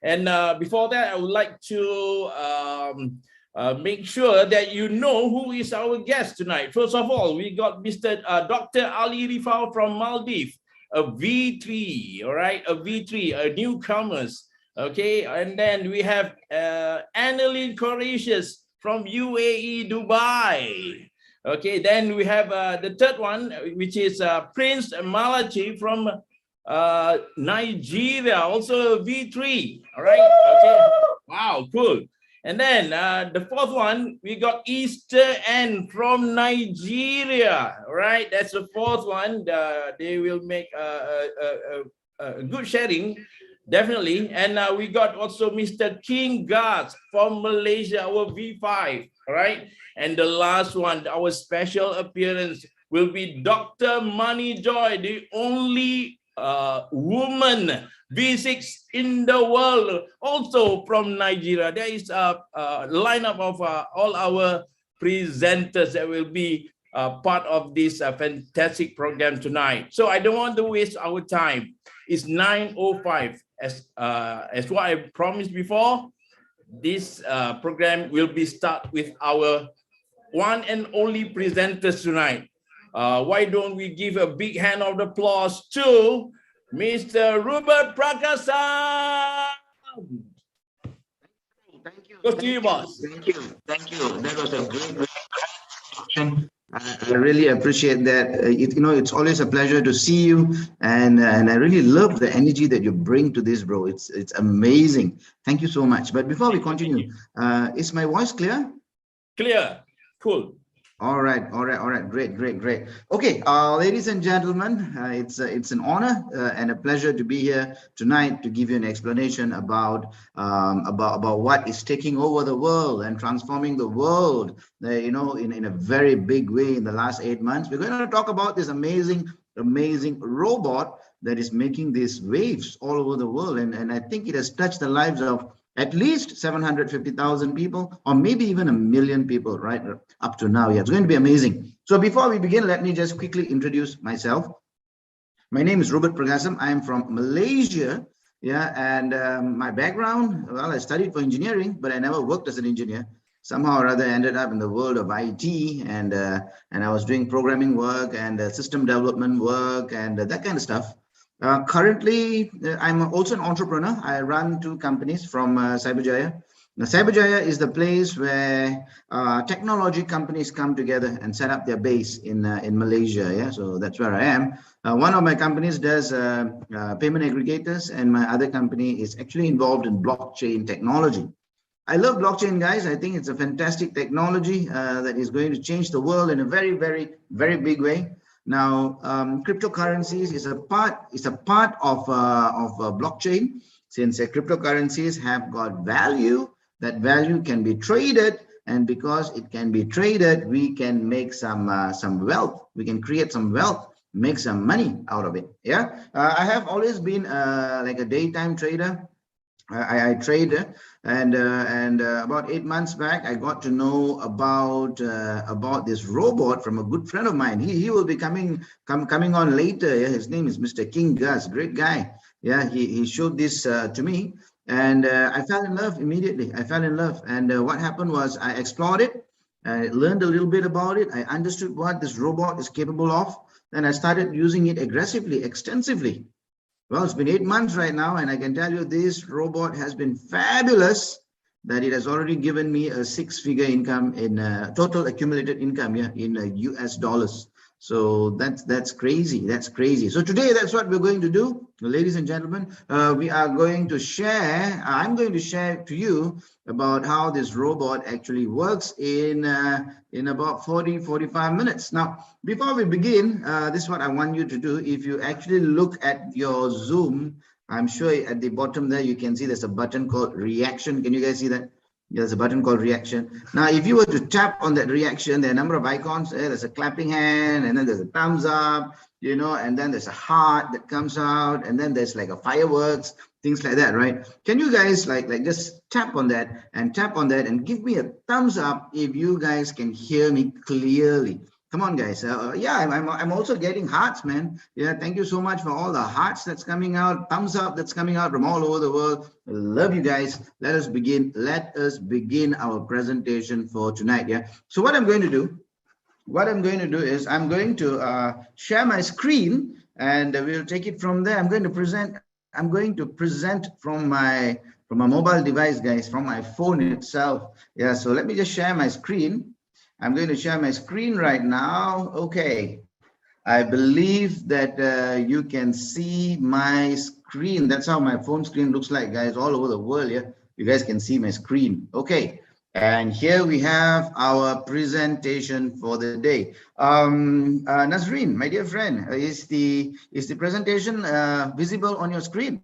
And before that, I would like to make sure that you know who is our guest tonight. First of all, we got Mr. Dr. Ali Rifau from Maldives, a V3, all right, a V3, a newcomers, okay. And then we have Annalyn Corretius from UAE, Dubai. Okay, then we have the third one, which is Prince Malachi from Nigeria, also V3. All right. Okay. Wow, cool. And then the fourth one, we got Easter N from Nigeria. All right, that's the fourth one. They will make a good sharing, definitely. And we got also Mr. King Gas from Malaysia, our V5. All right. And the last one, our special appearance will be Dr. Money Joy, the only woman V6 in the world, also from Nigeria. There is a lineup of all our presenters that will be part of this fantastic program tonight. So I don't want to waste our time. It's 9:05. As what I promised before, this program will be start with our one and only presenters tonight. Why don't we give a big hand of applause to Mr. Rupert Prakasa? Thank you. Go to you, boss. Thank you. Thank you. That was a great introduction. I really appreciate that. It's always a pleasure to see you, and I really love the energy that you bring to this, bro. It's amazing. Thank you so much. But before we continue, is my voice clear? Clear. Cool. All right. Great. Okay, ladies and gentlemen, it's an honor and a pleasure to be here tonight to give you an explanation about what is taking over the world and transforming the world, in a very big way in the last 8 months. We're going to talk about this amazing robot that is making these waves all over the world, and I think it has touched the lives of at least 750,000 people, or maybe even 1 million people, right up to now. Yeah, it's going to be amazing. So before we begin, let me just quickly introduce myself. My name is Rupert Prakasam. I am from Malaysia. Yeah, and my background, well, I studied for engineering, but I never worked as an engineer. Somehow or other, ended up in the world of IT, and I was doing programming work and system development work and that kind of stuff. Currently, I'm also an entrepreneur. I run 2 companies from Cyberjaya. Now, Cyberjaya is the place where technology companies come together and set up their base in Malaysia. Yeah, so that's where I am. One of my companies does payment aggregators, and my other company is actually involved in blockchain technology. I love blockchain, guys. I think it's a fantastic technology that is going to change the world in a very, very, very big way. Now, cryptocurrencies is a part of blockchain. Since cryptocurrencies have got value, that value can be traded, and because it can be traded, we can make some wealth. We can create some wealth, make some money out of it. Yeah, I have always been like a daytime trader. I trade, and about 8 months back, I got to know about this robot from a good friend of mine. He will be coming on later. Yeah? His name is Mr. King Gus, great guy. Yeah, he showed this to me, and I fell in love immediately. I fell in love, and what happened was I explored it. I learned a little bit about it. I understood what this robot is capable of, and I started using it aggressively, extensively. Well, it's been 8 months right now, and I can tell you this robot has been fabulous, that it has already given me a 6-figure income in total accumulated income, yeah, in US dollars. So that's crazy. That's crazy. So today, that's what we're going to do, ladies and gentlemen. We are going to share. I'm going to share to you about how this robot actually works in about 40-45 minutes. Now, before we begin, this is what I want you to do. If you actually look at your Zoom, I'm sure at the bottom there you can see there's a button called reaction. Can you guys see that? There's a button called reaction. Now, if you were to tap on that reaction, there are a number of icons. There's a clapping hand, and then there's a thumbs up, and then there's a heart that comes out, and then there's like a fireworks, things like that, right? Can you guys like just tap on that and give me a thumbs up if you guys can hear me clearly? Come on, guys. Yeah, I'm also getting hearts, man. Yeah, thank you so much for all the hearts that's coming out, thumbs up that's coming out from all over the world. Love you guys. Let us begin. Let us begin our presentation for tonight. Yeah. So what I'm going to do is I'm going to share my screen, and we'll take it from there. I'm going to present from my mobile device, guys, from my phone itself. Yeah, so let me just share my screen. I'm going to share my screen right now. Okay, I believe that you can see my screen. That's how my phone screen looks like, guys, all over the world. Yeah, you guys can see my screen. Okay, and here we have our presentation for the day. Nazreen, my dear friend, is the presentation visible on your screen,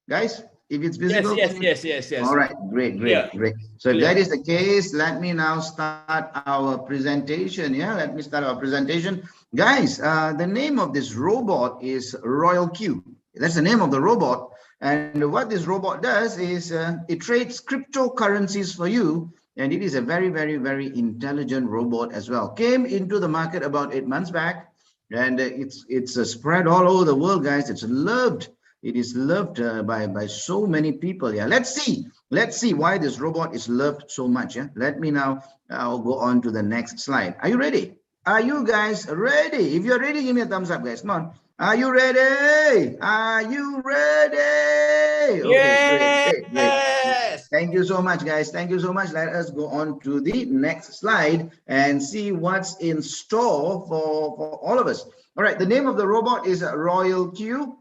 guys? If it's visible, Yes. all right, great. So if that is the case, let me now start our presentation. Yeah, let me start our presentation. Guys, the name of this robot is Royal Q. That's the name of the robot. And what this robot does is it trades cryptocurrencies for you. And it is a very, very, very intelligent robot as well. Came into the market about 8 months back. And it's spread all over the world, guys. It's loved. It is loved by so many people. Yeah, let's see why this robot is loved so much. Yeah, let me now go on to the next slide. Are you ready? Are you guys ready? If you're ready, give me a thumbs up, guys. Come on. Are you ready? Are you ready? Okay, great. Yes. Thank you so much, guys. Thank you so much. Let us go on to the next slide and see what's in store for all of us. All right, the name of the robot is Royal Q.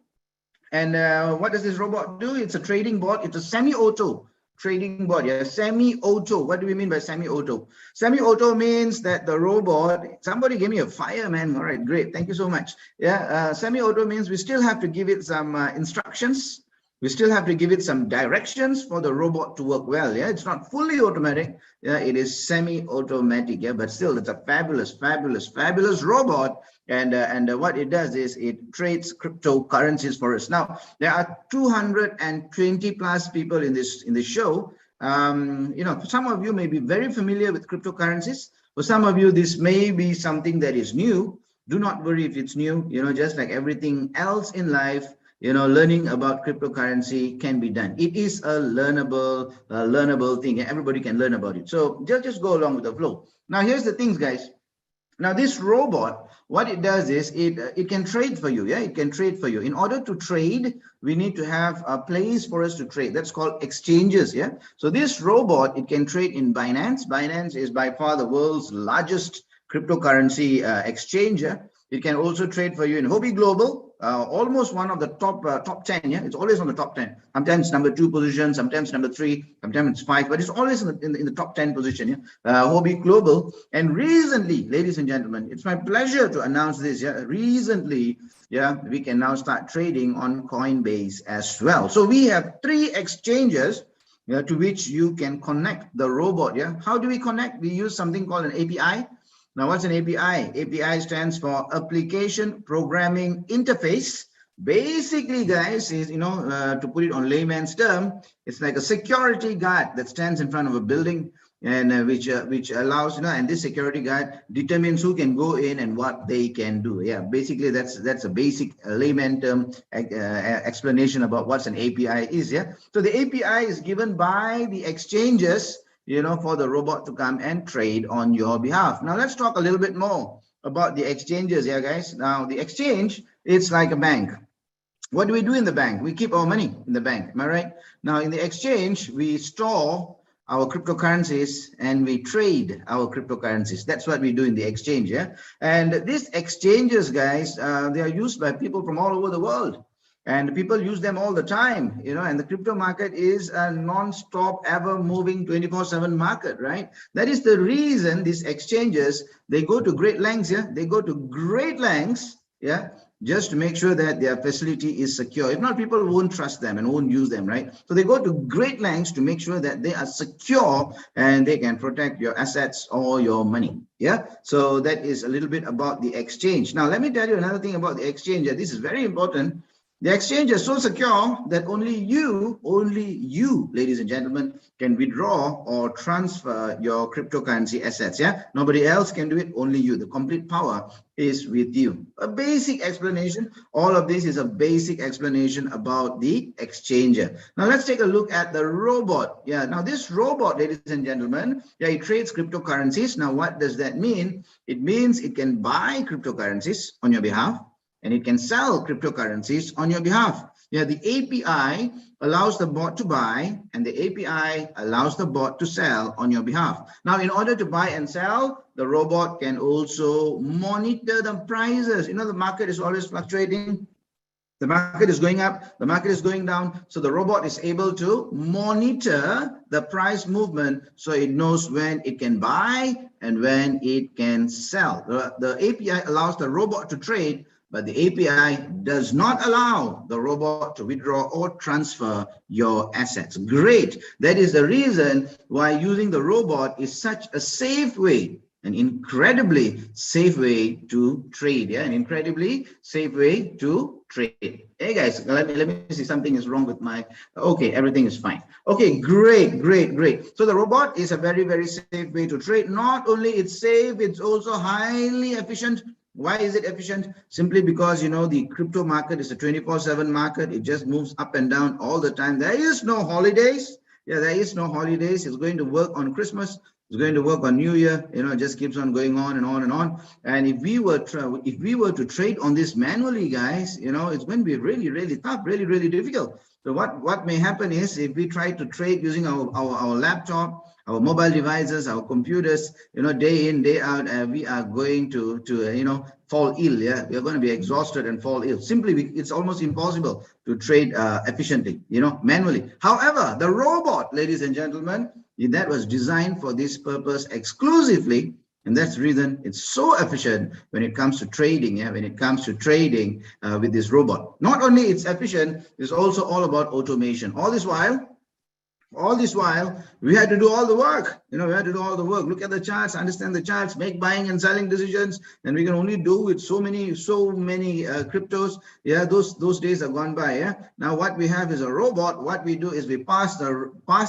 And what does this robot do? It's a trading bot. It's a semi-auto trading bot. Yeah, semi-auto. What do we mean by semi-auto? Semi-auto means that the robot, somebody gave me a fire, man. All right, great. Thank you so much. Yeah, semi-auto means we still have to give it some instructions. We still have to give it some directions for the robot to work well. Yeah, it's not fully automatic. Yeah, it is semi-automatic. Yeah, but still, it's a fabulous robot. And what it does is it trades cryptocurrencies for us. Now, there are 220 plus people in this show. Some of you may be very familiar with cryptocurrencies. For some of you, this may be something that is new. Do not worry if it's new. Just like everything else in life, learning about cryptocurrency can be done. It is a learnable thing. Everybody can learn about it. So just go along with the flow. Now, here's the things, guys. Now, this robot, what it does is it can trade for you. Yeah, it can trade for you. In order to trade, we need to have a place for us to trade. That's called exchanges. Yeah. So this robot, it can trade in Binance. Binance is by far the world's largest cryptocurrency exchanger. It can also trade for you in Huobi Global, almost one of the top 10. Yeah, it's always on the top 10. Sometimes number 2 position, sometimes number 3, sometimes it's 5, but it's always in the top 10 position. Yeah, Huobi Global. And recently, ladies and gentlemen, it's my pleasure to announce this. Yeah, recently, yeah, we can now start trading on Coinbase as well. So we have 3 exchanges to which you can connect the robot. Yeah, how do we connect? We use something called an API. Now, what's an API? API stands for Application Programming Interface. Basically, guys, is, to put it on layman's term, it's like a security guard that stands in front of a building, and which allows, and this security guard determines who can go in and what they can do. Yeah, basically, that's a basic layman term explanation about what's an API is. Yeah, so the API is given by the exchanges, for the robot to come and trade on your behalf. Now, let's talk a little bit more about the exchanges here, guys. Now, the exchange, it's like a bank. What do we do in the bank? We keep our money in the bank, am I right? Now, in the exchange, we store our cryptocurrencies and we trade our cryptocurrencies. That's what we do in the exchange, yeah? And these exchanges, guys, they are used by people from all over the world. And people use them all the time, and the crypto market is a non-stop, ever moving 24/7 market, right? That is the reason these exchanges, they go to great lengths, yeah? They go to great lengths, yeah, just to make sure that their facility is secure. If not, people won't trust them and won't use them, right? So they go to great lengths to make sure that they are secure and they can protect your assets or your money, yeah? So that is a little bit about the exchange. Now, let me tell you another thing about the exchange. This is very important. The exchange is so secure that only you, ladies and gentlemen, can withdraw or transfer your cryptocurrency assets. Yeah, nobody else can do it, only you. The complete power is with you. A basic explanation. All of this is a basic explanation about the exchanger. Now let's take a look at the robot. Yeah, now this robot, ladies and gentlemen, yeah, it trades cryptocurrencies. Now what does that mean? It means it can buy cryptocurrencies on your behalf, and it can sell cryptocurrencies on your behalf. Yeah, the API allows the bot to buy, and the API allows the bot to sell on your behalf. Now, in order to buy and sell, the robot can also monitor the prices. You know, the market is always fluctuating. The market is going up, the market is going down. So the robot is able to monitor the price movement, so it knows when it can buy and when it can sell. The API allows the robot to trade, but the API does not allow the robot to withdraw or transfer your assets. Great. That is the reason why using the robot is such a safe way, an incredibly safe way to trade. Yeah, an incredibly safe way to trade. Hey guys, let me see, something is wrong with my, okay, everything is fine. Okay, great. So the robot is a very, very safe way to trade. Not only it's safe, it's also highly efficient. Why is it efficient? Simply because, you know, the crypto market is a 24/7 market. It just moves up and down all the time. There is no holidays. Yeah, there is no holidays. It's going to work on Christmas. It's going to work on New Year. You know, it just keeps on going on and on and on. And if we were to trade on this manually, guys, you know, it's going to be really, really tough, really, really difficult. So what may happen is, if we try to trade using our laptop, our mobile devices, our computers, you know, day in, day out, we are going to you know, fall ill. Yeah, we are going to be exhausted and fall ill. Simply, it's almost impossible to trade efficiently, you know, manually. However, the robot, ladies and gentlemen, that was designed for this purpose exclusively. And that's the reason it's so efficient when it comes to trading. Yeah, when it comes to trading with this robot. Not only it's efficient, it's also all about automation. All this while, we had to do all the work. You know, we had to do all the work. Look at the charts, understand the charts, make buying and selling decisions. And we can only do with so many cryptos. Yeah, those days are gone by. Yeah. Now what we have is a robot. What we do is we pass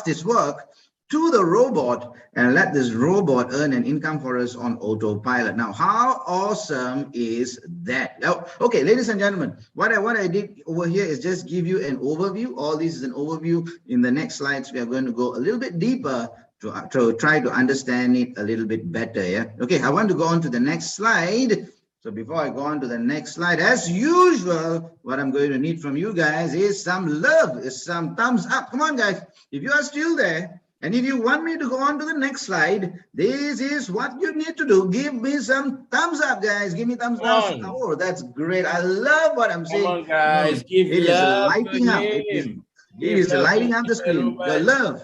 this work to the robot and let this robot earn an income for us on autopilot. Now, how awesome is that? Now, okay, ladies and gentlemen, what I did over here is just give you an overview. All this is an overview. In the next slides, we are going to go a little bit deeper to try to understand it a little bit better. Yeah. Okay, I want to go on to the next slide. So before I go on to the next slide, as usual, what I'm going to need from you guys is some love, is some thumbs up. Come on, guys. If you are still there, and if you want me to go on to the next slide, this is what you need to do. Give me some thumbs up, guys. Give me thumbs up. Oh, that's great. I love what I'm saying. Come on, guys. Give it love is lighting up. It is lighting up the screen. The love.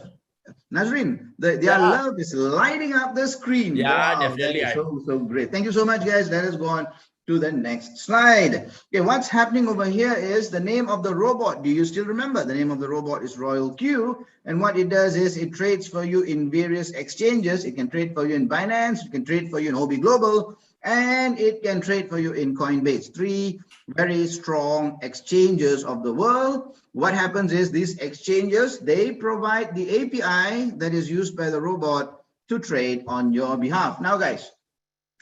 Nazreen, their love is lighting up the screen. Yeah, wow, definitely. So great. Thank you so much, guys. Let us go on to the next slide. Okay, what's happening over here is the name of the robot. Do you still remember? The name of the robot is Royal Q, and what it does is it trades for you in various exchanges. It can trade for you in Binance, it can trade for you in Huobi Global, and it can trade for you in Coinbase. 3 very strong exchanges of the world. What happens is these exchanges, they provide the API that is used by the robot to trade on your behalf. Now, guys,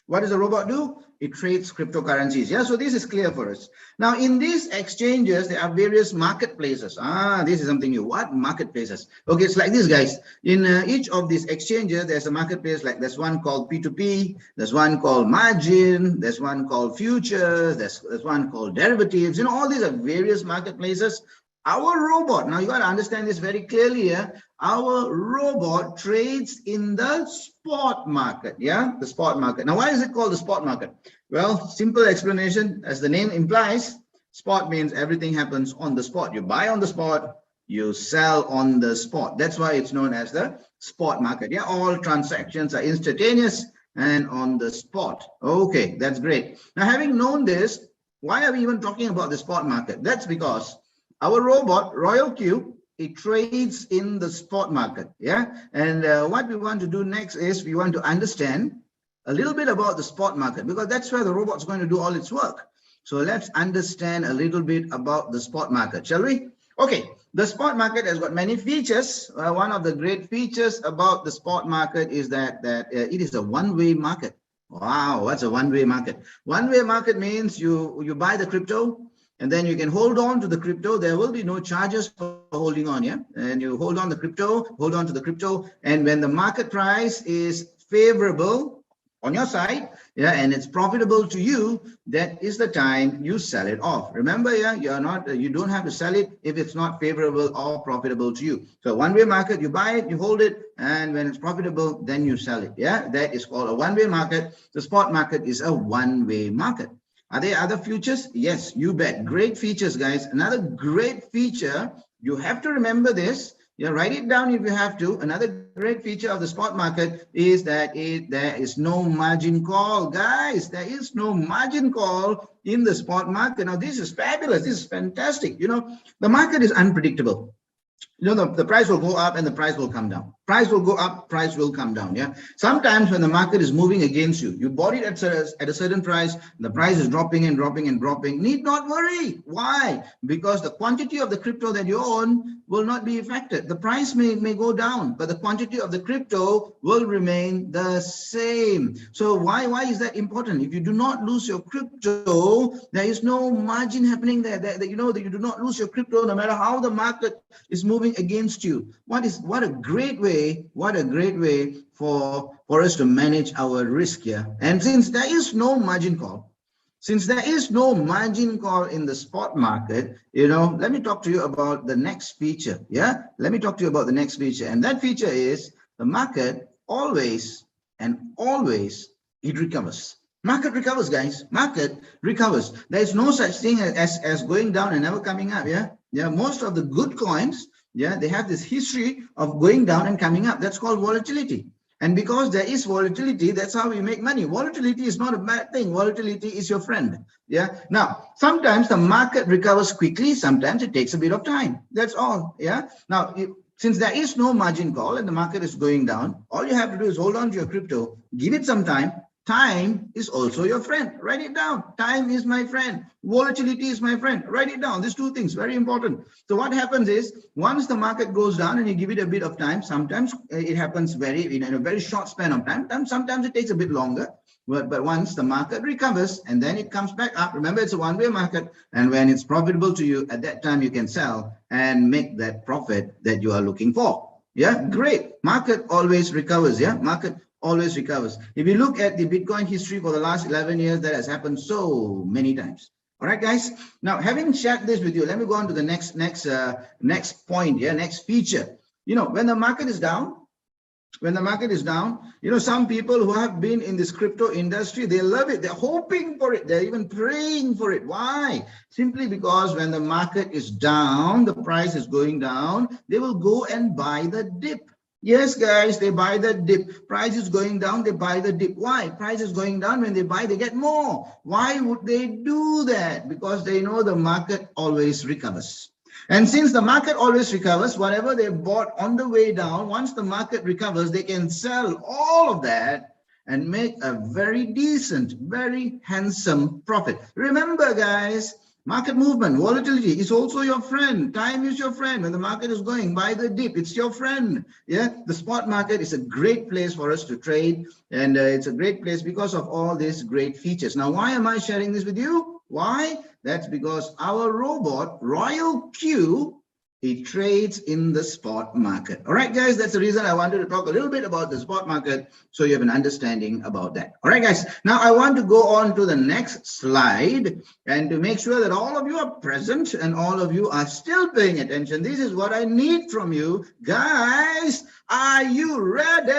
what does the robot do? It trades cryptocurrencies. Yeah, so this is clear for us. Now, in these exchanges, there are various marketplaces. This is something new. What marketplaces? Okay, it's like this, guys. In each of these exchanges, there's a marketplace. Like there's one called P2P, there's one called margin, there's one called futures, there's one called derivatives. You know, all these are various marketplaces. Our robot, now you got to understand this very clearly here. Our robot trades in the spot market. Yeah, the spot market. Now, why is it called the spot market? Well, simple explanation. As the name implies, spot means everything happens on the spot. You buy on the spot, you sell on the spot. That's why it's known as the spot market. Yeah, all transactions are instantaneous and on the spot. Okay, that's great. Now, having known this, why are we even talking about the spot market? That's because our robot, Royal Q, it trades in the spot market. Yeah. And what we want to do next is we want to understand a little bit about the spot market, because that's where the robot's going to do all its work. So let's understand a little bit about the spot market, shall we? Okay, the spot market has got many features. One of the great features about the spot market is that it is a one-way market. Wow, what's a one-way market? One-way market means you buy the crypto and then you can hold on to the crypto. There will be no charges for holding on, yeah? And you hold on to the crypto, and when the market price is favorable on your side, yeah, and it's profitable to you, that is the time you sell it off. Remember, yeah, you don't have to sell it if it's not favorable or profitable to you. So one-way market, you buy it, you hold it, and when it's profitable, then you sell it. Yeah, that is called a one-way market. The spot market is a one-way market. Are there other features? Yes, you bet. Great features, guys. Another great feature, you have to remember this. Yeah, write it down if you have to. Another great feature of the spot market is that there is no margin call. Guys, there is no margin call in the spot market. Now, this is fabulous. This is fantastic. You know, the market is unpredictable. You know, the price will go up and the price will come down. Price will go up, price will come down. Yeah. Sometimes when the market is moving against you, you bought it at a certain price, the price is dropping and dropping and dropping. Need not worry. Why? Because the quantity of the crypto that you own will not be affected. The price may go down, but the quantity of the crypto will remain the same. So why is that important? If you do not lose your crypto, there is no margin happening there. You know that you do not lose your crypto no matter how the market is moving against you. What a great way for us to manage our risk here. And since there is no margin call in the spot market, you know, let me talk to you about the next feature. Yeah, let me talk to you about the next feature, and that feature is the market always it recovers. Market recovers, guys. Market recovers. There is no such thing as going down and never coming up. Yeah, most of the good coins, yeah, they have this history of going down and coming up. That's called volatility. And because there is volatility, that's how we make money. Volatility is not a bad thing. Volatility is your friend. Yeah. Now, sometimes the market recovers quickly. Sometimes it takes a bit of time. That's all. Yeah. Now, since there is no margin call and the market is going down, all you have to do is hold on to your crypto, give it some time. Time is also your friend. Write it down. Time is my friend. Volatility is my friend. Write it down. These two things, very important. So what happens is, once the market goes down and you give it a bit of time, sometimes it happens in a very short span of time. Sometimes it takes a bit longer. But once the market recovers and then it comes back up, remember it's a one-way market. And when it's profitable to you, at that time you can sell and make that profit that you are looking for. Yeah, great. Market always recovers. Yeah, market always recovers. If you look at the Bitcoin history for the last 11 years, that has happened so many times. All right, guys. Now, having shared this with you, let me go on to the next point here, next feature. You know, when the market is down, you know, some people who have been in this crypto industry, they love it. They're hoping for it. They're even praying for it. Why? Simply because when the market is down, the price is going down, they will go and buy the dip. Yes, guys, they buy the dip. Price is going down, they buy the dip. Why? Price is going down. When they buy, they get more. Why would they do that? Because they know the market always recovers. And since the market always recovers, whatever they bought on the way down, once the market recovers, they can sell all of that and make a very decent, very handsome profit. Remember, guys, market movement, volatility is also your friend. Time is your friend. When the market is going, buy the dip. It's your friend. Yeah, the spot market is a great place for us to trade. And it's a great place because of all these great features. Now, why am I sharing this with you? Why? That's because our robot, Royal Q, it trades in the spot market. All right, guys, that's the reason I wanted to talk a little bit about the spot market so you have an understanding about that. All right, guys, now I want to go on to the next slide, and to make sure that all of you are present and all of you are still paying attention. This is what I need from you. Guys, are you ready?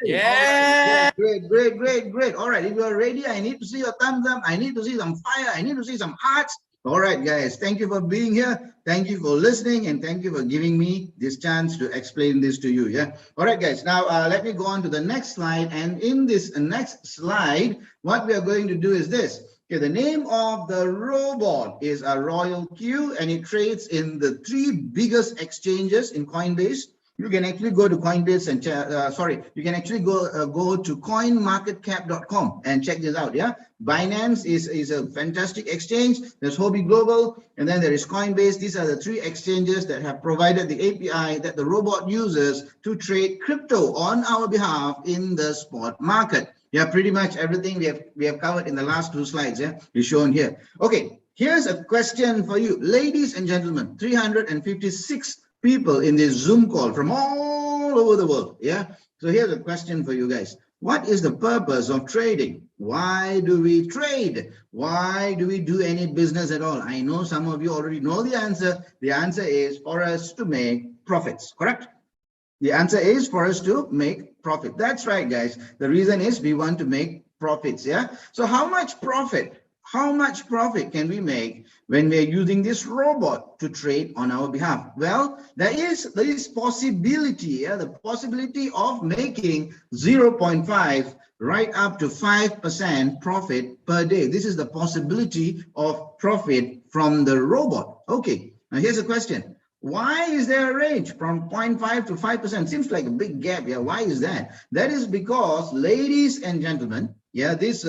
Yeah. Great. All right, if you are ready, I need to see your thumbs up. I need to see some fire. I need to see some hearts. All right, guys, thank you for being here. Thank you for listening, and thank you for giving me this chance to explain this to you. Yeah. All right, guys, now let me go on to the next slide. And in this next slide, what we are going to do is this. Okay, the name of the robot is a Royal Q, and it trades in the 3 biggest exchanges in Coinbase. You can actually go to Coinbase and you can actually go to coinmarketcap.com and check this out. Yeah, Binance is a fantastic exchange. There's Huobi Global, and then there is Coinbase. These are the three exchanges that have provided the API that the robot uses to trade crypto on our behalf in the spot market. Yeah, pretty much everything we have covered in the last two slides. Yeah, is shown here. Okay, here's a question for you, ladies and gentlemen. 356 people in this Zoom call from all over the world. Yeah. So here's a question for you guys. What is the purpose of trading? Why do we trade? Why do we do any business at all? I know some of you already know the answer. The answer is for us to make profits, correct? The answer is for us to make profit. That's right, guys. The reason is we want to make profits. Yeah. So how much profit? How much profit can we make when we're using this robot to trade on our behalf? Well, there is possibility, yeah, the possibility of making 0.5 right up to 5% profit per day. This is the possibility of profit from the robot. Okay, now here's a question. Why is there a range from 0.5 to 5%? Seems like a big gap here. Why is that? That is because, ladies and gentlemen, yeah, this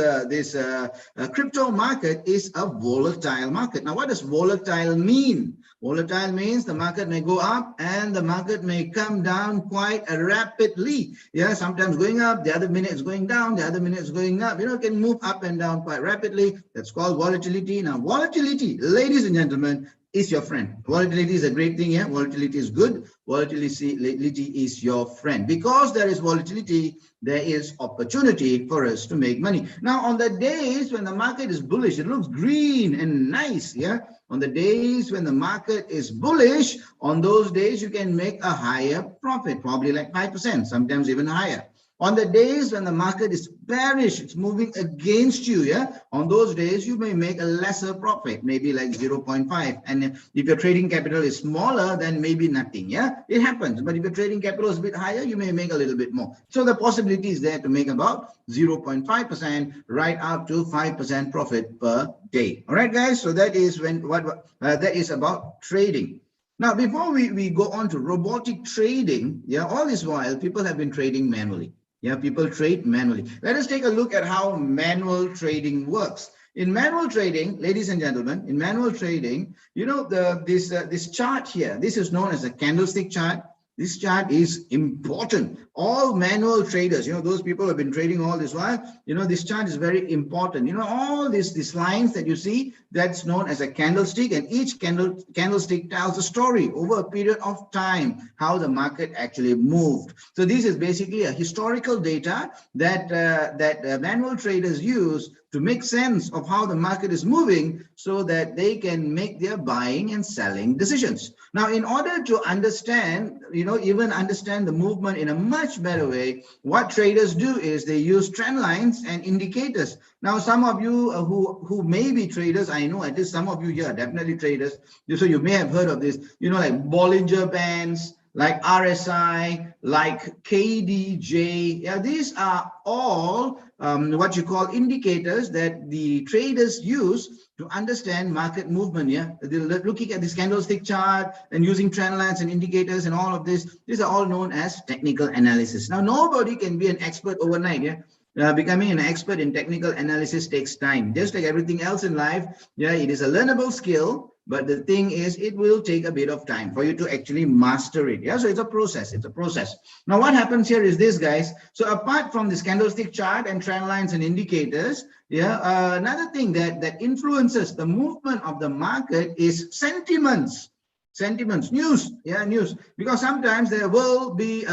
crypto market is a volatile market. Now, what does volatile mean? Volatile means the market may go up and the market may come down quite rapidly. Yeah, sometimes going up, the other minute is going down, the other minute is going up. You know, it can move up and down quite rapidly. That's called volatility. Now, volatility, ladies and gentlemen, is your friend. Volatility is a great thing. Yeah, volatility is good. Volatility is your friend. Because there is volatility, there is opportunity for us to make money. Now, on the days when the market is bullish, it looks green and nice. Yeah, on the days when the market is bullish, on those days you can make a higher profit, probably like 5%, sometimes even higher. On the days when the market is bearish, it's moving against you, yeah, on those days you may make a lesser profit, maybe like 0.5. And if your trading capital is smaller, then maybe nothing. Yeah, it happens. But if your trading capital is a bit higher, you may make a little bit more. So the possibility is there to make about 0.5% right up to 5% profit per day. All right, guys. So that is that is about trading. Now, before we go on to robotic trading, yeah, all this while people have been trading manually. Yeah, people trade manually. Let us take a look at how manual trading works. In manual trading, ladies and gentlemen, in manual trading, you know, this chart here, this is known as a candlestick chart. This chart is important. All manual traders, you know, those people who have been trading all this while, you know, this chart is very important. You know, all these lines that you see, that's known as a candlestick, and each candlestick tells a story over a period of time, how the market actually moved. So this is basically a historical data that manual traders use to make sense of how the market is moving so that they can make their buying and selling decisions. Now, in order to understand, you know, even understand the movement in a much better way, what traders do is they use trend lines and indicators. Now, some of you who may be traders, I know at least some of you here are definitely traders, so you may have heard of this, you know, like Bollinger Bands, like RSI, like KDJ. Yeah, these are all what you call indicators that the traders use to understand market movement. Yeah, they're looking at this candlestick chart and using trend lines and indicators and all of this. These are all known as technical analysis. Now, nobody can be an expert overnight. Yeah. Becoming an expert in technical analysis takes time. Just like everything else in life, yeah, it is a learnable skill, but the thing is, it will take a bit of time for you to actually master it. Yeah, so it's a process. It's a process. Now, what happens here is this, guys. So apart from this candlestick chart and trend lines and indicators, yeah, another thing that influences the movement of the market is sentiments. Sentiments, news, yeah, news, because sometimes there will be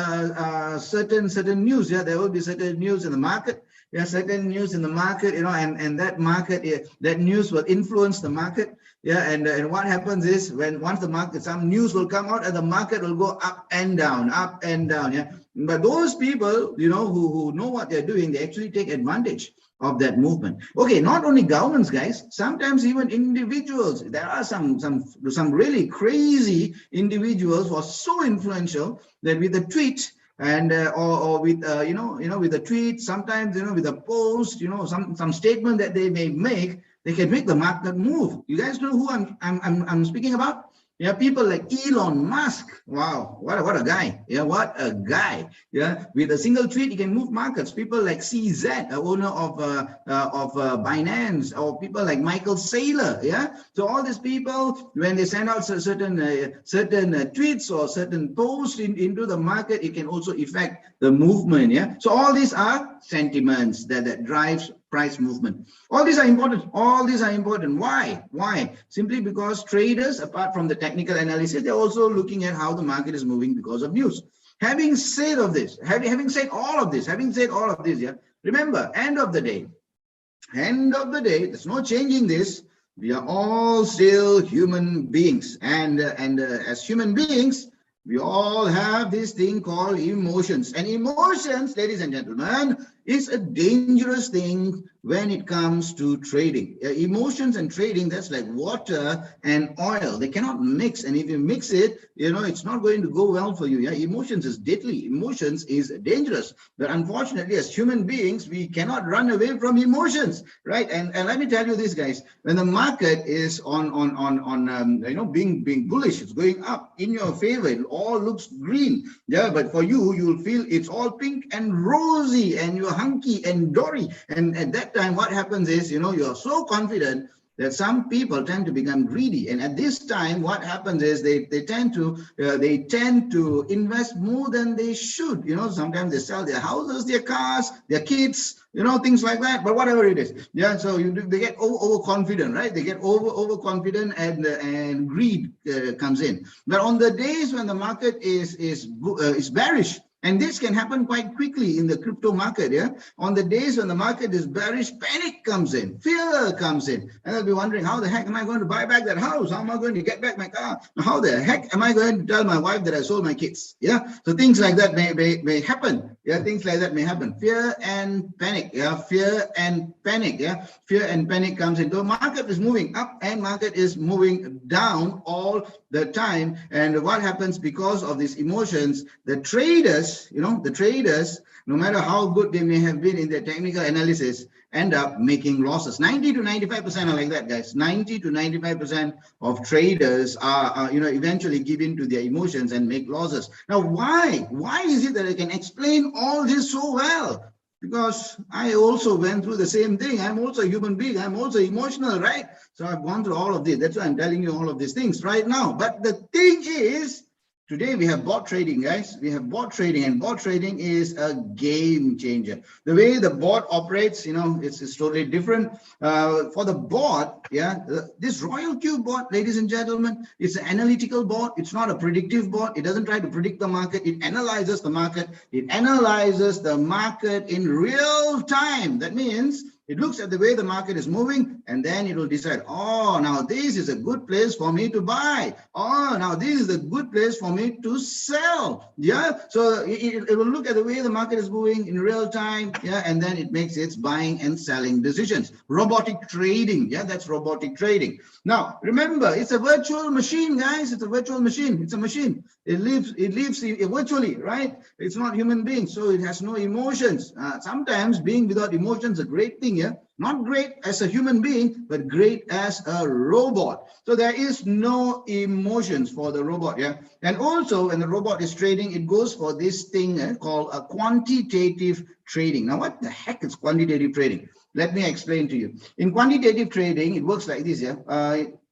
certain news. Yeah, there will be certain news in the market. Yeah, certain news in the market, you know, and that market, that news will influence the market. Yeah, and what happens is once the market, some news will come out and the market will go up and down. Yeah, but those people, you know, who know what they're doing, they actually take advantage of that movement. Okay, not only governments, guys, sometimes even individuals. There are some really crazy individuals who are so influential that with a tweet and or with you know with a tweet, sometimes, you know, with a post, you know, some statement that they may make, they can make the market move. You guys know who I'm speaking about? Yeah, people like Elon Musk. Wow, what a guy. Yeah, what a guy. Yeah, with a single tweet, he can move markets. People like CZ, owner of Binance, or people like Michael Saylor. Yeah, so all these people, when they send out certain tweets or certain posts into the market, it can also affect the movement. Yeah, so all these are sentiments that drives price movement. All these are important. All these are important. Why? Why? Simply because traders, apart from the technical analysis, they're also looking at how the market is moving because of news. Having said of this, having said all of this, yeah, remember, end of the day, there's no changing this. We are all still human beings, and as human beings, we all have this thing called emotions. And emotions, ladies and gentlemen, is a dangerous thing when it comes to trading. Emotions and trading, that's like water and oil. They cannot mix. And if you mix it, it's not going to go well for you. Yeah, emotions is deadly. Emotions is dangerous. But unfortunately, as human beings, we cannot run away from emotions, right? And let me tell you this, guys. When the market is being bullish, it's going up in your favor. It all looks green. Yeah, but for you, you'll feel it's all pink and rosy, and you're hunky and dory. And at that time, what happens is, you're so confident that some people tend to become greedy. And at this time, what happens is they tend to invest more than they should. Sometimes they sell their houses, their cars, their kids, things like that. But whatever it is, yeah. So they get overconfident, right? They get overconfident, and greed comes in. But on the days when the market is bearish, and this can happen quite quickly in the crypto market, yeah? On the days when the market is bearish, panic comes in, fear comes in. And they'll be wondering, how the heck am I going to buy back that house? How am I going to get back my car? How the heck am I going to tell my wife that I sold my kids? Yeah, so things like that may happen. Yeah, things like that may happen. Fear and panic, yeah, fear and panic, yeah. Fear and panic comes in. The market is moving up and market is moving down all the time. And what happens because of these emotions, the traders, no matter how good they may have been in their technical analysis, end up making losses. 90 to 95% are like that, guys. 90 to 95% of traders are eventually give in to their emotions and make losses. Now, why? Why is it that I can explain all this so well? Because I also went through the same thing. I'm also a human being. I'm also emotional, right? So I've gone through all of this. That's why I'm telling you all of these things right now. But the thing is, today we have bot trading, guys. We have bot trading, and bot trading is a game changer. The way the bot operates, it's totally different. For the bot, yeah, this Royal Q bot, ladies and gentlemen, it's an analytical bot. It's not a predictive bot. It doesn't try to predict the market. It analyzes the market. It analyzes the market in real time. That means it looks at the way the market is moving, and then it will decide, oh, now this is a good place for me to buy. Oh, now this is a good place for me to sell. Yeah, so it will look at the way the market is moving in real time, yeah, and then it makes its buying and selling decisions. Robotic trading, yeah, that's robotic trading. Now, remember, it's a virtual machine, guys. It's a virtual machine. It's a machine. It lives virtually, right? It's not human beings, so it has no emotions. Sometimes being without emotions is a great thing, yeah? Not great as a human being, but great as a robot. So there is no emotions for the robot, yeah? And also, when the robot is trading, it goes for this thing called a quantitative trading. Now, what the heck is quantitative trading? Let me explain to you. In quantitative trading, it works like this, yeah?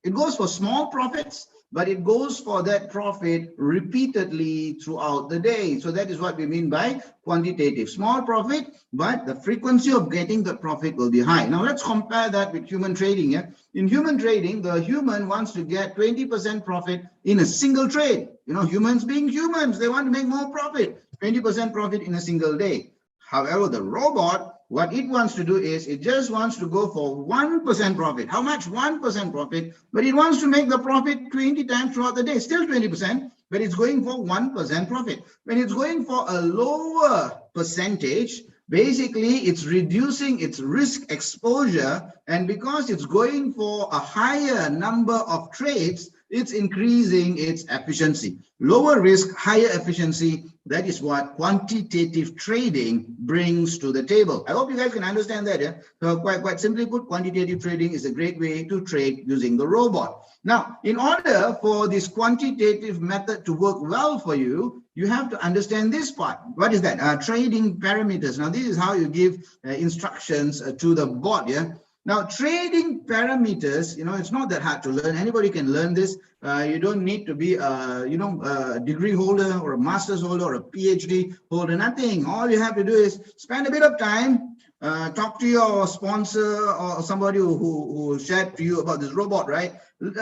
It goes for small profits, but it goes for that profit repeatedly throughout the day. So that is what we mean by quantitative. Small profit, but the frequency of getting the profit will be high. Now let's compare that with human trading. Yeah? In human trading, the human wants to get 20% profit in a single trade. Humans being humans, they want to make more profit, 20% profit in a single day. However, the robot, what it wants to do is it just wants to go for 1% profit. How much? 1% profit, but it wants to make the profit 20 times throughout the day, still 20%, but it's going for 1% profit. When it's going for a lower percentage, basically it's reducing its risk exposure, and because it's going for a higher number of trades, it's increasing its efficiency. Lower risk, higher efficiency That is what quantitative trading brings to the table. I hope you guys can understand that. Yeah. So quite simply put, quantitative trading is a great way to trade using the robot. Now, in order for this quantitative method to work well for you, you have to understand this part. What is that? Trading parameters. Now, this is how you give instructions to the bot. Yeah. Now, trading parameters, it's not that hard to learn. Anybody can learn this. You don't need to be a degree holder or a master's holder or a PhD holder, nothing. All you have to do is spend a bit of time, talk to your sponsor or somebody who shared to you about this robot, right?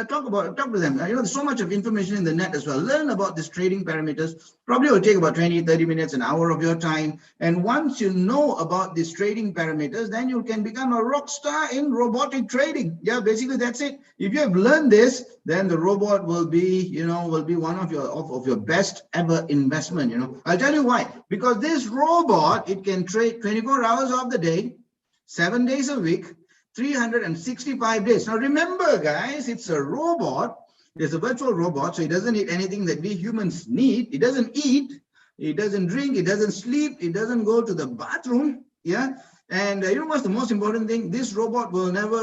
Talk to them. There's so much of information in the net as well. Learn about these trading parameters. Probably will take about 20-30 minutes, an hour of your time. And once you know about these trading parameters, then you can become a rock star in robotic trading. Yeah, basically that's it. If you have learned this, then the robot will be one of your best ever investment. I'll tell you why. Because this robot, it can trade 24 hours of the day, 7 days a week, 365 days. Now remember, guys, it's a robot. It's a virtual robot, so it doesn't need anything that we humans need. It doesn't eat, it doesn't drink, it doesn't sleep, it doesn't go to the bathroom. Yeah. And what's the most important thing? This robot will never,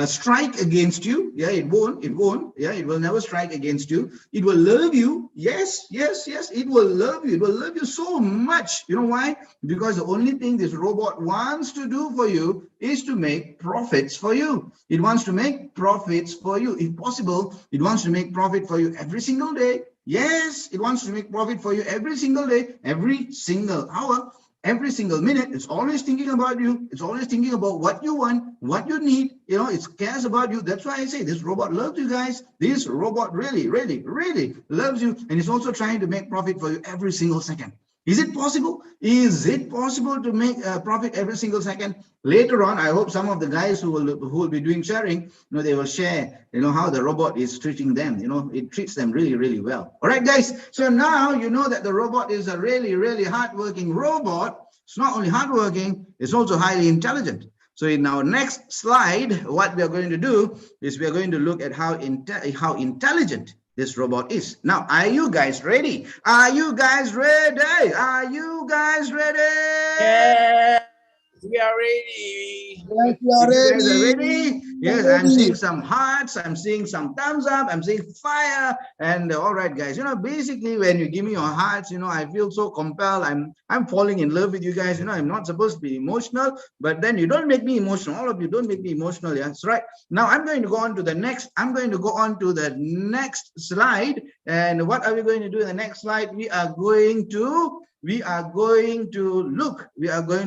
strike against you. Yeah, it won't. Yeah, it will never strike against you. It will love you. Yes. It will love you. It will love you so much. You know why? Because the only thing this robot wants to do for you is to make profits for you. It wants to make profits for you. If possible, it wants to make profit for you every single day. Yes, it wants to make profit for you every single day, every single hour. Every single minute. It's always thinking about you. It's always thinking about what you want, what you need. It cares about you. That's why I say this robot loves you guys. This robot really, really, really loves you. And it's also trying to make profit for you every single second. Is it possible? Is it possible to make a profit every single second? Later on, I hope some of the guys who will be doing sharing, they will share, how the robot is treating them. It treats them really, really well. All right, guys. So now you know that the robot is a really, really hardworking robot. It's not only hardworking, it's also highly intelligent. So in our next slide, what we are going to do is we are going to look at how intelligent this robot is. Now, are you guys ready? Are you guys ready? Are you guys ready? Yeah, we are ready. Yes, we are ready. You guys are ready? Yes, I'm seeing some hearts. I'm seeing some thumbs up. I'm seeing fire. And all right, guys, basically when you give me your hearts, I feel so compelled. I'm falling in love with you guys. I'm not supposed to be emotional, but then you don't make me emotional. All of you don't make me emotional. Yeah, that's right. Now I'm going to go on to the next. I'm going to go on to the next slide. And what are we going to do in the next slide? We are going to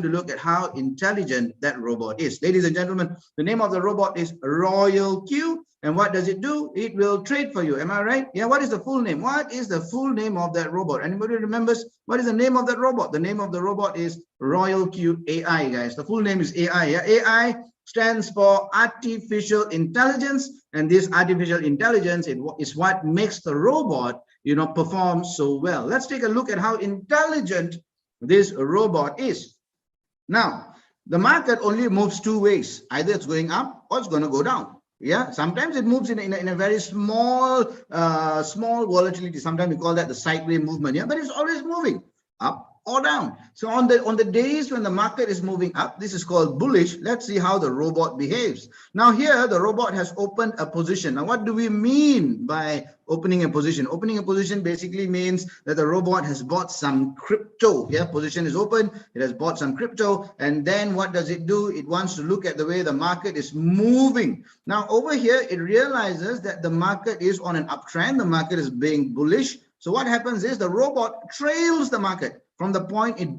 look at how intelligent that robot is. Ladies and gentlemen, the name of the robot is Royal Q. And what does it do? It will trade for you. Am I right? Yeah. What is the full name? What is the full name of that robot? Anybody remembers what is the name of that robot? The name of the robot is Royal Q AI, guys. The full name is AI. Yeah? AI stands for artificial intelligence. And this artificial intelligence is what makes the robot perform so well. Let's take a look at how intelligent this robot is. Now, the market only moves two ways. Either it's going up or it's going to go down. Yeah, sometimes it moves in a very small volatility. Sometimes we call that the sideways movement. Yeah, but it's always moving up or down. So on the days when the market is moving up, this is called bullish. Let's see how the robot behaves. Now here, the robot has opened a position. Now, what do we mean by opening a position? Opening a position basically means that the robot has bought some crypto. Yeah, position is open. It has bought some crypto. And then what does it do? It wants to look at the way the market is moving. Now over here, it realizes that the market is on an uptrend. The market is being bullish. So what happens is the robot trails the market. From the point it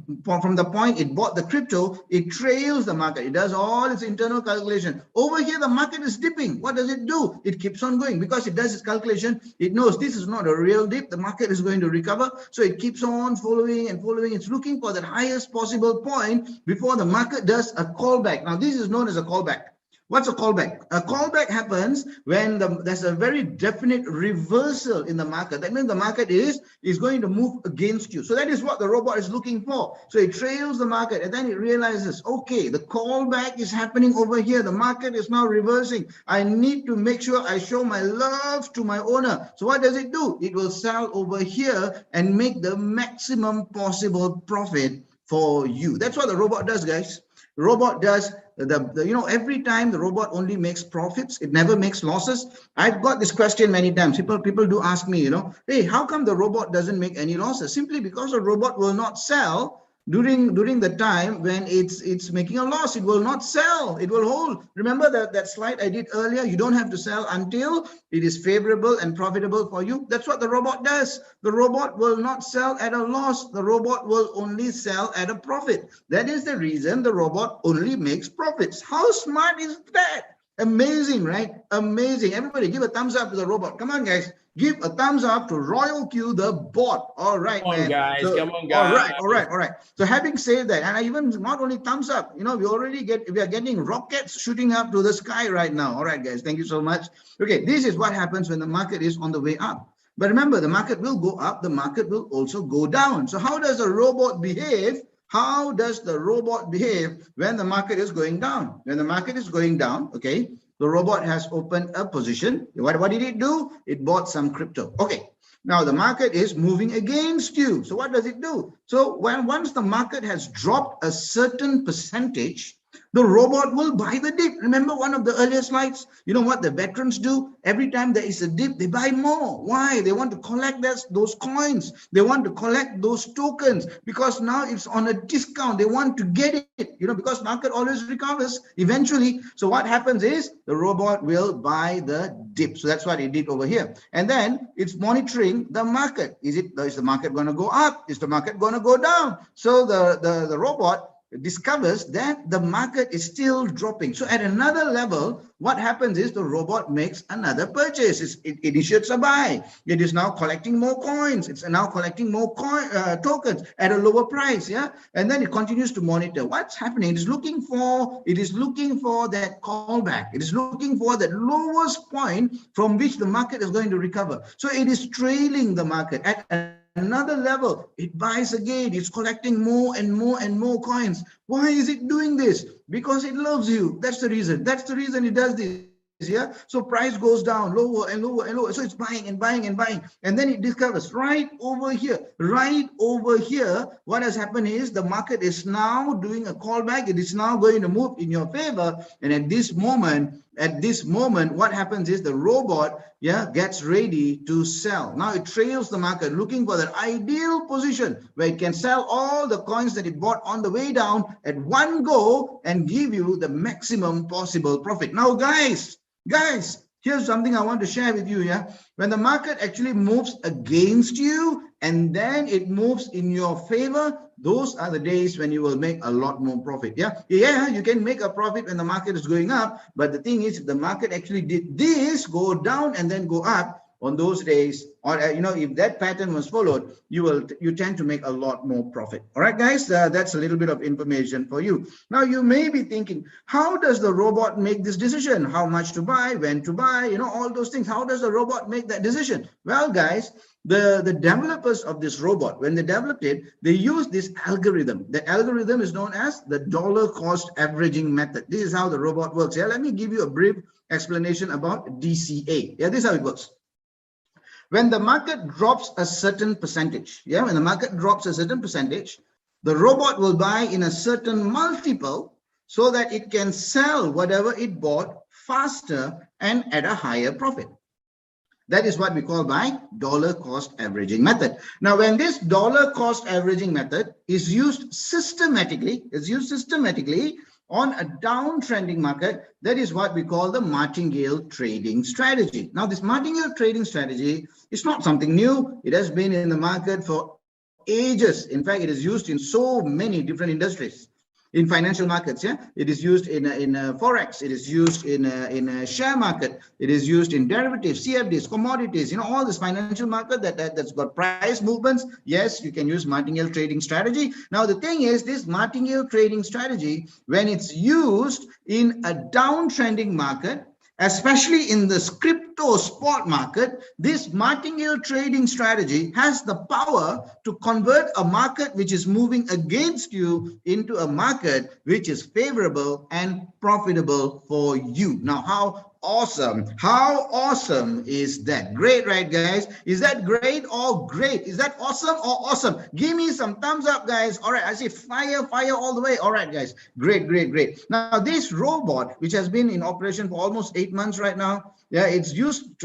bought the crypto, it trails the market. It does all its internal calculation. Over here, the market is dipping. What does it do? It keeps on going because it does its calculation. It knows this is not a real dip. The market is going to recover. So it keeps on following and following. It's looking for the highest possible point before the market does a callback. Now, this is known as a callback. What's a callback? A callback happens when there's a very definite reversal in the market. That means the market is going to move against you. So that is what the robot is looking for. So it trails the market and then it realizes, okay, the callback is happening over here. The market is now reversing. I need to make sure I show my love to my owner. So what does it do? It will sell over here and make the maximum possible profit for you. That's what the robot does, guys. The robot does every time the robot only makes profits, it never makes losses. I've got this question many times. People do ask me, hey, how come the robot doesn't make any losses? Simply because the robot will not sell during the time when it's making a loss. It will not sell, it will hold. Remember that slide I did earlier? You don't have to sell until it is favorable and profitable for you. That's what the robot does. The robot will not sell at a loss. The robot will only sell at a profit. That is the reason the robot only makes profits. How smart is that? Amazing, right? Amazing. Everybody give a thumbs up to the robot. Come on, guys. Give a thumbs up to Royal Q, the bot. All right, Come on, man. guys. So, come on, guys. all right. So having said that, and I even not only thumbs up, we are getting rockets shooting up to the sky right now. All right, guys. Thank you so much. Okay, this is what happens when the market is on the way up. But remember, the market will go up. The market will also go down. So how does a robot behave? How does the robot behave when the market is going down? When the market is going down, okay, the robot has opened a position. What did it do? It bought some crypto. Okay, now the market is moving against you. So what does it do? So once the market has dropped a certain percentage, the robot will buy the dip. Remember one of the earlier slides? You know what the veterans do? Every time there is a dip, they buy more. Why? They want to collect those coins. They want to collect those tokens because now it's on a discount. They want to get it, because market always recovers eventually. So what happens is the robot will buy the dip. So that's what it did over here. And then it's monitoring the market. Is the market going to go up? Is the market going to go down? So the robot discovers that the market is still dropping. So at another level, what happens is the robot makes another purchase. It initiates a buy. It is now collecting more coins. It's now collecting more tokens at a lower price. Yeah, and then it continues to monitor what's happening. It is looking for that callback. It is looking for that lowest point from which the market is going to recover. So it is trailing the market at another level. It buys again. It's collecting more and more and more coins. Why is it doing this? Because it loves you. That's the reason. That's the reason it does this. Yeah, so price goes down lower and lower and lower. So it's buying and buying and buying, and then it discovers right over here, what has happened is the market is now doing a callback. It is now going to move in your favor, and at this moment, what happens is the robot gets ready to sell. Now it trails the market, looking for that ideal position where it can sell all the coins that it bought on the way down at one go and give you the maximum possible profit. Now, guys, here's something I want to share with you. When the market actually moves against you and then it moves in your favor, those are the days when you will make a lot more profit. You can make a profit when the market is going up, but the thing is, if the market actually did this, go down and then go up, on those days, or if that pattern was followed, you tend to make a lot more profit. All right, guys, that's a little bit of information for you. Now you may be thinking, how does the robot make this decision? How much to buy, when to buy, all those things. How does the robot make that decision? Well, guys, the developers of this robot, when they developed it, they used this algorithm. The algorithm is known as the dollar cost averaging method. This is how the robot works. Let me give you a brief explanation about DCA. This is how it works. When the market drops a certain percentage, the robot will buy in a certain multiple so that it can sell whatever it bought faster and at a higher profit. That is what we call by dollar cost averaging method. Now, when this dollar cost averaging method is used systematically, on a downtrending market, that is what we call the martingale trading strategy. Now, this martingale trading strategy is not something new. It has been in the market for ages. In fact, it is used in so many different industries. in financial markets. Yeah, it is used in forex. It is used in share market. It is used in derivatives, CFDs, commodities. You know, all this financial market that's got price movements. Yes, you can use martingale trading strategy. Now the thing is, this martingale trading strategy, when it's used in a downtrending market, especially in the crypto spot market, this martingale trading strategy has the power to convert a market which is moving against you into a market which is favorable and profitable for you. Now, how awesome is that? Great, right, guys? Is that great or great? Is that awesome or awesome? Give me some thumbs up, guys. All right, I see fire all the way. All right, guys, great. Now this robot, which has been in operation for almost 8 months right now, yeah, it's used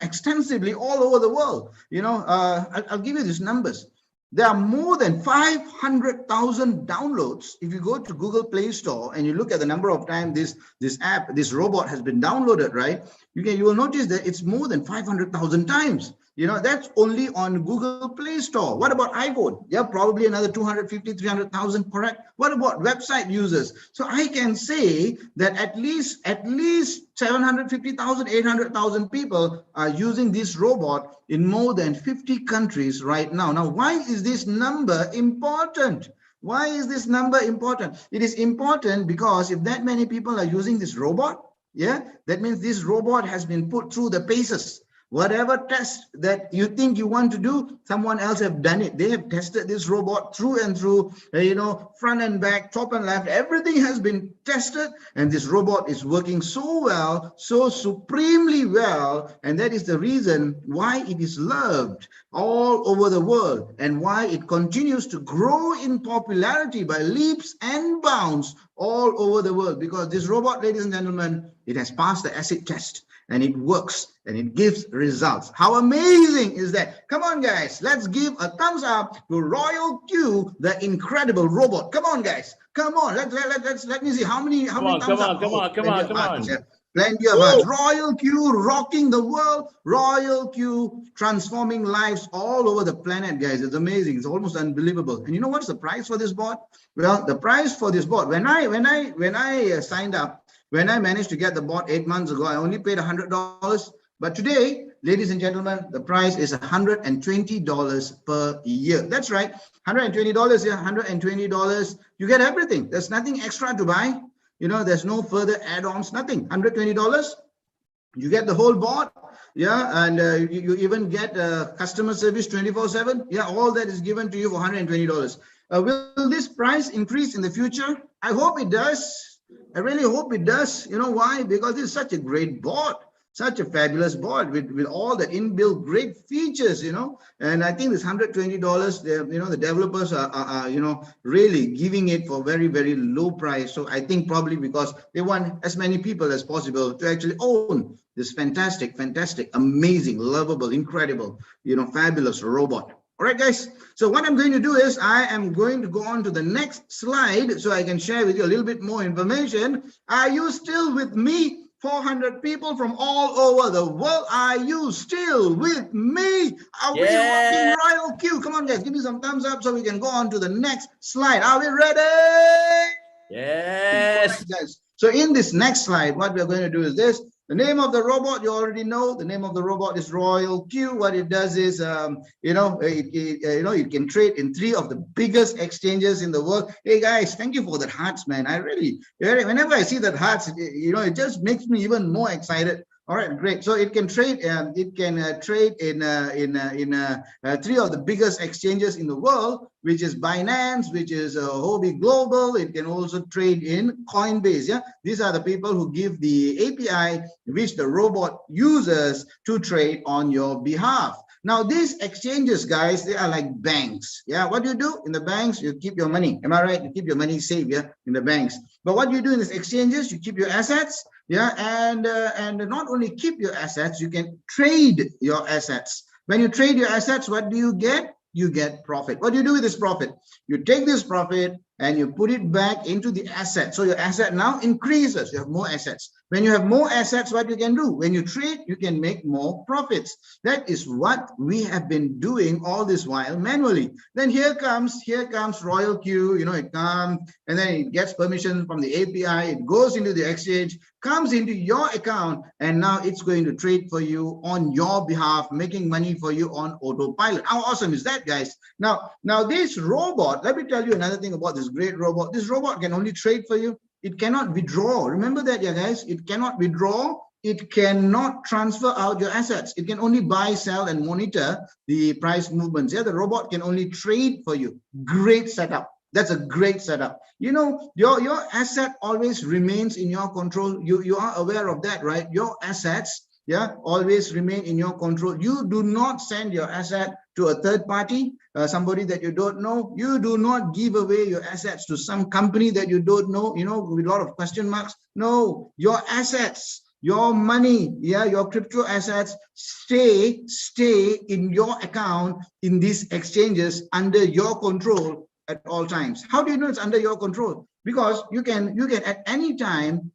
extensively all over the world. I'll give you these numbers. There are more than 500,000 downloads. If you go to Google Play Store and you look at the number of times this robot has been downloaded, right? You will notice that it's more than 500,000 times. That's only on Google Play Store. What about iPhone? Yeah, probably another 250, 300,000, correct? What about website users? So I can say that at least 750,000, 800,000 people are using this robot in more than 50 countries right now. Now, why is this number important? Why is this number important? It is important because if that many people are using this robot, yeah, that means this robot has been put through the paces. Whatever test that you think you want to do, someone else have done it. They have tested this robot through and through, front and back, top and left. Everything has been tested, and this robot is working so well, so supremely well. And that is the reason why it is loved all over the world and why it continues to grow in popularity by leaps and bounds all over the world. Because this robot, ladies and gentlemen, it has passed the acid test. And it works and it gives results. How amazing is that? Come on, guys, let's give a thumbs up to Royal Q, the incredible robot. Come on, guys, come on. Let me see how many thumbs up. Come on. Plenty of hearts. Royal Q rocking the world. Royal Q transforming lives all over the planet, guys. It's amazing. It's almost unbelievable. And you know what's the price for this bot? Well, the price for this bot, when I signed up, when I managed to get the bot 8 months ago, I only paid $100. But today, ladies and gentlemen, the price is $120 per year. That's right, $120, yeah, $120. You get everything. There's nothing extra to buy. There's no further add-ons, nothing. $120. You get the whole bot, yeah, and you even get customer service 24/7. Yeah, all that is given to you for $120. Will this price increase in the future? I hope it does. I really hope it does. You know why? Because it's such a great bot, such a fabulous bot with all the inbuilt great features, and I think this $120, the developers are really giving it for very, very low price. So I think probably because they want as many people as possible to actually own this fantastic, amazing, lovable, incredible, fabulous robot. All right, guys. So what I'm going to do is I am going to go on to the next slide so I can share with you a little bit more information. Are you still with me? 400 people from all over the world. Are you still with me? Are we rocking Royal Q? Come on, guys. Give me some thumbs up so we can go on to the next slide. Are we ready? Yes. Right, guys. So in this next slide, what we're going to do is this. The name of the robot, you already know. The name of the robot is Royal Q. What it does is, it can trade in 3 of the biggest exchanges in the world. Hey guys, thank you for that hearts, man. I really, whenever I see that hearts, it just makes me even more excited. All right, great. So it can trade. It can trade in 3 of the biggest exchanges in the world, which is Binance, which is Huobi Global. It can also trade in Coinbase. Yeah, these are the people who give the API which the robot uses to trade on your behalf. Now, these exchanges, guys, they are like banks. Yeah, what do you do in the banks? You keep your money. Am I right? You keep your money safe, yeah, in the banks. But what you do in these exchanges, you keep your assets. Yeah, and not only keep your assets, you can trade your assets. When you trade your assets, what do you get? You get profit. What do you do with this profit? You take this profit and you put it back into the asset. So your asset now increases. You have more assets. When you have more assets, what you can do? When you trade, you can make more profits. That is what we have been doing all this while manually. Then here comes Royal Q, it comes and then it gets permission from the API, it goes into the exchange, comes into your account, and now it's going to trade for you on your behalf, making money for you on autopilot. How awesome is that, guys? Now this robot, let me tell you another thing about this great robot. This robot can only trade for you. It cannot withdraw. Remember that, yeah, guys? It cannot withdraw. It cannot transfer out your assets. It can only buy, sell, and monitor the price movements. Yeah, the robot can only trade for you. Great setup. That's a great setup. Your asset always remains in your control. You are aware of that, right? Your assets, yeah, always remain in your control. You do not send your asset to a third party, somebody that you don't know. You do not give away your assets to some company that you don't know, with a lot of question marks. No, your assets, your money, yeah, your crypto assets stay in your account in these exchanges under your control at all times. How do you know it's under your control? Because you can at any time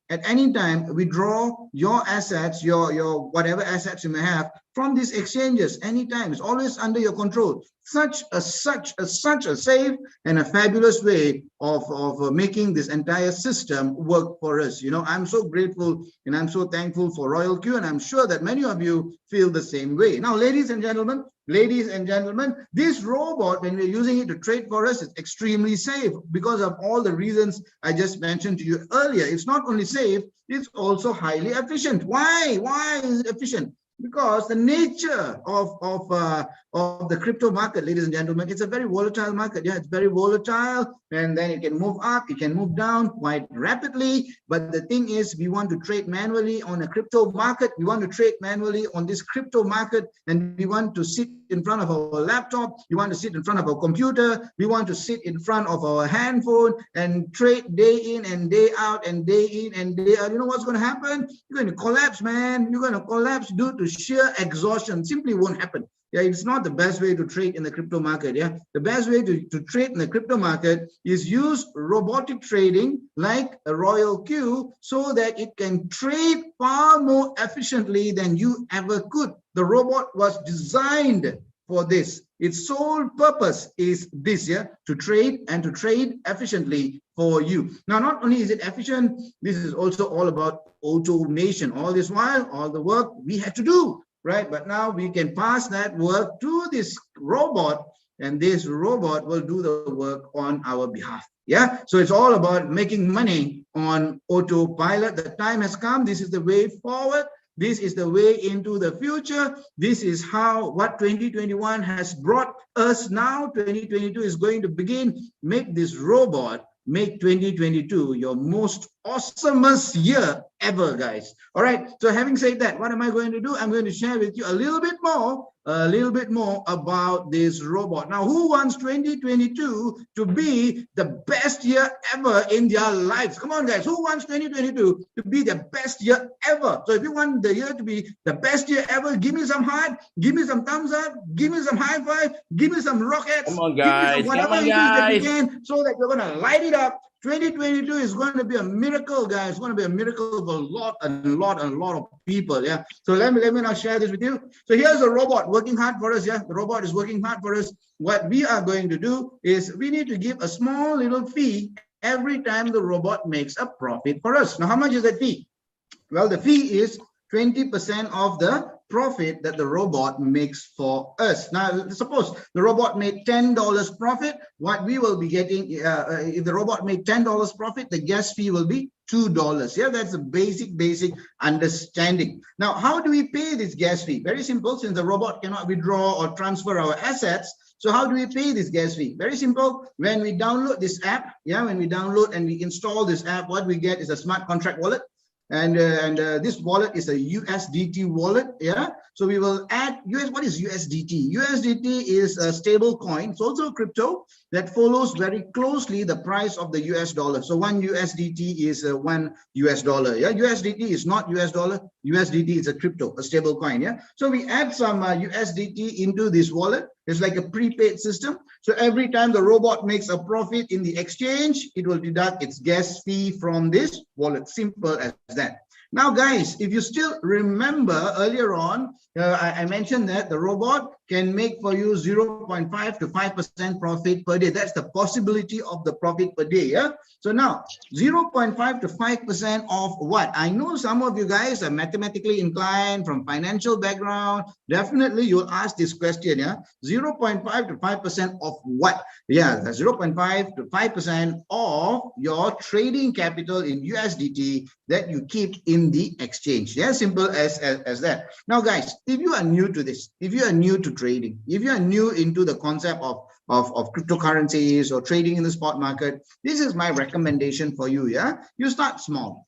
withdraw your assets, your whatever assets you may have from these exchanges anytime. It's always under your control. Such a safe and a fabulous way of making this entire system work for us. I'm so grateful and I'm so thankful for Royal Q, and I'm sure that many of you feel the same way. Now, ladies and gentlemen, this robot, when we're using it to trade for us, is extremely safe because of all the reasons I just mentioned to you earlier. It's not only safe, it's also highly efficient. Why is it efficient? Because the nature of the crypto market, ladies and gentlemen, it's a very volatile market. Yeah, it's very volatile, and then it can move up, it can move down quite rapidly. But the thing is, we want to trade manually on a crypto market. We want to trade manually on this crypto market, and we want to sit in front of our laptop. We want to sit in front of our computer. We want to sit in front of our handphone and trade day in and day out and day in and day out. You know what's going to happen? You're going to collapse, man. You're going to collapse due to sheer exhaustion. Simply won't happen. Yeah, it's not the best way to trade in the crypto market. Yeah, the best way to trade in the crypto market is use robotic trading like a Royal Q, so that it can trade far more efficiently than you ever could. The robot was designed for this. Its sole purpose is this, yeah, to trade and to trade efficiently for you. Now, not only is it efficient, this is also all about automation. All this while, all the work we had to do, right? But now we can pass that work to this robot, and this robot will do the work on our behalf. Yeah, so it's all about making money on autopilot. The time has come. This is the way forward. This is the way into the future. This is what 2021 has brought us now. 2022 is going to begin. Make this robot, make 2022 your most awesomest year ever, guys. All right, so having said that, what am I going to do? I'm going to share with you a little bit more about this robot. Now, who wants 2022 to be the best year ever in their lives? Come on, guys. Who wants 2022 to be the best year ever? So if you want the year to be the best year ever, give me some heart, give me some thumbs up, give me some high five, give me some rockets. Come on, guys. Give me some whatever it is that you can, so that you're going to light it up. 2022 is going to be a miracle, guys. It's going to be a miracle for a lot of people. Yeah. So let me now share this with you. So here's a robot working hard for us. Yeah, the robot is working hard for us. What we are going to do is we need to give a small little fee every time the robot makes a profit for us. Now, how much is that fee? Well, the fee is 20% of the profit that the robot makes for us. Now, suppose the robot made $10 profit. What we will be getting, if the robot made $10 profit, the gas fee will be $2. Yeah, that's a basic understanding. Now, how do we pay this gas fee? Very simple. Since the robot cannot withdraw or transfer our assets, so how do we pay this gas fee? Very simple. When we download this app, yeah, when we download and we install this app, what we get is a smart contract wallet. and this wallet is a USDT wallet. Yeah, so we will add what is USDT? USDT is a stable coin. It's also a crypto that follows very closely the price of the US dollar. So one USDT is $1. Yeah, USDT is not US dollar. USDT is a crypto, a stable coin. Yeah, so we add some USDT into this wallet. It's like a prepaid system. So every time the robot makes a profit in the exchange, it will deduct its gas fee from this wallet. Simple as that. Now, guys, if you still remember earlier on, I mentioned that the robot can make for you 0.5 to 5% profit per day. That's the possibility of the profit per day. Yeah. So now 0.5 to 5% of what? I know some of you guys are mathematically inclined from financial background. Definitely you'll ask this question. Yeah. 0.5 to 5% of what? Yeah. 0.5 to 5% of your trading capital in USDT that you keep in the exchange. Yeah. Simple as that. Now, guys, if you are new to this, if you are new to trading, if you are new into the concept of cryptocurrencies or trading in the spot market, this is my recommendation for you. Yeah, you start small,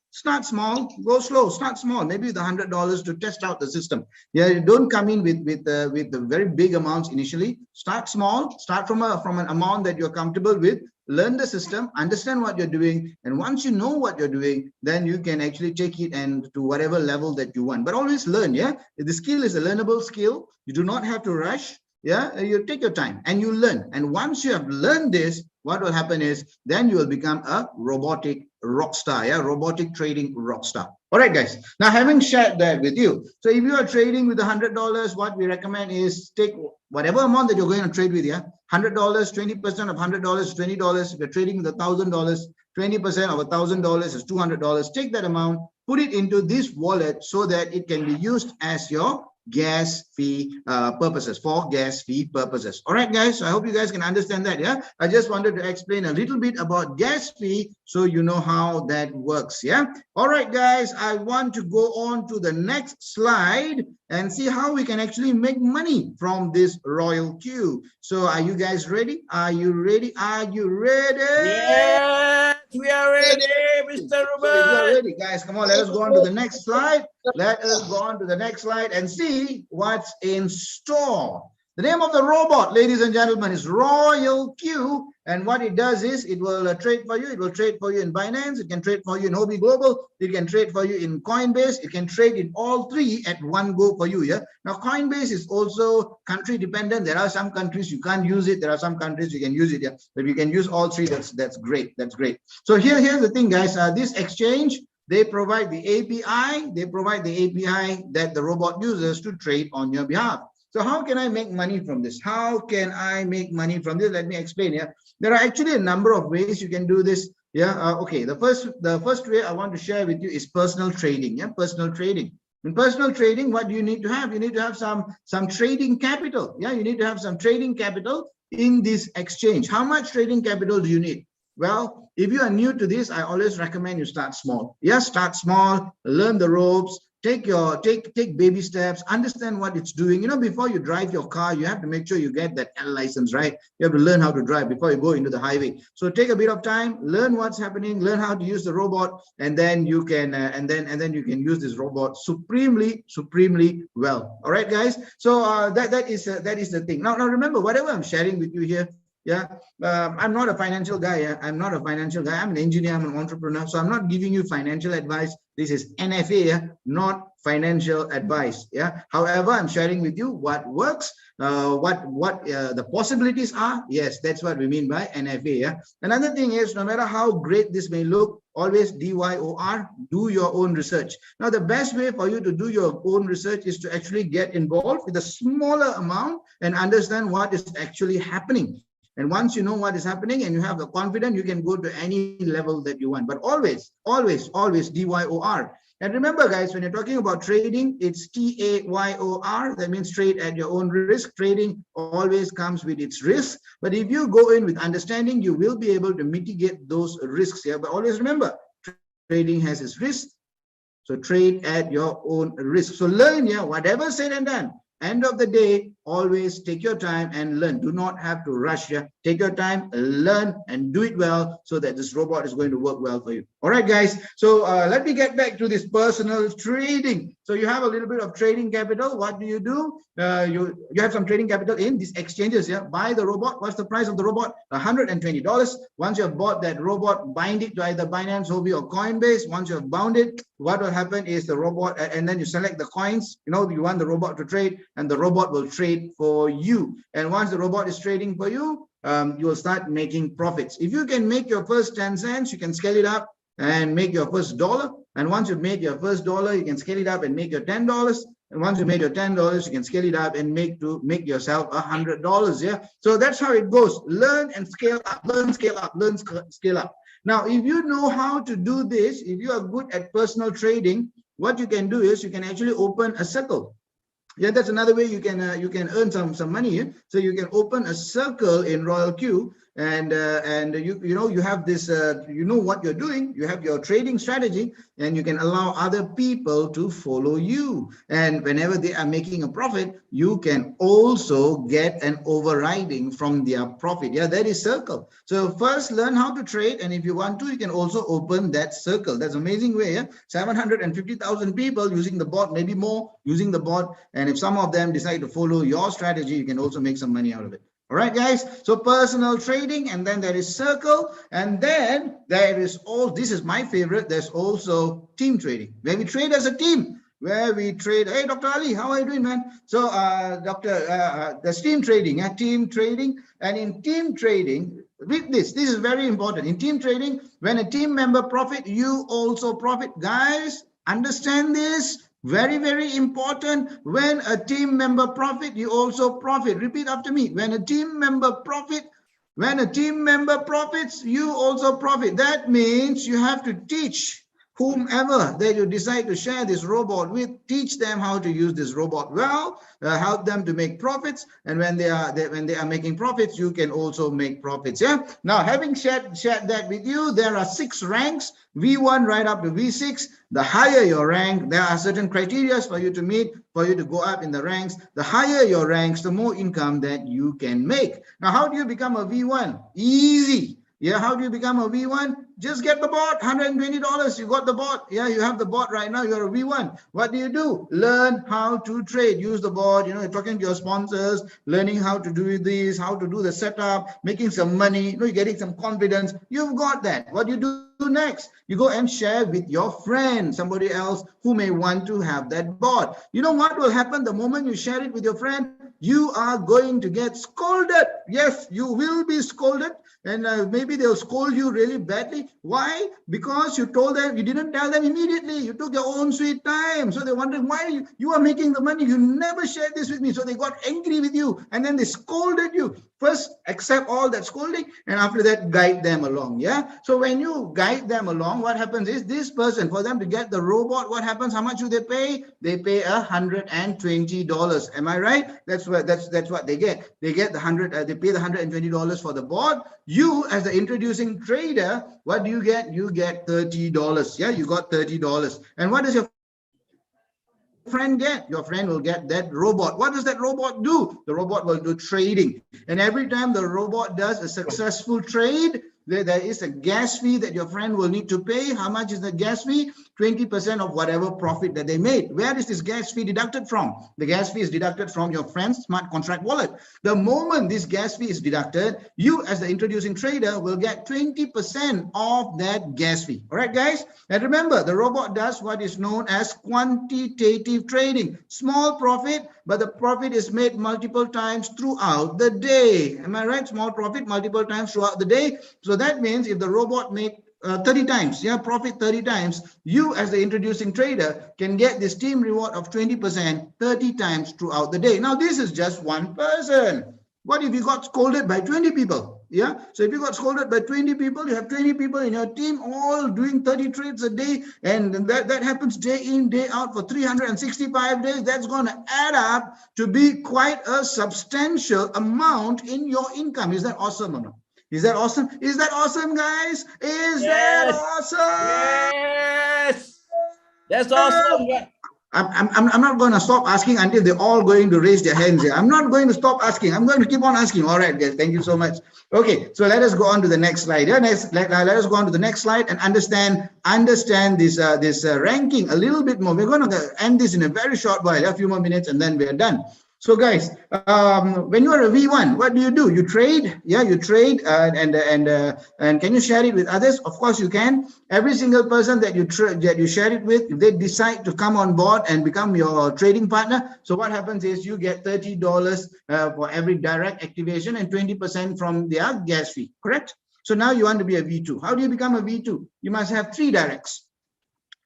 go slow, start small, maybe with $100 to test out the system. Yeah, don't come in with the very big amounts initially. Start small, start from an amount that you're comfortable with. Learn the system, understand what you're doing, and once you know what you're doing, then you can actually take it and to whatever level that you want. But always learn. Yeah, the skill is a learnable skill. You do not have to rush. Yeah, you take your time and you learn. And once you have learned this, what will happen is then you will become a robotic rock star. Yeah, robotic trading rock star. All right, guys. Now, having shared that with you, so if you are trading with $100, what we recommend is take whatever amount that you're going to trade with. Yeah, $100, 20% of $100 is $20. If you're trading with $1,000, 20% of $1,000 is $200. Take that amount, put it into this wallet so that it can be used as your gas fee purposes, for gas fee purposes. All right, guys, so I hope you guys can understand that. Yeah, I just wanted to explain a little bit about gas fee so you know how that works. Yeah, all right, guys, I want to go on to the next slide and see how we can actually make money from this Royal Q. So are you guys ready? Are you ready? Are you ready? Yes, we are ready, Mr. So if Robert. you're ready, guys, come on, let us go on to the next slide. Let us go on to the next slide and see what's in store. The name of the robot, ladies and gentlemen, is Royal Q. And what it does is it will trade for you. It will trade for you in Binance. It can trade for you in Huobi Global. It can trade for you in Coinbase. It can trade in all three at one go for you. Yeah. Now, Coinbase is also country dependent. There are some countries you can't use it. There are some countries you can use it. Yeah. But you can use all three. That's great. That's great. So here's the thing, guys. This exchange, they provide the API. They provide the API that the robot uses to trade on your behalf. So how can I make money from this? How can I make money from this? Let me explain here. There are actually a number of ways you can do this. Yeah. Okay. The first way I want to share with you is personal trading. Yeah. Personal trading. In personal trading, what do you need to have? You need to have some trading capital. Yeah. You need to have some trading capital in this exchange. How much trading capital do you need? Well, if you are new to this, I always recommend you start small. Yeah. Start small. Learn the ropes. Take baby steps, understand what it's doing. You know, before you drive your car, you have to make sure you get that L license, right? You have to learn how to drive before you go into the highway. So take a bit of time, learn what's happening, learn how to use the robot, and then you can and then you can use this robot supremely well. All right, guys. So that is the thing. Now remember, whatever I'm sharing with you here, yeah, I'm not a financial guy. Yeah? I'm not a financial guy. I'm an engineer. I'm an entrepreneur. So I'm not giving you financial advice. This is NFA, yeah? Not financial advice. Yeah. However, I'm sharing with you what works, what the possibilities are. Yes, that's what we mean by NFA. Yeah. Another thing is, no matter how great this may look, always DYOR, do your own research. Now, the best way for you to do your own research is to actually get involved with a smaller amount and understand what is actually happening. And once you know what is happening and you have the confidence, you can go to any level that you want. But always DYOR. And remember, guys, when you're talking about trading, it's TAYOR. That means trade at your own risk. Trading always comes with its risks. But if you go in with understanding, you will be able to mitigate those risks here. But always remember, trading has its risks. So trade at your own risk. So learn here, whatever said and done. End of the day, always take your time and learn. Do not have to rush. Yeah, take your time, learn, and do it well so that this robot is going to work well for you. All right, guys. So let me get back to this personal trading. So you have a little bit of trading capital. What do? You have some trading capital in these exchanges. Yeah, buy the robot. What's the price of the robot? $120. Once you have bought that robot, bind it to either Binance, Huobi, or Coinbase. Once you have bound it, what will happen is the robot, and then you select the coins. You know, you want the robot to trade, and the robot will trade for you. And once the robot is trading for you, you will start making profits. If you can make your first 10 cents, you can scale it up and make your first dollar. And once you've made your first dollar, you can scale it up and make your $10. And once you made your $10, you can scale it up and make yourself $100. Yeah. So that's how it goes. Learn and scale up, learn, scale up, learn, scale up. Now, if you know how to do this, if you are good at personal trading, what you can do is you can actually open a circle. Yeah, that's another way you can earn some money. Yeah? So you can open a circle in RoyalQ, and you have this, you know what you're doing. You have your trading strategy, and you can allow other people to follow you. And whenever they are making a profit, you can also get an overriding from their profit. Yeah, that is circle. So first learn how to trade, and if you want to, you can also open that circle. That's an amazing way. Yeah, 750,000 people using the bot, maybe more using the bot, and if some of them decide to follow your strategy, you can also make some money out of it. All right, guys. So personal trading, and then there is circle, and then there is this is my favorite. There's also team trading, where we trade as a team, where we trade. Hey, Dr. Ali, how are you doing, man? So, there's team trading, team trading, and in team trading, read this. This is very important. In team trading, when a team member profit, you also profit. Guys, understand this. Very, very important. When a team member profit, you also profit. Repeat after me. When a team member profits, you also profit. That means you have to teach whomever that you decide to share this robot with, teach them how to use this robot well, help them to make profits. And when they are making profits, you can also make profits. Yeah. Now, having shared that with you, there are 6 ranks, V1 right up to V6. The higher your rank, there are certain criteria for you to meet, for you to go up in the ranks. The higher your ranks, the more income that you can make. Now, how do you become a V1? Easy. Yeah, how do you become a V1? Just get the bot, $120. You got the bot. Yeah, you have the bot right now. You're a V1. What do? Learn how to trade. Use the bot. You know, you're talking to your sponsors, learning how to do this, how to do the setup, making some money. You know, you're getting some confidence. You've got that. What do you do next? You go and share with your friend, somebody else who may want to have that bot. You know what will happen the moment you share it with your friend? You are going to get scolded. Yes, you will be scolded. And maybe they'll scold you really badly. Why? Because you didn't tell them immediately. You took your own sweet time. So they wondered why you are making the money. You never shared this with me. So they got angry with you, and then they scolded you. First, accept all that scolding, and after that, guide them along. Yeah. So when you guide them along, what happens is this person, for them to get the robot, what happens? How much do they pay? They pay $120. Am I right? That's what they get. They get the they pay the $120 for the bot. You, as the introducing trader, what do you get? You get $30. Yeah, you got $30. And what does your friend get? Your friend will get that robot. What does that robot do? The robot will do trading. And every time the robot does a successful trade, there is a gas fee that your friend will need to pay. How much is the gas fee? 20% of whatever profit that they made. Where is this gas fee deducted from? The gas fee is deducted from your friend's smart contract wallet. The moment this gas fee is deducted, you as the introducing trader will get 20% of that gas fee. All right, guys? And remember, the robot does what is known as quantitative trading. Small profit, but the profit is made multiple times throughout the day. Am I right? Small profit multiple times throughout the day. So that means if the robot made 30 times, profit 30 times, you as the introducing trader can get this team reward of 20% 30 times throughout the day. Now, this is just one person. What if you got scolded by 20 people? Yeah. So if you got scolded by 20 people, you have 20 people in your team all doing 30 trades a day, and that happens day in, day out for 365 days. That's going to add up to be quite a substantial amount in your income. Is that awesome or not? Is that awesome? Is that awesome, guys? Is that awesome? Yes. That's awesome. I'm not going to stop asking until they're all going to raise their hands here. I'm not going to stop asking. I'm going to keep on asking. All right, guys. Thank you so much. Okay, so let us go on to the next slide. Yeah, let us go on to the next slide and understand this ranking a little bit more. We're going to end this in a very short while, a few more minutes, and then we're done. So guys, when you are a V1, what do? You trade, yeah, you trade, and can you share it with others? Of course you can. Every single person that you share it with, if they decide to come on board and become your trading partner, so what happens is you get $30 for every direct activation and 20% from their gas fee, correct? So now you want to be a V2. How do you become a V2? You must have 3 directs.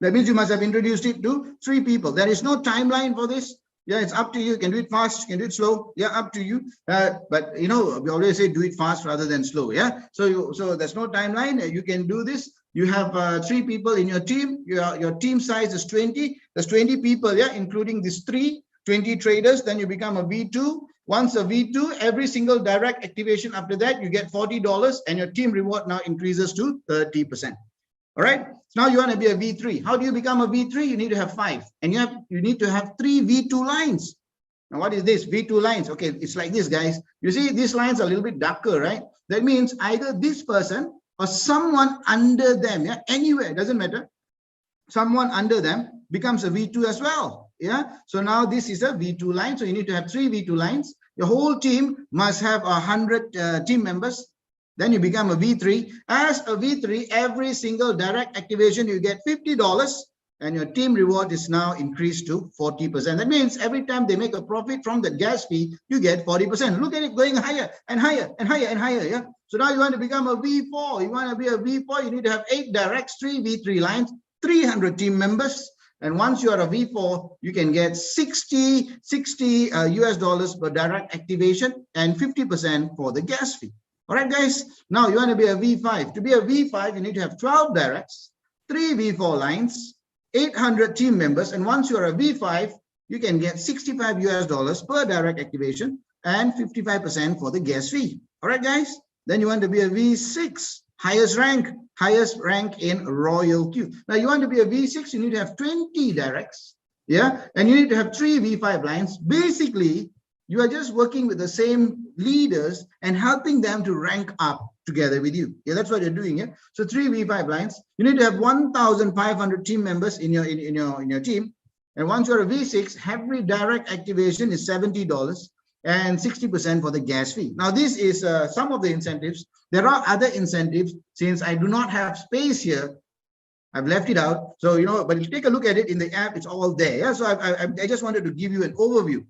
That means you must have introduced it to 3 people. There is no timeline for this. Yeah, it's up to you. You can do it fast, you can do it slow. Yeah, up to you. But you know, we always say do it fast rather than slow. Yeah. So there's no timeline. You can do this. You have 3 people in your team. Your team size is 20. There's 20 people, yeah, including these 20 traders. Then you become a V2. Once a V2, every single direct activation after that, you get $40, and your team reward now increases to 30%. All right. So now you want to be a V3. How do you become a V3? You need to have 5, and you need to have 3 V2 lines. Now, what is this? V2 lines. Okay, it's like this, guys. You see, these lines are a little bit darker, right? That means either this person or someone under them, yeah, anywhere, doesn't matter. Someone under them becomes a V2 as well. Yeah. So now this is a V2 line. So you need to have 3 V2 lines. Your whole team must have 100 team members. Then you become a V3. As a V3, every single direct activation, you get $50, and your team reward is now increased to 40%. That means every time they make a profit from the gas fee, you get 40%. Look at it going higher and higher and higher and higher. Yeah. So now you want to become a V4. You want to be a V4, you need to have 8 directs, 3 V3 lines, 300 team members. And once you are a V4, you can get $60 US per direct activation and 50% for the gas fee. All right, guys. Now you want to be a V5. To be a V5, you need to have 12 directs, 3 V4 lines, 800 team members. And once you're a V5, you can get $65 US per direct activation and 55% for the gas fee. All right, guys. Then you want to be a V6, highest rank in Royal Queue. Now you want to be a V6, you need to have 20 directs. Yeah. And you need to have 3 V5 lines. Basically, you are just working with the same leaders and helping them to rank up together with you. Yeah, that's what you're doing. Yeah. So 3 V5 lines. You need to have 1,500 team members in your team. And once you're a V6, every direct activation is $70 and 60% for the gas fee. Now, this is some of the incentives. There are other incentives. Since I do not have space here, I've left it out. So, you know, but if you take a look at it in the app, it's all there. Yeah. So I just wanted to give you an overview.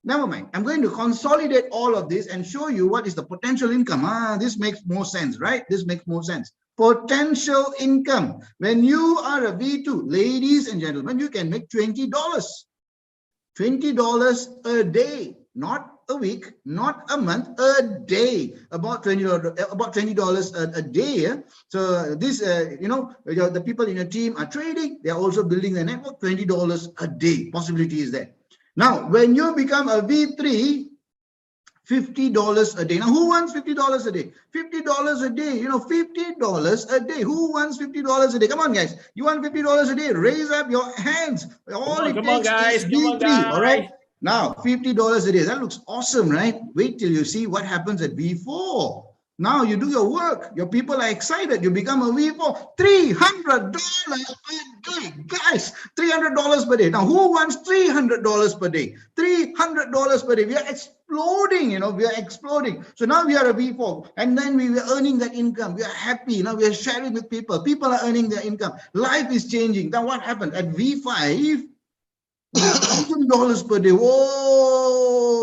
Never mind. I'm going to consolidate all of this and show you what is the potential income. This makes more sense, right? This makes more sense. Potential income. When you are a V2, ladies and gentlemen, you can make $20. $20 a day, not a week, not a month, a day. About $20 a day. So this, you know, the people in your team are trading. They are also building their network. $20 a day. Possibility is there. Now, when you become a V3, $50 a day. Now, who wants $50 a day? $50 a day, you know, $50 a day. Who wants $50 a day? Come on, guys. You want $50 a day? Raise up your hands. All it takes is V3, all right? Now, $50 a day. That looks awesome, right? Wait till you see what happens at V4. Now you do your work. Your people are excited. You become a V4. $300 per day. Guys, $300 per day. Now, who wants $300 per day? $300 per day. We are exploding, you know, we are exploding. So now we are a V4. And then we are earning that income. We are happy. Now we are sharing with people. People are earning their income. Life is changing. Now what happened? At V5, $1,000 per day. Whoa,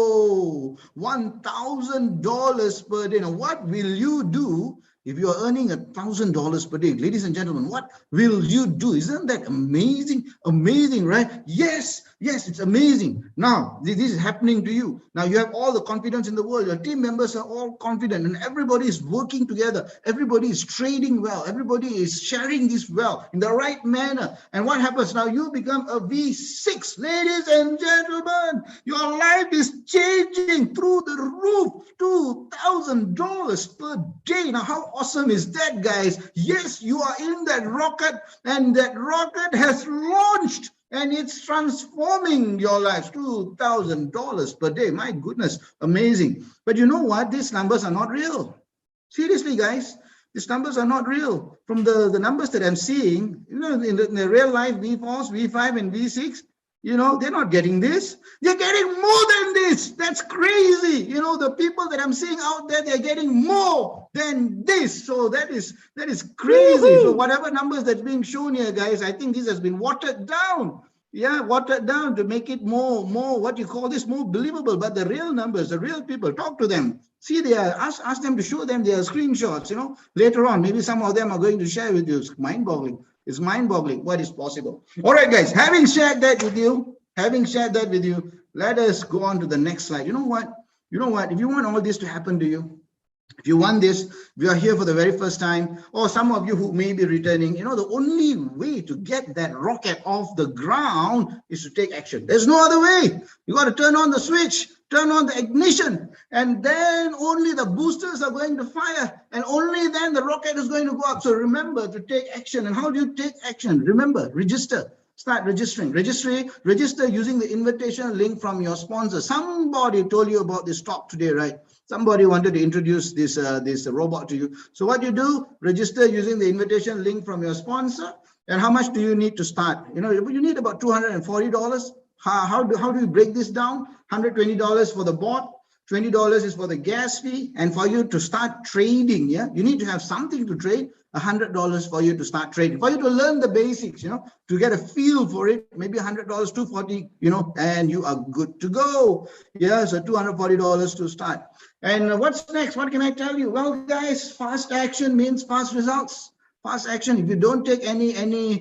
$1,000 per day. Now, what will you do if you are earning $1,000 per day? Ladies and gentlemen, what will you do? Isn't that amazing? Amazing, right? Yes, it's amazing. Now, this is happening to you. Now, you have all the confidence in the world. Your team members are all confident and everybody is working together. Everybody is trading well. Everybody is sharing this well in the right manner. And what happens now? You become a V6. Ladies and gentlemen, your life is changing through the roof. $2,000 per day. Now, how awesome is that, guys? Yes, you are in that rocket, and that rocket has launched, and it's transforming your lives. $2,000 per day. My goodness, amazing. But you know what? These numbers are not real. Seriously, guys, these numbers are not real. From the numbers that I'm seeing, in the real life V4s, V5, and V6, they're not getting this. They're getting more than this. That's crazy. The people that I'm seeing out there, they're getting more than this. So that is crazy. So whatever numbers that's being shown here, guys, I think this has been watered down. Yeah, watered down to make it more, what you call this, more believable. But the real numbers, the real people, talk to them. See, ask them to show them their screenshots, later on. Maybe some of them are going to share with you. It's mind-boggling. It's mind-boggling what is possible. All right, guys, having shared that with you, let us go on to the next slide. You know what? If you want all this to happen to you, if you want this, we are here for the very first time, or some of you who may be returning, the only way to get that rocket off the ground is to take action. There's no other way. You got to turn on the switch, turn on the ignition, and then only the boosters are going to fire, and only then the rocket is going to go up. So remember to take action. And how do you take action? Remember, register. Start registering. Register using the invitation link from your sponsor. Somebody told you about this talk today, right? Somebody wanted to introduce this robot to you. So what you do, register using the invitation link from your sponsor. And how much do you need to start? You need about $240. How do you break this down? $120 for the bot, $20 is for the gas fee, and for you to start trading, you need to have something to trade. $100 for you to start trading, for you to learn the basics, to get a feel for it. Maybe $100, $240, and you are good to go. Yeah, so $240 to start. And what's next? What can I tell you? Well, guys, fast action means fast results. Fast action. If you don't take any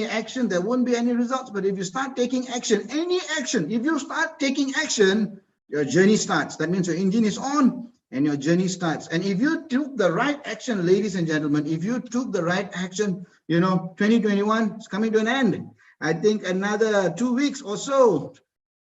action, there won't be any results. But if you start taking action, any action, if you start taking action, your journey starts. That means your engine is on and your journey starts. And if you took the right action, ladies and gentlemen, if you took the right action, 2021 is coming to an end. I think another 2 weeks or so,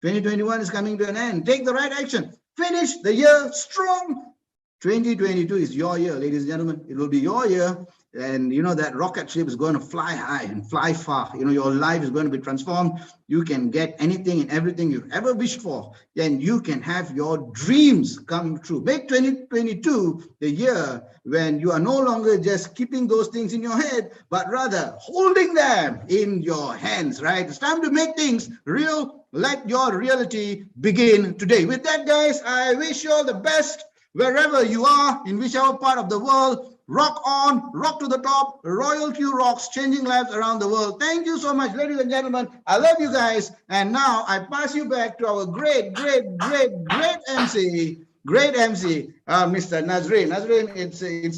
2021 is coming to an end. Take the right action. Finish the year strong. 2022 is your year, ladies and gentlemen. It will be your year. And that rocket ship is going to fly high and fly far. Your life is going to be transformed. You can get anything and everything you've ever wished for. Then you can have your dreams come true. Make 2022 the year when you are no longer just keeping those things in your head, but rather holding them in your hands, right? It's time to make things real. Let your reality begin today. With that, guys, I wish you all the best wherever you are, in whichever part of the world. Rock on, rock to the top. Royal Q rocks, changing lives around the world. Thank you so much, ladies and gentlemen. I love you guys. And now I pass you back to our great MC, Mr. Nazreen. Nazreen,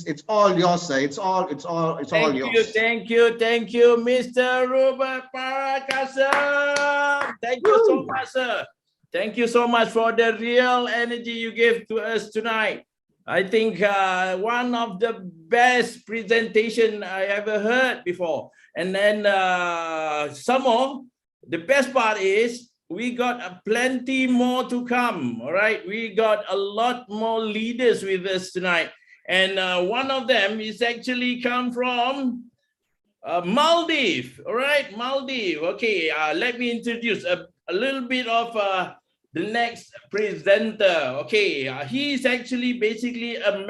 it's all yours, sir. It's all yours. Thank you, Mr. Ruben Parakasam. Thank you so much, sir. Thank you so much for the real energy you gave to us tonight. I think one of the best presentation I ever heard before. And then some more, the best part is we got plenty more to come. All right, we got a lot more leaders with us tonight. And one of them is actually come from Maldives. All right, Maldives. Okay, let me introduce a little bit of the next presenter. Okay, he is actually basically a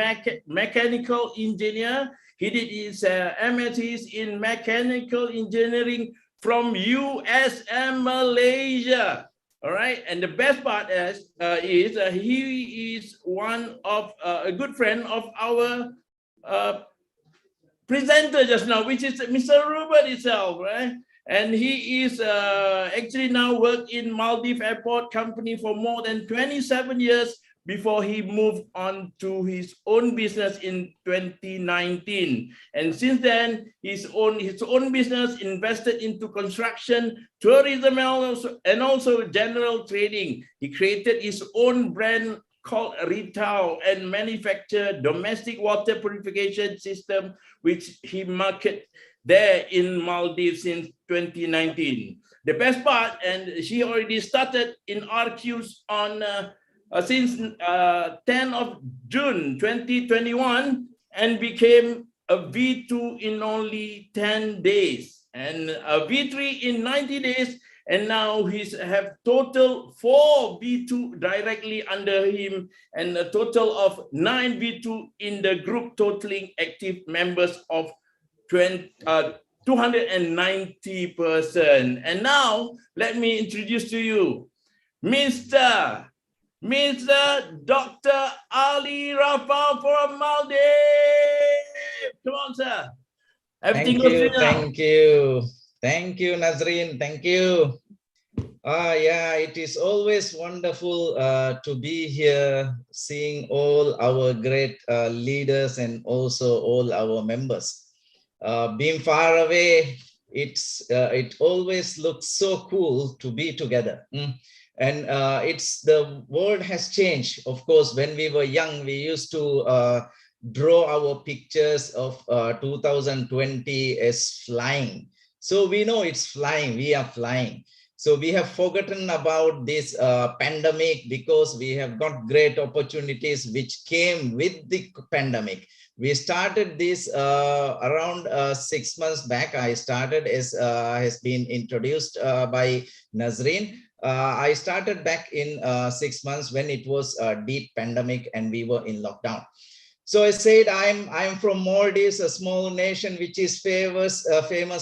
mechanical engineer. He did his MSc in mechanical engineering from USM Malaysia. All right, and the best part is he is one of a good friend of our presenter just now, which is Mr. Ruben itself, right? And he is actually now worked in Maldives Airport Company for more than 27 years before he moved on to his own business in 2019. And since then, his own business invested into construction, tourism, and also general trading. He created his own brand called Ritao and manufactured domestic water purification system, which he marketed there in Maldives since 2019. The best part, and she already started in RQs on since 10 of June 2021. and became a V2 in only 10 days and a V3 in 90 days. And now he's have total 4 V2 directly under him and a total of 9 V2 in the group, totaling active members of 290 person. And now let me introduce to you Mr. Dr. Ali Rafa from Maldives. Come on, sir. Everything Thank goes you, good now. thank you, Nazreen, thank you. Yeah, it is always wonderful to be here, seeing all our great leaders and also all our members. Being far away, it always looks so cool to be together. And the world has changed. Of course, when we were young, we used to draw our pictures of 2020 as flying. So we know it's flying, we are flying. So we have forgotten about this pandemic because we have got great opportunities which came with the pandemic. We started this around 6 months back. I started as has been introduced by Nazreen. I started back in 6 months when it was a deep pandemic and we were in lockdown. So I said, I'm from Maldives, a small nation which is famous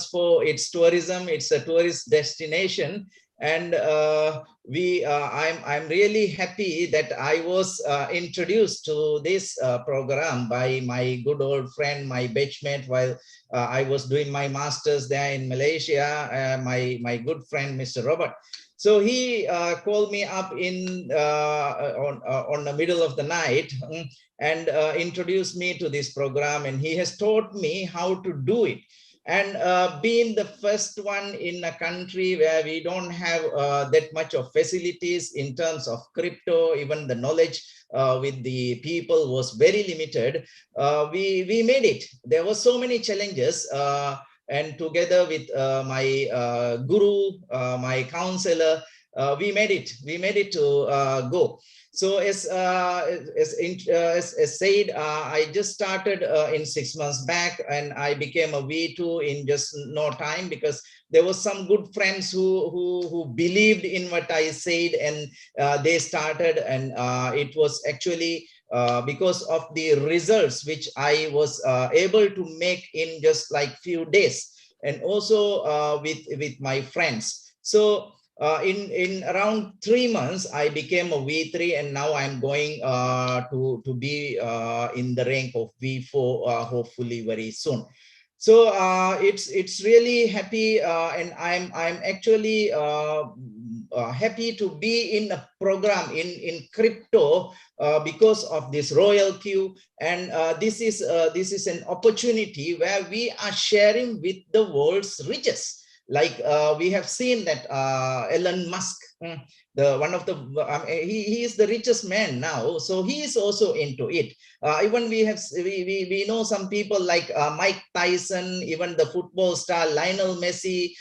for its tourism. It's a tourist destination, and I'm really happy that I was introduced to this program by my good old friend, my batchmate, while I was doing my master's there in Malaysia. My good friend, Mr. Robert. So he called me up on the middle of the night and introduced me to this program, and he has taught me how to do it. And being the first one in a country where we don't have that much of facilities in terms of crypto, even the knowledge with the people was very limited, we made it. There were so many challenges. And together with my guru, my counselor, we made it to go. So as said, I just started in 6 months back, and I became a V2 in just no time, because there was some good friends who believed in what I said, and they started, and it was actually because of the results which I was able to make in just like few days, and also with my friends. So in around 3 months, I became a V3, and now I'm going to be in the rank of V4, hopefully very soon. So it's really happy, and I'm actually happy to be in a program in crypto because of this Royal Q, and this is an opportunity where we are sharing with the world's richest. Like we have seen that Elon Musk, he is the richest man now, so he is also into it. Even we know some people like Mike Tyson, even the football star Lionel Messi,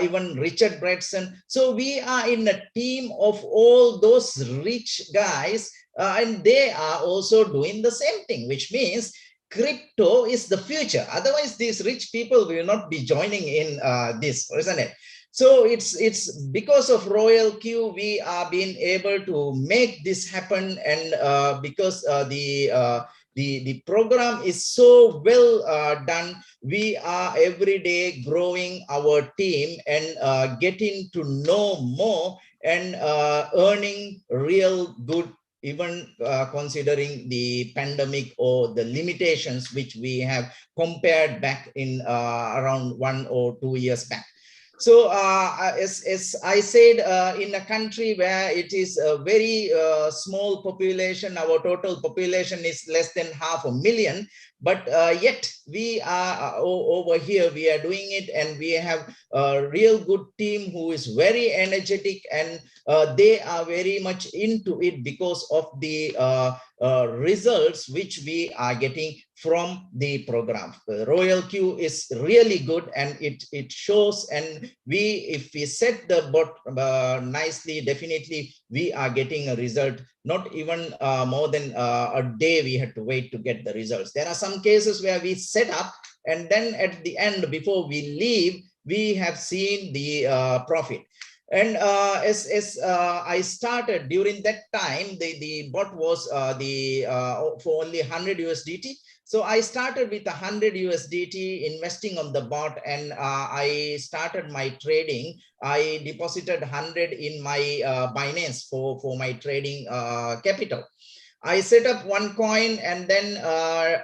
even Richard Branson. So we are in a team of all those rich guys, and they are also doing the same thing, which means crypto is the future. Otherwise, these rich people will not be joining in this, isn't it? So it's because of Royal Q we are being able to make this happen, and because the program is so well done, we are every day growing our team and getting to know more and earning real good, even considering the pandemic or the limitations which we have compared back in around 1 or 2 years back. So as I said, in a country where it is a very small population, our total population is less than 500,000, but yet we are over here, we are doing it, and we have a real good team who is very energetic, and they are very much into it because of the results which we are getting from the program. Royal Q is really good, and it shows, and if we set the bot nicely, definitely we are getting a result. Not even more than a day we had to wait to get the results. There are some cases where we set up, and then at the end, before we leave, we have seen the profit. And as I started during that time, the bot was for only 100 USDT. So I started with 100 USDT investing on the bot, and I started my trading. I deposited 100 in my Binance for my trading capital. I set up one coin, and then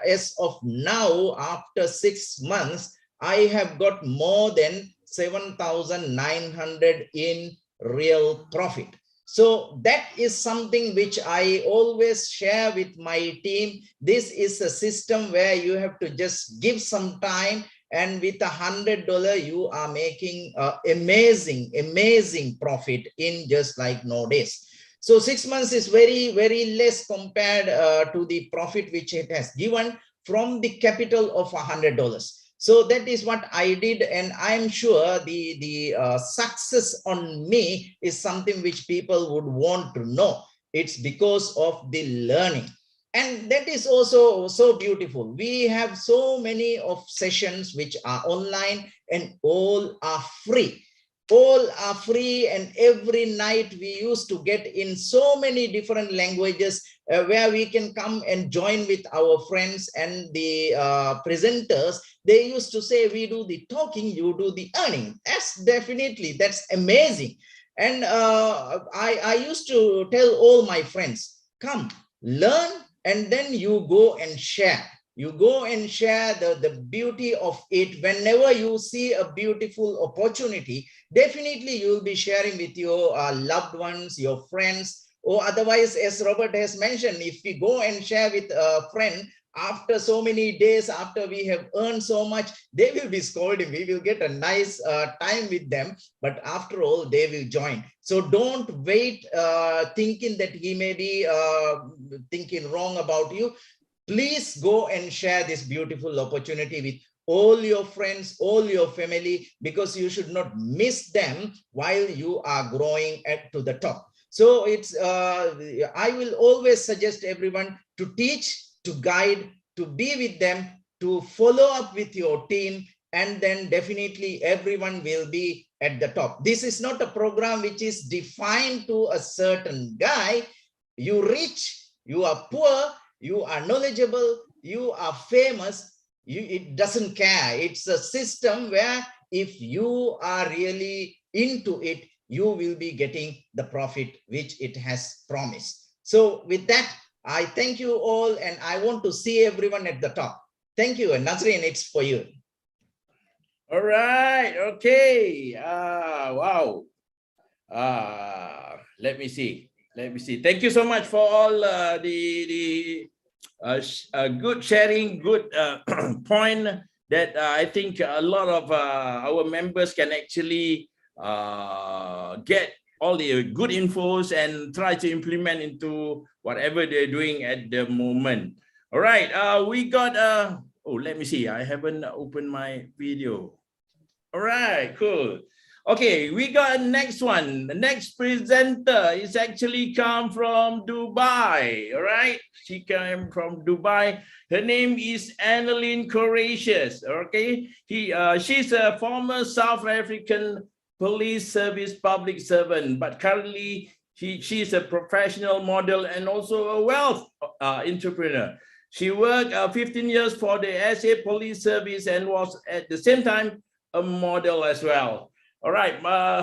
as of now, after 6 months, I have got more than 7,900 in real profit. So that is something which I always share with my team. This is a system where you have to just give some time, and with $100, you are making amazing profit in just like no days. So 6 months is very less compared to the profit which it has given from the capital of $100. So that is what I did, and I'm sure the success on me is something which people would want to know. It's because of the learning. And that is also so beautiful. We have so many of sessions which are online, and all are free. All are free, and every night we used to get in so many different languages where we can come and join with our friends and the presenters. They used to say, we do the talking, you do the earning. That's amazing. And I used to tell all my friends, come, learn, and then you go and share. You go and share the beauty of it. Whenever you see a beautiful opportunity, definitely you'll be sharing with your loved ones, your friends, or otherwise, as Robert has mentioned, if we go and share with a friend, after so many days, after we have earned so much, they will be scolding. We will get a nice time with them, but after all, they will join. So don't wait thinking that he may be thinking wrong about you. Please go and share this beautiful opportunity with all your friends, all your family, because you should not miss them while you are growing to the top. So I will always suggest everyone to teach, to guide, to be with them, to follow up with your team, and then definitely everyone will be at the top. This is not a program which is defined to a certain guy. You rich, you are poor, you are knowledgeable, you are famous, it doesn't care. It's a system where if you are really into it, you will be getting the profit which it has promised. So with that, I thank you all, and I want to see everyone at the top. Thank you, and Nazreen, it's for you. All right, okay. Wow. Let me see. Thank you so much for all the good sharing, good point that I think a lot of our members can actually get all the good infos and try to implement into whatever they're doing at the moment. All right, we got oh, let me see. I haven't opened my video. All right, cool. Okay, we got next one. The next presenter is actually come from Dubai. All right, she came from Dubai. Her name is Annalyn Couracious. Okay, she's a former South African police service public servant, but currently she's a professional model and also a wealth entrepreneur. She worked 15 years for the SA Police Service and was at the same time a model as well. All right,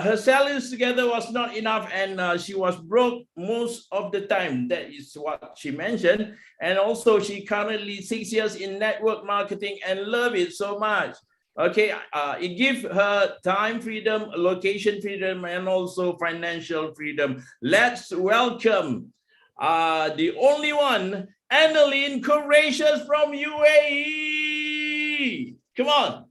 her salaries together was not enough, and she was broke most of the time. That is what she mentioned. And also, she currently 6 years in network marketing and love it so much. Okay, it gives her time freedom, location freedom, and also financial freedom. Let's welcome the only one, Annalyn Couracious from UAE. Come on.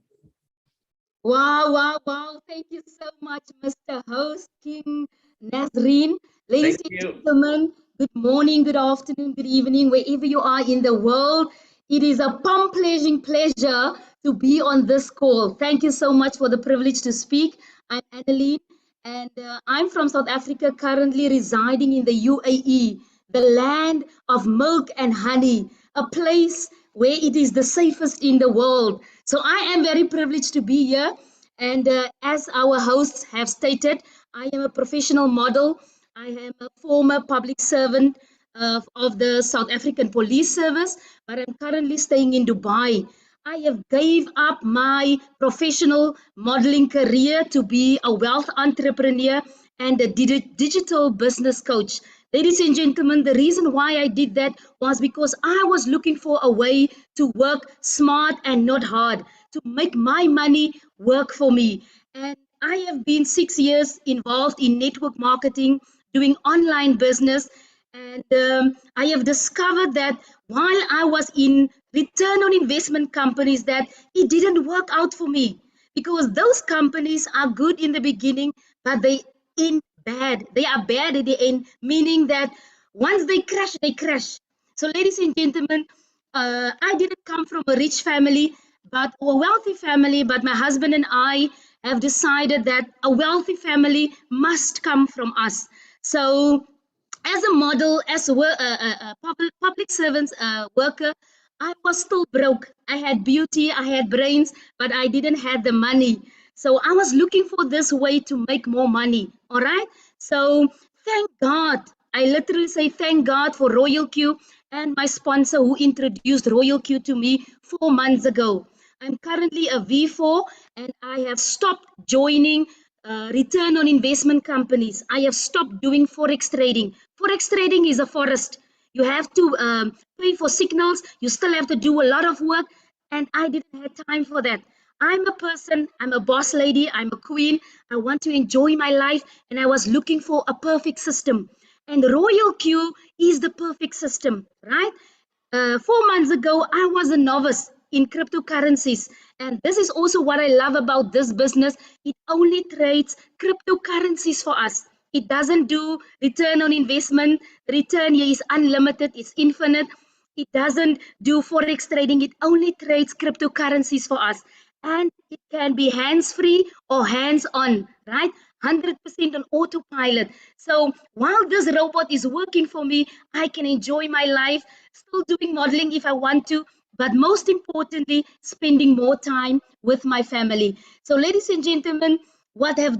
Wow. Thank you so much, Mr. Host, King Nazreen. Ladies and gentlemen, good morning, good afternoon, good evening, wherever you are in the world. It is a pleasure to be on this call. Thank you so much for the privilege to speak. I'm Annalene, and I'm from South Africa, currently residing in the UAE, the land of milk and honey, a place where it is the safest in the world. So I am very privileged to be here. And as our hosts have stated, I am a professional model. I am a former public servant of the South African Police Service, but I'm currently staying in Dubai. I have gave up my professional modeling career to be a wealth entrepreneur and a digital business coach. Ladies and gentlemen, the reason why I did that was because I was looking for a way to work smart and not hard, to make my money work for me. And I have been 6 years involved in network marketing, doing online business, and I have discovered that while I was in return on investment companies, that it didn't work out for me because those companies are good in the beginning, but they end bad. They are bad at the end, meaning that once they crash, they crash. So, ladies and gentlemen, I didn't come from a rich family, but a wealthy family. But my husband and I have decided that a wealthy family must come from us. So as a model, as a public servants worker, I was still broke. I had beauty, I had brains, but I didn't have the money. So I was looking for this way to make more money. All right. So thank God. I literally say thank God for Royal Q and my sponsor who introduced Royal Q to me 4 months ago. I'm currently a V4 and I have stopped joining return on investment companies. I have stopped doing forex trading. Forex trading is a forest. You have to pay for signals. You still have to do a lot of work, and I didn't have time for that. I'm a person. I'm a boss lady. I'm a queen. I want to enjoy my life, and I was looking for a perfect system. And Royal Q is the perfect system, right? 4 months ago, I was a novice in cryptocurrencies. And this is also what I love about this business. It only trades cryptocurrencies for us. It doesn't do return on investment. The return here is unlimited, it's infinite. It doesn't do forex trading. It only trades cryptocurrencies for us. And it can be hands-free or hands-on, right? 100% on autopilot. So while this robot is working for me, I can enjoy my life, still doing modeling if I want to, but most importantly, spending more time with my family. So, ladies and gentlemen, what have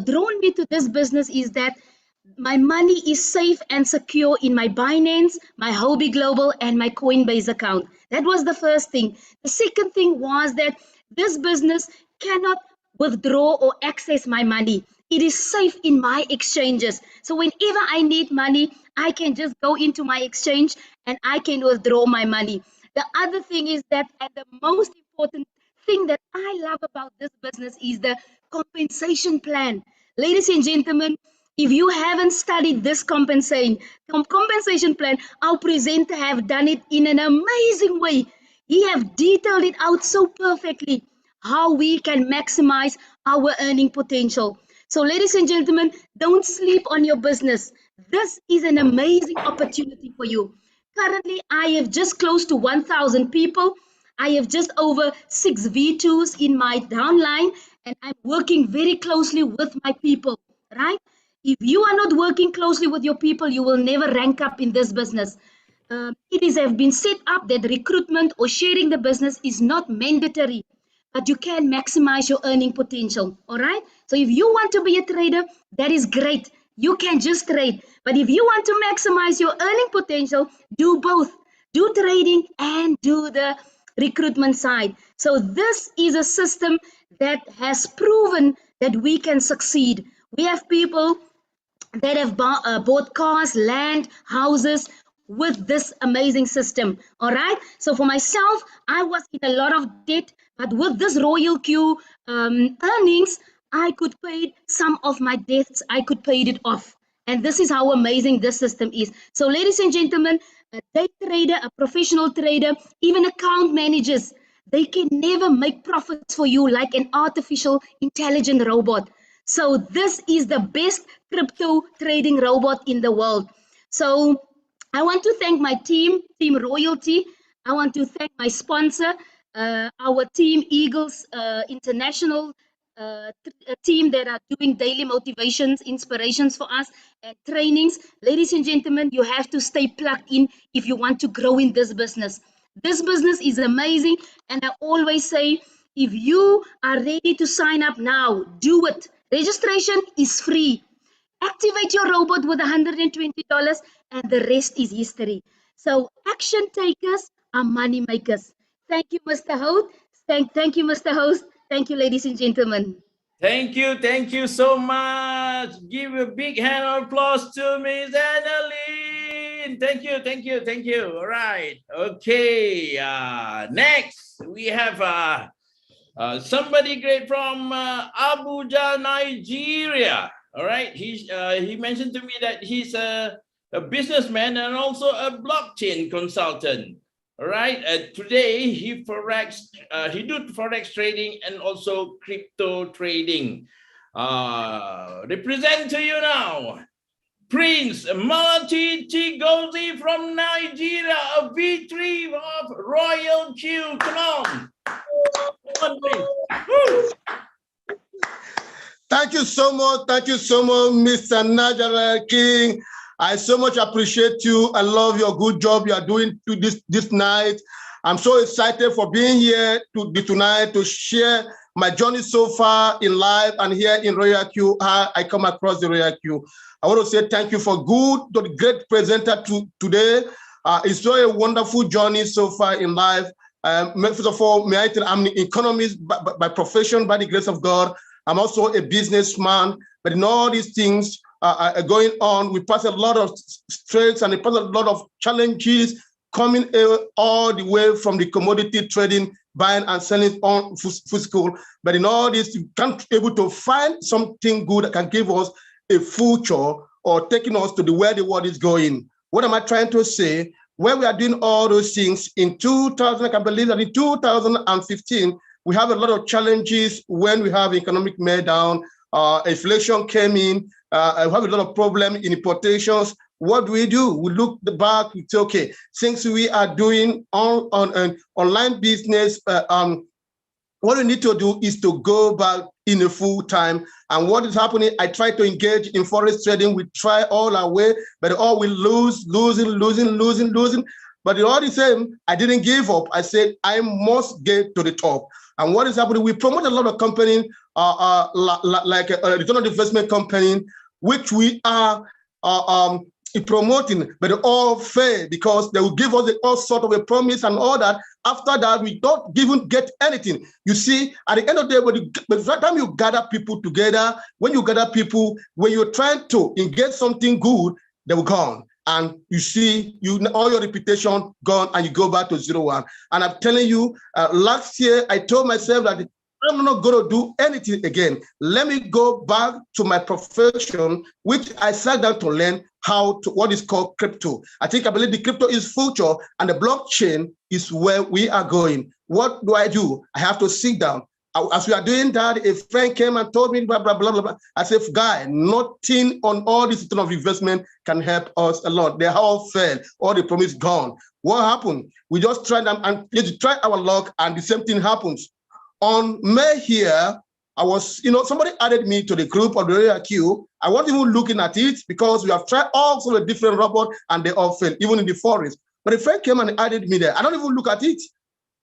drawn me to this business is that my money is safe and secure in my Binance, my Hobby Global, and my Coinbase account. That was the first thing. The second thing was that this business cannot withdraw or access my money. It is safe in my exchanges. So whenever I need money, I can just go into my exchange and I can withdraw my money. The other thing is that, and the most important thing that I love about this business is the compensation plan. Ladies and gentlemen, if you haven't studied this compensation plan, our presenter have done it in an amazing way. He have detailed it out so perfectly how we can maximize our earning potential. So, ladies and gentlemen, don't sleep on your business. This is an amazing opportunity for you. Currently, I have just close to 1,000 people. I have just over 6 V2s in my downline, and I'm working very closely with my people, right? If you are not working closely with your people, you will never rank up in this business. It is have been set up that recruitment or sharing the business is not mandatory, but you can maximize your earning potential. All right. So if you want to be a trader, that is great. You can just trade. But if you want to maximize your earning potential, do both. Do trading and do the recruitment side. So this is a system that has proven that we can succeed. We have people that have bought cars, land, houses with this amazing system. All right. So for myself, I was in a lot of debt, but with this Royal Q earnings, I could pay some of my debts. I could pay it off. And this is how amazing this system is. So, ladies and gentlemen, a day trader, a professional trader, even account managers, they can never make profits for you like an artificial intelligent robot. So this is the best crypto trading robot in the world. So I want to thank my team, Team Royalty. I want to thank my sponsor, our team Eagles International team that are doing daily motivations, inspirations for us and trainings. Ladies and gentlemen, you have to stay plugged in if you want to grow in this business. This business is amazing, and I always say, if you are ready to sign up now, do it. Registration is free. Activate your robot with $120 and the rest is history. So action takers are money makers. Thank you, Mr. Host. Thank you, Mr. Host. Thank you, ladies and gentlemen. Thank you so much. Give a big hand of applause to Miss Annalyn. Thank you. All right. Okay. Next, we have somebody great from Abuja, Nigeria. All right. He mentioned to me that he's a businessman and also a blockchain consultant. All right. Today he do forex trading and also crypto trading. Represent to you now, Prince Malati Chigozi from Nigeria, a V3 of Royal Q. Come on. Come on, Prince. Woo. Thank you so much, Mr. Najara King. I so much appreciate you. I love your good job you are doing this night. I'm so excited for being here tonight to share my journey so far in life and here in Royal Q, how I come across the Royal Q. I want to say thank you for the great presenter today. It's so a wonderful journey so far in life. First of all, may I tell I'm an economist by profession, by the grace of God. I'm also a businessman, but in all these things are going on, we pass a lot of straits and we pass a lot of challenges coming all the way from the commodity trading, buying and selling on physical. But in all this, you can't be able to find something good that can give us a future or taking us to where the world is going. What am I trying to say? When we are doing all those things in 2000, I can believe that in 2015, we have a lot of challenges when we have economic meltdown. Inflation came in. We have a lot of problem in importations. What do? We look back. We say, okay, since we are doing on an online business, what we need to do is to go back in a full time. And what is happening? I try to engage in forex trading. We try all our way, but all we losing. But all the same, I didn't give up. I said I must get to the top. And what is happening? We promote a lot of companies like a return on investment company, which we are promoting, but all fair because they will give us all sort of a promise and all that. After that, we don't even get anything. You see, at the end of the day, by the time you gather people together, when you're trying to engage something good, they will gone. And you see, all your reputation gone, and you go back to 0-1. And I'm telling you, last year I told myself that I'm not going to do anything again. Let me go back to my profession, which I sat down to learn what is called crypto. I believe the crypto is future, and the blockchain is where we are going. What do? I have to sit down. As we are doing that, a friend came and told me, blah, blah, blah, blah. I said, guy, nothing on all this ton of investment can help us a lot. They all failed. All the promise gone. What happened? We just tried them and try our luck, and the same thing happens. On May here, I was, somebody added me to the group of the Royal Q. I wasn't even looking at it because we have tried all sorts of different robots and they all failed, even in the forest. But a friend came and added me there. I don't even look at it.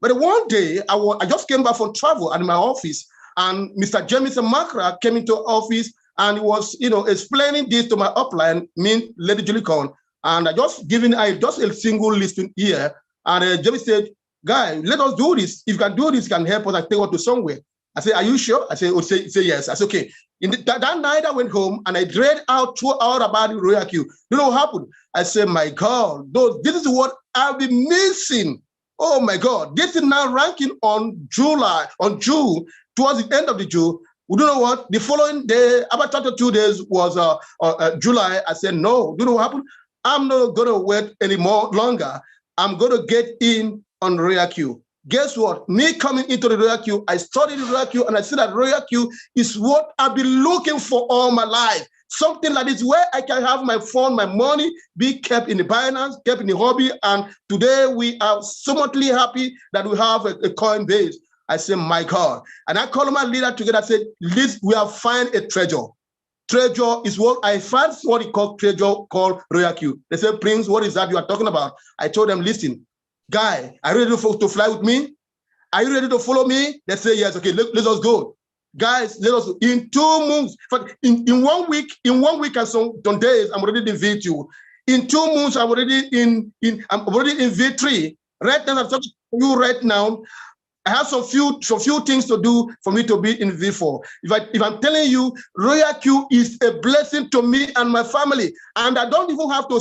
But one day, I just came back from travel at my office, and Mr. Jamison Makra came into office and he was, explaining this to my upline, me, Lady Julie Con, and I just a single listing here. And Jamie said, guy, let us do this. If you can do this, you can help us and take us to somewhere. I said, are you sure? I said, say yes. I said, okay. That night I went home and I read out 2 hours about the Royal Q. You know what happened? I said, my God, this is what I've been missing. Oh my God, this is now ranking on June, towards the end of the June. We don't know what, the following day, about 32 days was July. I said, no, you know what happened? I'm not gonna wait any more longer. I'm gonna get in on Royal Q. Guess what? Me coming into the Royal Q, I studied the Royal Q and I see that Royal Q is what I've been looking for all my life. something like this where I can have my phone, my money be kept in the Binance, kept in the hobby. And today we are so muchly happy that we have a Coinbase. I say, my God. And I call my leader together. I said, listen, we have found a treasure. Treasure is what I found, what he called treasure called Royal Q. They said, Prince, what is that you are talking about? I told them, listen, guy, are you ready to fly with me? Are you ready to follow me? They say, yes, okay, let us go. Guys, let us, in 2 months, in 1 week, and some days, I'm already in V2. In 2 months, I'm already in V3. Right now, I'm talking to you right now. I have some few things to do for me to be in V4. If I'm telling you, Royal Q is a blessing to me and my family, and I don't even have to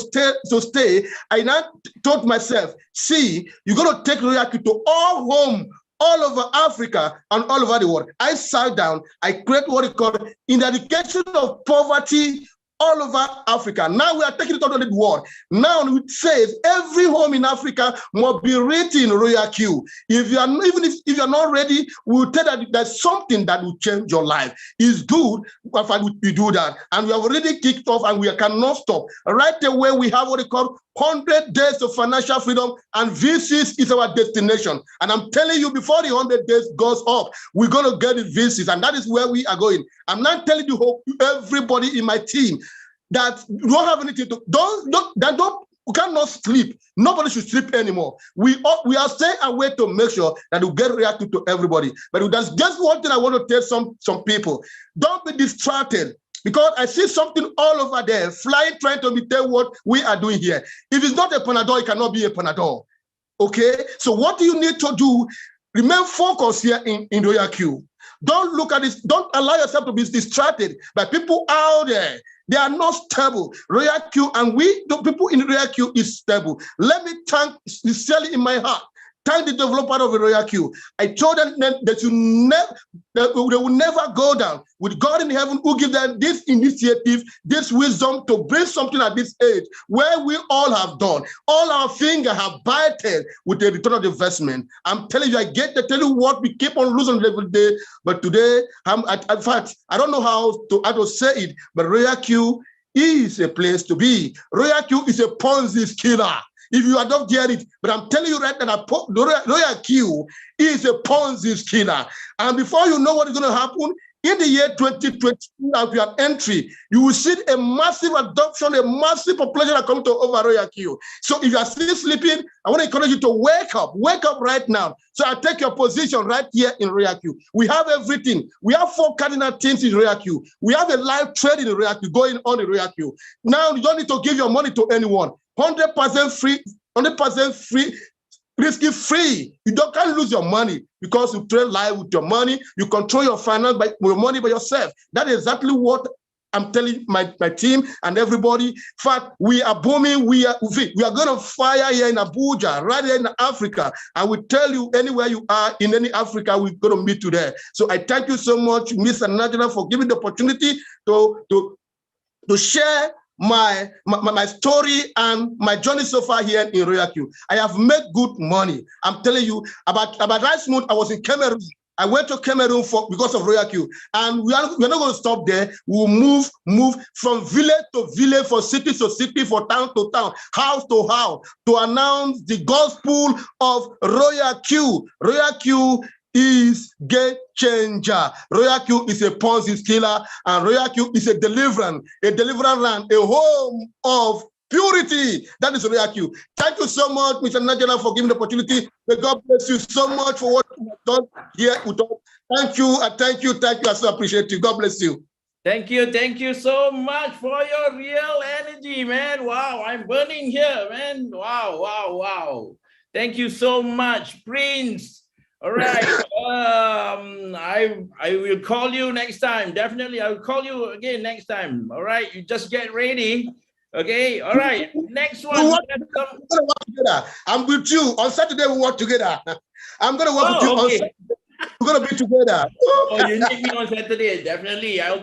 stay. I now told myself, see, you're going to take Royal Q to all home, all over Africa and all over the world. I sat down, I created what is called eradication of poverty all over Africa. Now we are taking it out of the world. Now it says every home in Africa must be written Royal Q. If you are, even if you are not ready, we'll tell that there's something that will change your life. It's good if we do that. And we have already kicked off and we cannot stop. Right away, we have what we call 100 days of financial freedom, and V6 is our destination. And I'm telling you, before the 100 days goes up, we're going to get the V6, and that is where we are going. I'm not telling you, everybody in my team, that you don't have anything to, we cannot sleep. Nobody should sleep anymore. We are staying away to make sure that we get reactive to everybody. But there's just one thing I want to tell some people. Don't be distracted. Because I see something all over there, flying, trying to tell what we are doing here. If it's not a Panadol, it cannot be a Panadol. Okay? So what do you need to do? Remain focused here in Royal Q. Don't look at this. Don't allow yourself to be distracted by people out there. They are not stable. Royal Q, and the people in Royal Q is stable. Let me thank sincerely in my heart. Thank the developer of the Royal Q. I told them that they will never go down. With God in heaven who give them this initiative, this wisdom to bring something at this age where we all have done. All our fingers have bited with the return of the investment. I'm telling you, I get to tell you what we keep on losing every day. But today, in fact, I don't know how to say it, but Royal Q is a place to be. Royal Q is a Ponzi scheme. If you are not hearing it, but I'm telling you right now, Royal Q is a Ponzi scheme. And before you know what is going to happen, in the year 2022, as we have entry, you will see a massive adoption, a massive population that come to over Royal Q. So if you are still sleeping, I want to encourage you to wake up right now. So I take your position right here in Royal Q. We have everything. We have 4 cardinal things in Royal Q. We have a live trade in Royal Q going on in Royal Q. Now you don't need to give your money to anyone. 100% free, 100% free, risky free. You can't lose your money because you trade live with your money. You control your finance with your money by yourself. That is exactly what I'm telling my team and everybody. In fact, we are booming. We are going to fire here in Abuja, right here in Africa. I will tell you, anywhere you are in any Africa, we're going to meet you there. So I thank you so much, Mr. Najala, for giving the opportunity to share my story and my journey so far here in Royal Q. I have made good money. I'm telling you, about last month, I was in Cameroon. I went to Cameroon because of Royal Q. And we're not going to stop there. We'll move from village to village, from city to city, from town to town, house to house, to announce the gospel of Royal Q. Royal Q is game changer. Royal Q is a Ponzi killer, and Royal Q is a deliverance land, a home of purity. That is Royal Q. Thank you so much, Mr. Najala, for giving the opportunity. May God bless you so much for what you have done here with us. Thank you. I so appreciate you. God bless you. Thank you so much for your real energy, man. Wow, I'm burning here, man. Wow. Thank you so much, Prince. All right. I will call you next time. Definitely, I will call you again next time. All right. You just get ready. Okay. All right. Next one. We're going to work together. I'm with you. On Saturday, we work together. I'm going to work with you on Saturday. We're going to be together. Oh, you need me on Saturday. Definitely. I'll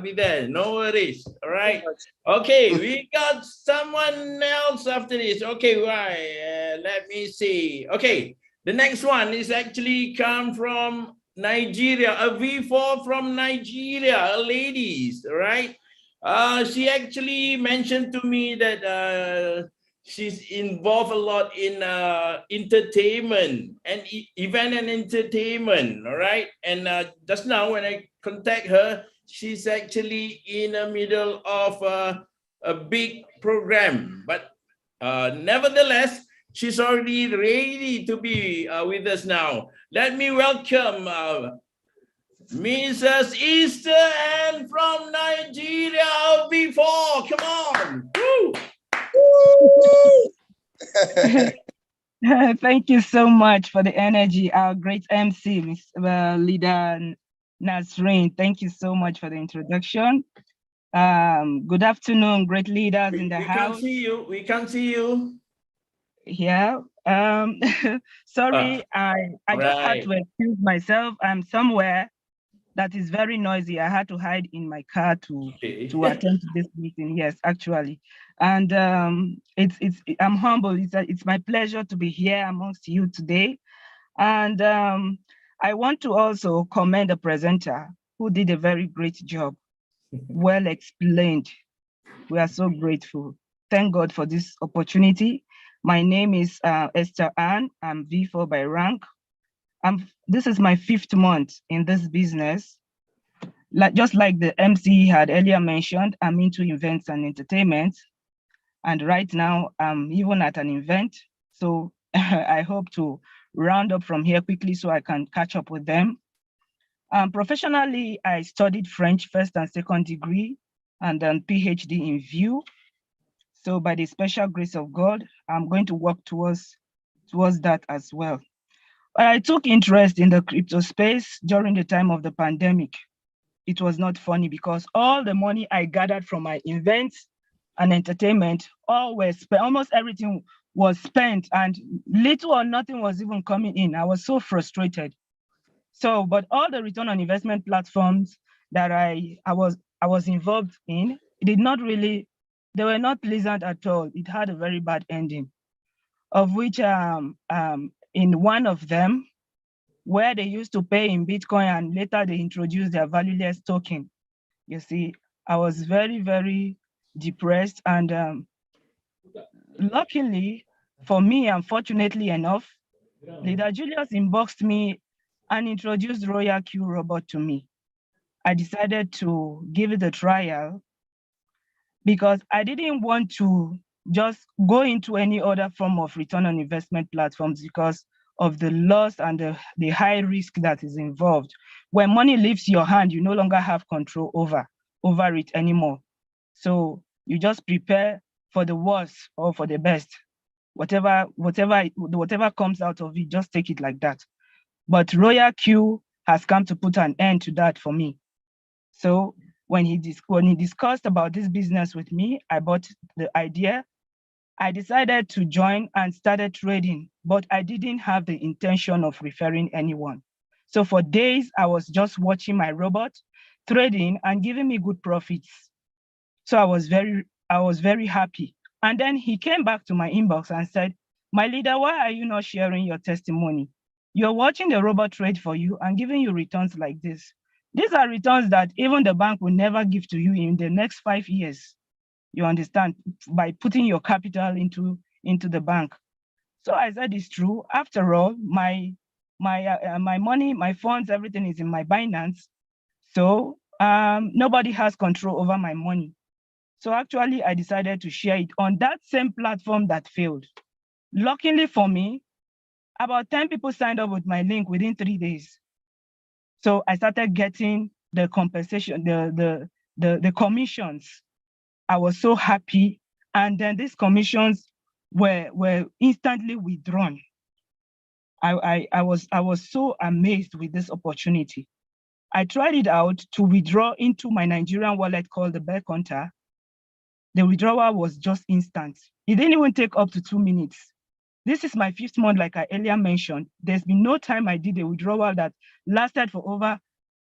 be there. No worries. All right. Okay. We got someone else after this. Okay. Right. Let me see. Okay. The next one is actually come from Nigeria, a V4 from Nigeria, ladies, right? She actually mentioned to me that she's involved a lot in entertainment and event and entertainment. All right. And just now when I contact her, she's actually in the middle of a big program. But nevertheless, she's already ready to be with us now. Let me welcome Mrs. Easter and from Nigeria before. Come on. Woo. Thank you so much for the energy. Our great MC, Ms. Leader Nasreen. Thank you so much for the introduction. Good afternoon, great leaders in the We house. can't see you. We can't see you. Yeah. Sorry, I just had to excuse myself. I'm somewhere that is very noisy. I had to hide in my car to attend to this meeting. Yes, actually. And I'm humble. It's my pleasure to be here amongst you today. And I want to also commend the presenter who did a very great job. Well explained. We are so grateful. Thank God for this opportunity. My name is Esther Ann. I'm V4 by rank. This is my 5th month in this business. Just like the MC had earlier mentioned, I'm into events and entertainment. And right now I'm even at an event. So I hope to round up from here quickly so I can catch up with them. Professionally, I studied French 1st and 2nd degree and then PhD in VUE. So by the special grace of God, I'm going to work towards that as well. I took interest in the crypto space during the time of the pandemic. It was not funny because all the money I gathered from my events and entertainment, almost everything was spent and little or nothing was even coming in. I was so frustrated. So, but all the return on investment platforms that I was involved in, they were not pleasant at all. It had a very bad ending, of which in one of them, where they used to pay in Bitcoin and later they introduced their valueless token. You see, I was very, very depressed. And luckily for me, unfortunately enough, Leader Julius inboxed me and introduced Royal Q Robot to me. I decided to give it a trial because I didn't want to just go into any other form of return on investment platforms because of the loss and the high risk that is involved. When money leaves your hand, you no longer have control over it anymore. So you just prepare for the worst or for the best. Whatever comes out of it, just take it like that. But Royal Q has come to put an end to that for me. So when he discussed about this business with me, I bought the idea. I decided to join and started trading, but I didn't have the intention of referring anyone. So for days, I was just watching my robot trading and giving me good profits. So I was very happy. And then he came back to my inbox and said, "My leader, why are you not sharing your testimony? You're watching the robot trade for you and giving you returns like this. These are returns that even the bank will never give to you in the next 5 years. You understand, by putting your capital into the bank." So I said, it's true. After all, my money, my funds, everything is in my Binance. So nobody has control over my money. So actually, I decided to share it on that same platform that failed. Luckily for me, about 10 people signed up with my link within 3 days. So I started getting the compensation, the commissions. I was so happy. And then these commissions were instantly withdrawn. I was so amazed with this opportunity. I tried it out to withdraw into my Nigerian wallet called the Bear Counter. The withdrawal was just instant. It didn't even take up to 2 minutes. This is my 5th month, like I earlier mentioned. There's been no time I did a withdrawal that lasted for over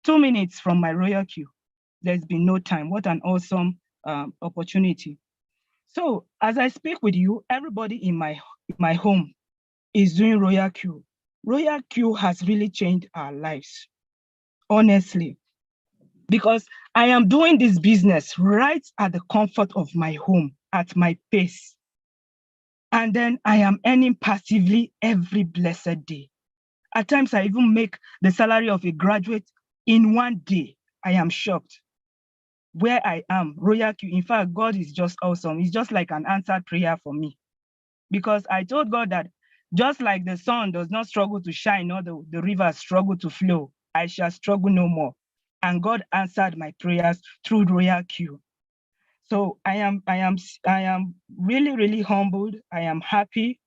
2 minutes from my Royal Q. There's been no time. What an awesome opportunity. So as I speak with you, everybody in my home is doing Royal Q. Royal Q has really changed our lives. Honestly, because I am doing this business right at the comfort of my home, at my pace. And then I am earning passively every blessed day. At times, I even make the salary of a graduate in one day. I am shocked. Where I am, Royal Q, in fact, God is just awesome. It's just like an answered prayer for me. Because I told God that just like the sun does not struggle to shine, nor the rivers struggle to flow, I shall struggle no more. And God answered my prayers through Royal Q. So I am really, really humbled. I am happy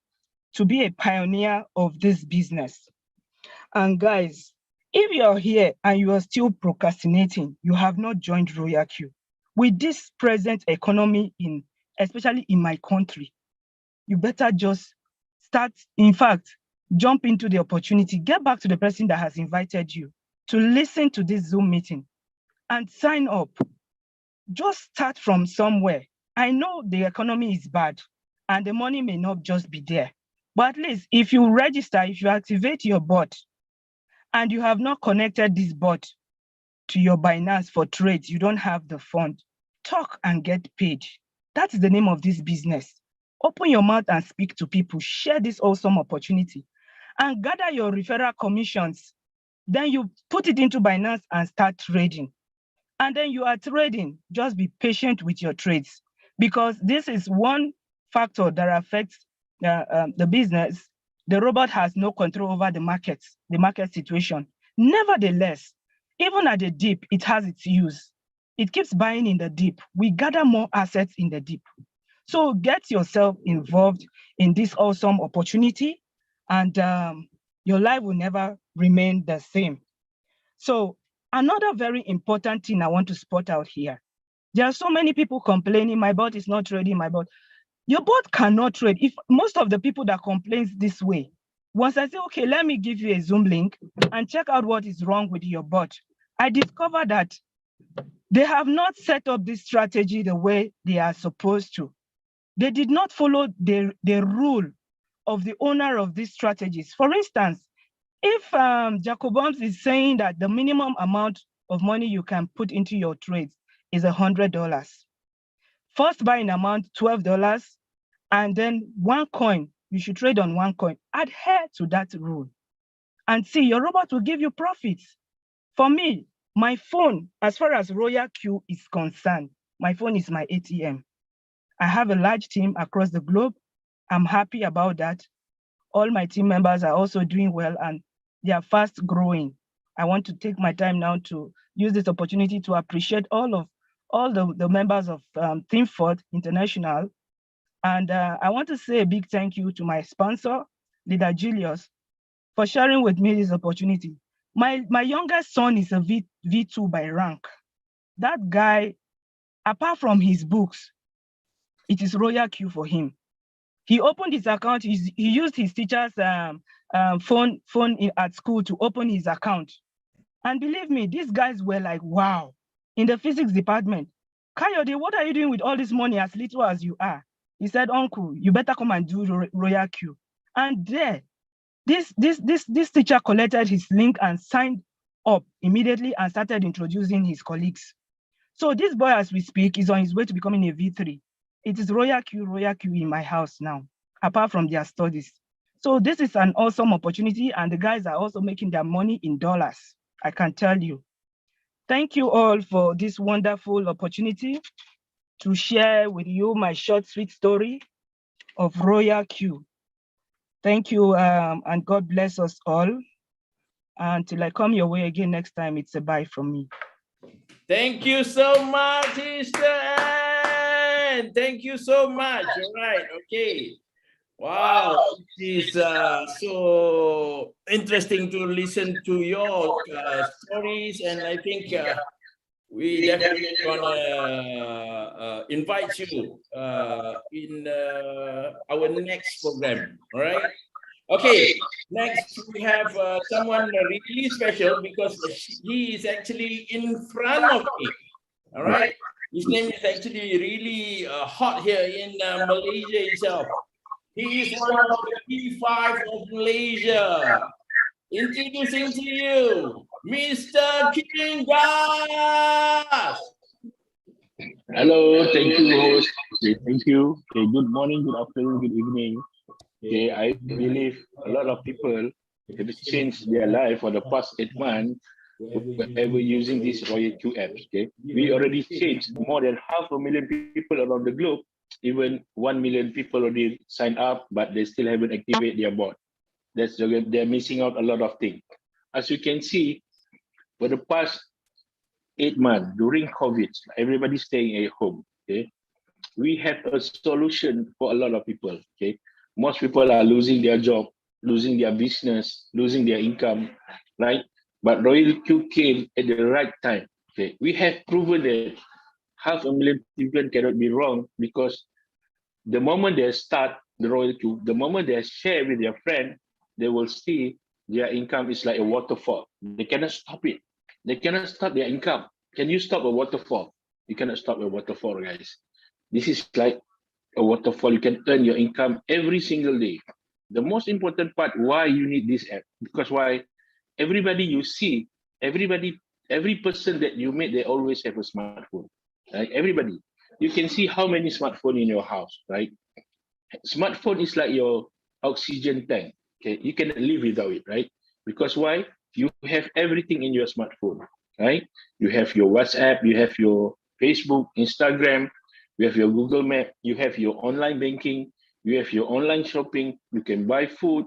to be a pioneer of this business. And guys, if you're here and you are still procrastinating, you have not joined Royal Q. With this present economy especially in my country, you better just start, in fact, jump into the opportunity, get back to the person that has invited you to listen to this Zoom meeting and sign up. Just start from somewhere. I know the economy is bad and the money may not just be there, but at least if you register, if you activate your bot and you have not connected this bot to your Binance for trades, you don't have the fund, talk and get paid. That is the name of this business. Open your mouth and speak to people, share this awesome opportunity and gather your referral commissions. Then you put it into Binance and start trading. And then you are trading, just be patient with your trades because this is one factor that affects the business. The robot has no control over the market situation. Nevertheless, even at the deep, it has its use. It keeps buying in the deep. We gather more assets in the deep. So get yourself involved in this awesome opportunity and your life will never remain the same. So another very important thing I want to spot out here. There are so many people complaining, my bot is not trading, my bot. Your bot cannot trade. If most of the people that complains this way, once I say, okay, let me give you a Zoom link and check out what is wrong with your bot, I discover that they have not set up this strategy the way they are supposed to. They did not follow the rule of the owner of these strategies. For instance, if Jacobums is saying that the minimum amount of money you can put into your trades is $100, first buying amount $12, and then one coin, you should trade on one coin. Adhere to that rule and see your robot will give you profits. For me, my phone, as far as Royal Q is concerned, my phone is my ATM. I have a large team across the globe. I'm happy about that. All my team members are also doing well and they are fast growing. I want to take my time now to use this opportunity to appreciate all the members of Team Fort International. And I want to say a big thank you to my sponsor, Leader Julius, for sharing with me this opportunity. My youngest son is a V2 by rank. That guy, apart from his books, it is Royal Q for him. He opened his account. He used his teacher's phone at school to open his account. And believe me, these guys were like, wow. In the physics department, Kayode, what are you doing with all this money as little as you are? He said, Uncle, you better come and do Royal Q. And there, this teacher collected his link and signed up immediately and started introducing his colleagues. So this boy, as we speak, is on his way to becoming a V3. It is Royal Q in my house now, apart from their studies. So this is an awesome opportunity and the guys are also making their money in dollars, I can tell you. Thank you all for this wonderful opportunity to share with you my short, sweet story of Royal Q. Thank you and God bless us all. Until I come your way again next time, it's a bye from me. Thank you so much, Mr. Ann. Thank you so much. All right, okay. Wow, it is so interesting to listen to your stories, and I think we definitely gonna invite you in our next program. All right. Okay. Next, we have someone really special because he is actually in front of me. All right. His name is actually really hot here in Malaysia itself. He is one of the P5 of Malaysia. Introducing to you, Mr. Kingas. Hello, thank you, host. Okay, thank you. Okay, good morning, good afternoon, good evening. Okay, I believe a lot of people have changed their life for the past 8 months wherever using these Royal Q apps. Okay, we already changed more than 500,000 people around the globe. Even 1 million people already signed up, but they still haven't activated their bot. They're missing out a lot of things. As you can see, for the past 8 months during COVID, everybody staying at home. Okay, we have a solution for a lot of people. Okay, most people are losing their job, losing their business, losing their income, right? But Royal Q came at the right time. Okay, we have proven that 500,000 people cannot be wrong, because the moment they start the Royal Q, the moment they share with their friend, they will see their income is like a waterfall. They cannot stop it. They cannot stop their income. Can you stop a waterfall? You cannot stop a waterfall, guys. This is like a waterfall. You can earn your income every single day. The most important part, why you need this app, because why everybody you see, every person that you meet, they always have a smartphone, right? Everybody. You can see how many smartphones in your house, right? Smartphone is like your oxygen tank. Okay, you cannot live without it, right? Because why? You have everything in your smartphone, right? You have your WhatsApp, you have your Facebook, Instagram, you have your Google Map, you have your online banking, you have your online shopping, you can buy food,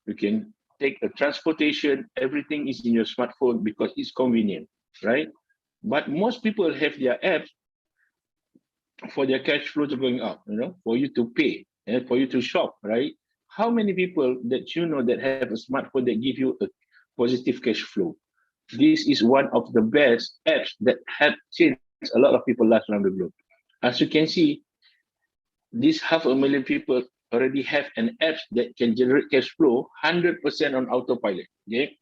you can take a transportation, everything is in your smartphone because it's convenient, right? But most people have their apps for their cash flow to going up, for you to pay and for you to shop, right? How many people that you know that have a smartphone that give you a positive cash flow? This is one of the best apps that have changed a lot of people lives around the globe. As you can see, these 500,000 people already have an app that can generate cash flow 100% on autopilot. Okay,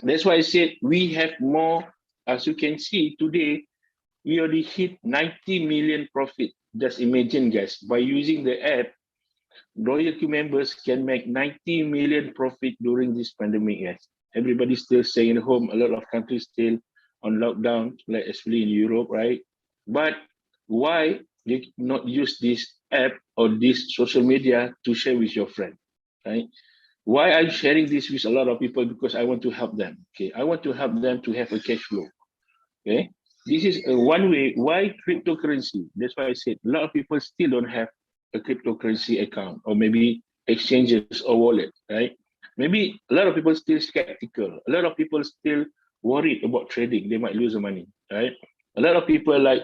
that's why I said we have more. As you can see today, we already hit 90 million profit. Just imagine, guys, by using the app, Royal Q members can make 90 million profit during this pandemic. Yes, everybody's still staying at home. A lot of countries still on lockdown, like especially in Europe, right? But why you not use this app or this social media to share with your friend, right? Why I'm sharing this with a lot of people? Because I want to help them. Okay, I want to help them to have a cash flow. Okay, this is one way. Why cryptocurrency? That's why I said a lot of people still don't have a cryptocurrency account, or maybe exchanges or wallet, right? Maybe a lot of people still skeptical. A lot of people still worried about trading. They might lose the money, right? A lot of people like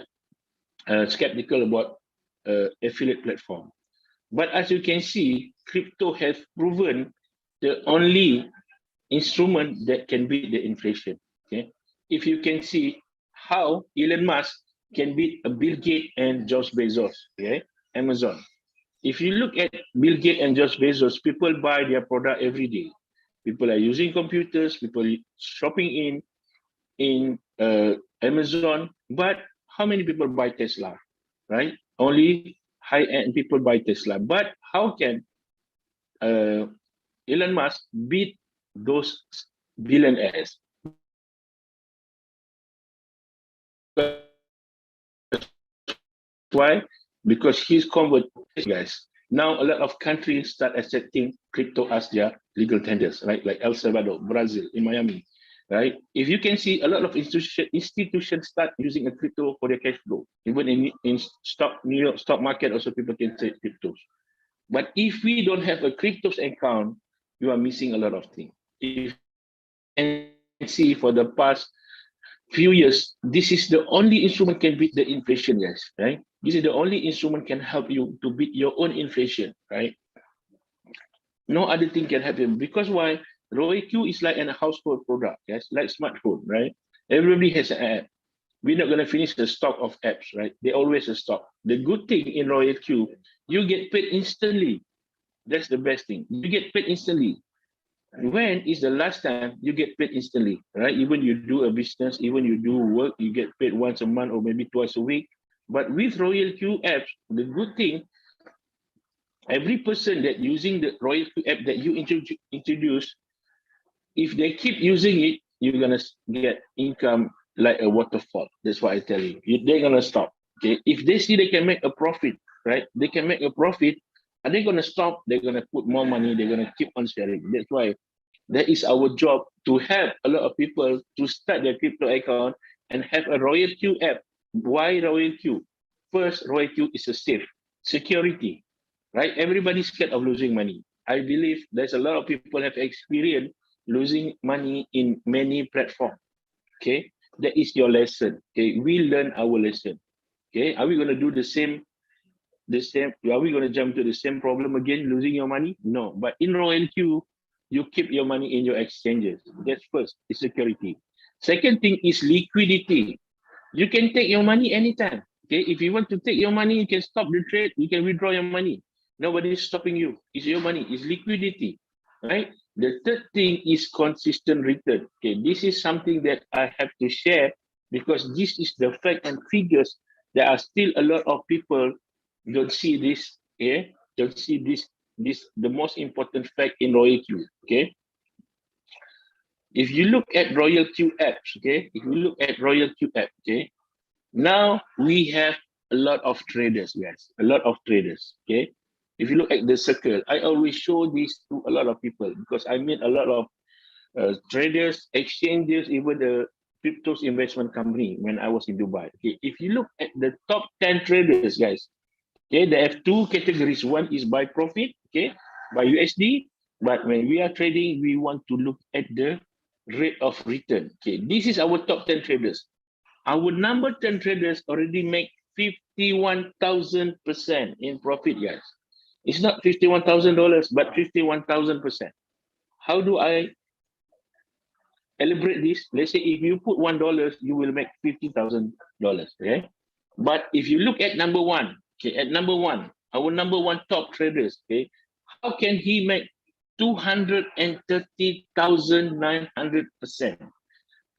skeptical about affiliate platform. But as you can see, crypto has proven the only instrument that can beat the inflation. Okay, if you can see how Elon Musk can beat Bill Gates and Jeff Bezos, okay, Amazon. If you look at Bill Gates and Jeff Bezos, people buy their product every day. People are using computers, people shopping in Amazon, but how many people buy Tesla, right? Only high-end people buy Tesla. But how can Elon Musk beat those billionaires? Why? Because he's converted, guys. Now a lot of countries start accepting crypto as their legal tenders, right? Like El Salvador, Brazil, in Miami, right? If you can see, a lot of institutions start using a crypto for their cash flow. Even in New York stock market, also people can trade cryptos. But if we don't have a cryptos account, you are missing a lot of things. If you can see for the past few years, this is the only instrument can beat the inflation, guys, right? This is the only instrument can help you to beat your own inflation, right? No other thing can help you. Because why? Royal Q is like a household product, yes, like smartphone, right? Everybody has an app. We're not going to finish the stock of apps, right? They always a stock. The good thing in Royal Q, you get paid instantly. That's the best thing. You get paid instantly. When is the last time you get paid instantly, right? Even you do a business, even you do work, you get paid once a month or maybe twice a week. But with Royal Q apps, the good thing, every person that using the Royal Q app that you introduce, if they keep using it, you're gonna get income like a waterfall. That's what I tell you. They're gonna stop. Okay, if they see they can make a profit, right? They can make a profit. Are they gonna stop? They're gonna put more money. They're gonna keep on sharing. That's why that is our job, to help a lot of people to start their crypto account and have a Royal Q app. Why Royal Q? First, Royal Q is a safe security, right? Everybody's scared of losing money. I believe there's a lot of people have experienced losing money in many platforms. Okay, that is your lesson. Okay, we learn our lesson. Okay, are we going to do the same? Are we going to jump to the same problem again, losing your money? No, but in Royal Q, you keep your money in your exchanges. That's first, is security. Second thing is liquidity. You can take your money anytime. Okay, if you want to take your money, you can stop the trade, you can withdraw your money. Nobody is stopping you. It's your money, it's liquidity, right? The third thing is consistent return. Okay, this is something that I have to share because this is the fact and figures. There are still a lot of people don't see this. Okay, don't see this the most important fact in Royal Q. Okay, if you look at Royal Q apps, okay, if you look at Royal Q app, okay, now we have a lot of traders, guys, a lot of traders. Okay, if you look at the circle, I always show this to a lot of people because I meet a lot of traders, exchanges, even the cryptos investment company when I was in Dubai. Okay, if you look at the top 10 traders, guys, okay, they have two categories. One is by profit, okay, by USD. But when we are trading, we want to look at the rate of return. Okay, this is our top 10 traders. Our number 10 traders already make 51,000% in profit, guys. It's not $51,000, but 51,000%. How do I elaborate this? Let's say if you put $1, you will make $50,000. Okay, but if you look at number one, okay, at number one, our number one top traders, okay, how can he make 230,900%?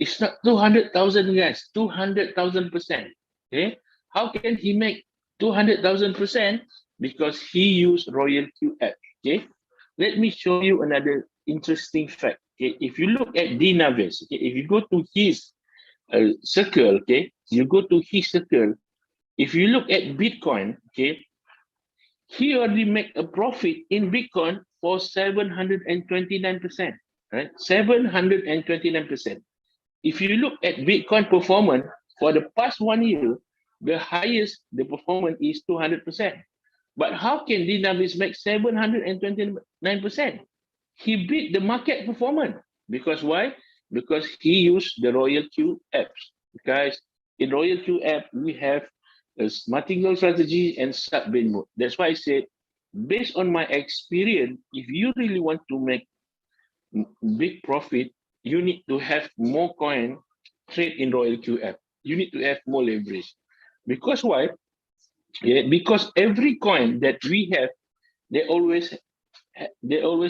It's not 200,000, guys, 200,000%. Okay, how can he make 200,000%? Because he used Royal Q app. Okay, let me show you another interesting fact. Okay, if you look at Dinaves, okay, if you go to his circle, okay, you go to his circle. If you look at Bitcoin, okay, he already make a profit in Bitcoin for 729%, right? 729%. If you look at Bitcoin performance for the past 1 year, the highest the performance is 200%. But how can Dinavis make 729%? He beat the market performance. Because why? Because he used the Royal Q apps. Guys, in Royal Q app, we have a martingale strategy and sub-bin mode. That's why I said, based on my experience, if you really want to make big profit, you need to have more coin trade in Royal Q app. You need to have more leverage. Because why? Yeah, because every coin that we have, they always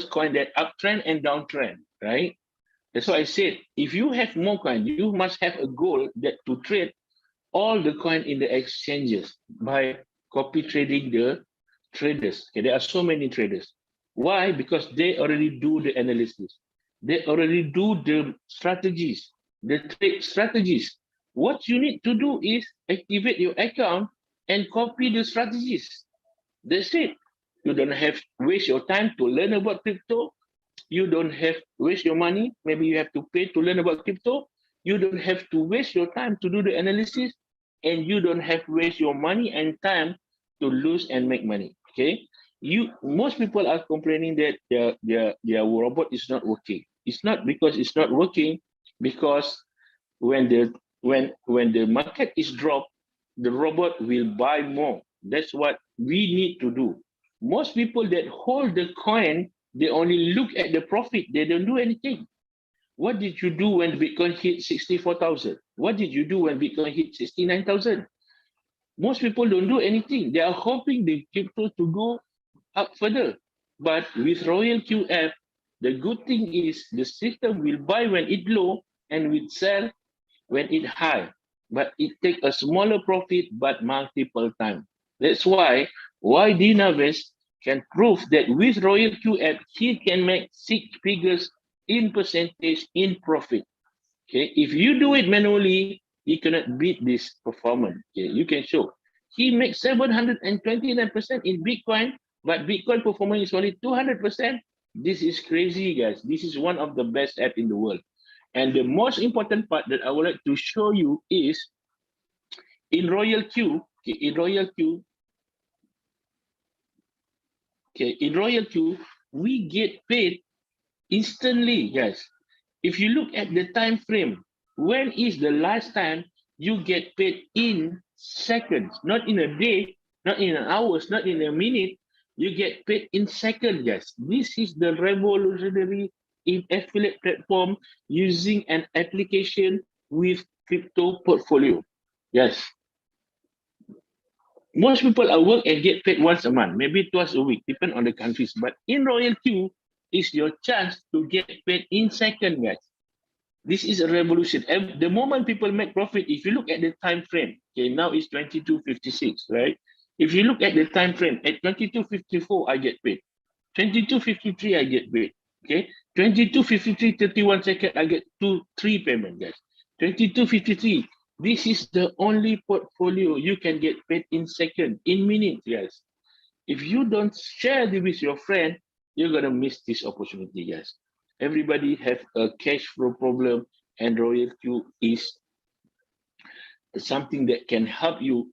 coin that uptrend and downtrend, right? That's why I said, if you have more coin, you must have a goal that to trade all the coin in the exchanges by copy trading the traders. Okay, there are so many traders. Why? Because they already do the analysis. They already do the strategies, the trade strategies. What you need to do is activate your account and copy the strategies. That's it. You don't have waste your time to learn about crypto. You don't have waste your money. Maybe you have to pay to learn about crypto. You don't have to waste your time to do the analysis, and you don't have to waste your money and time to lose and make money. Okay. Most people are complaining that their robot is not working. It's not because it's not working, because when the market is dropped, the robot will buy more. That's what we need to do. Most people that hold the coin, they only look at the profit. They don't do anything. What did you do when Bitcoin hit 64,000? What did you do when Bitcoin hit 69,000? Most people don't do anything. They are hoping the crypto to go up further. But with Royal Q app, the good thing is the system will buy when it low and will sell when it high. But it take a smaller profit, but multiple times. That's why Dinaves can prove that with Royal Q app, he can make 6 figures in percentage in profit. Okay, if you do it manually, you cannot beat this performance. Okay, you can show. He makes 729% in Bitcoin, but Bitcoin performance is only 200%. This is crazy, guys. This is one of the best app in the world. And the most important part that I would like to show you is in Royal Q. Okay, in Royal Q. Okay, in Royal Q, we get paid instantly, guys. If you look at the time frame, when is the last time you get paid in seconds, not in a day, not in an hours, not in a minute, you get paid in seconds, guys. This is the revolutionary in affiliate platform using an application with crypto portfolio. Yes. Most people are work and get paid once a month, maybe twice a week, depend on the countries. But in Royal Q, is your chance to get paid in seconds, guys. This is a revolution. And the moment people make profit, if you look at the time frame, okay, now it's 22:56, right? If you look at the time frame, at 22:54, I get paid. 22:53, I get paid. Okay, 22:53, 31 seconds, I get three payment, guys. 22:53. This is the only portfolio you can get paid in seconds, in minutes, guys. If you don't share this with your friend, you're gonna miss this opportunity, guys. Everybody have a cash flow problem, and Royal Q is something that can help you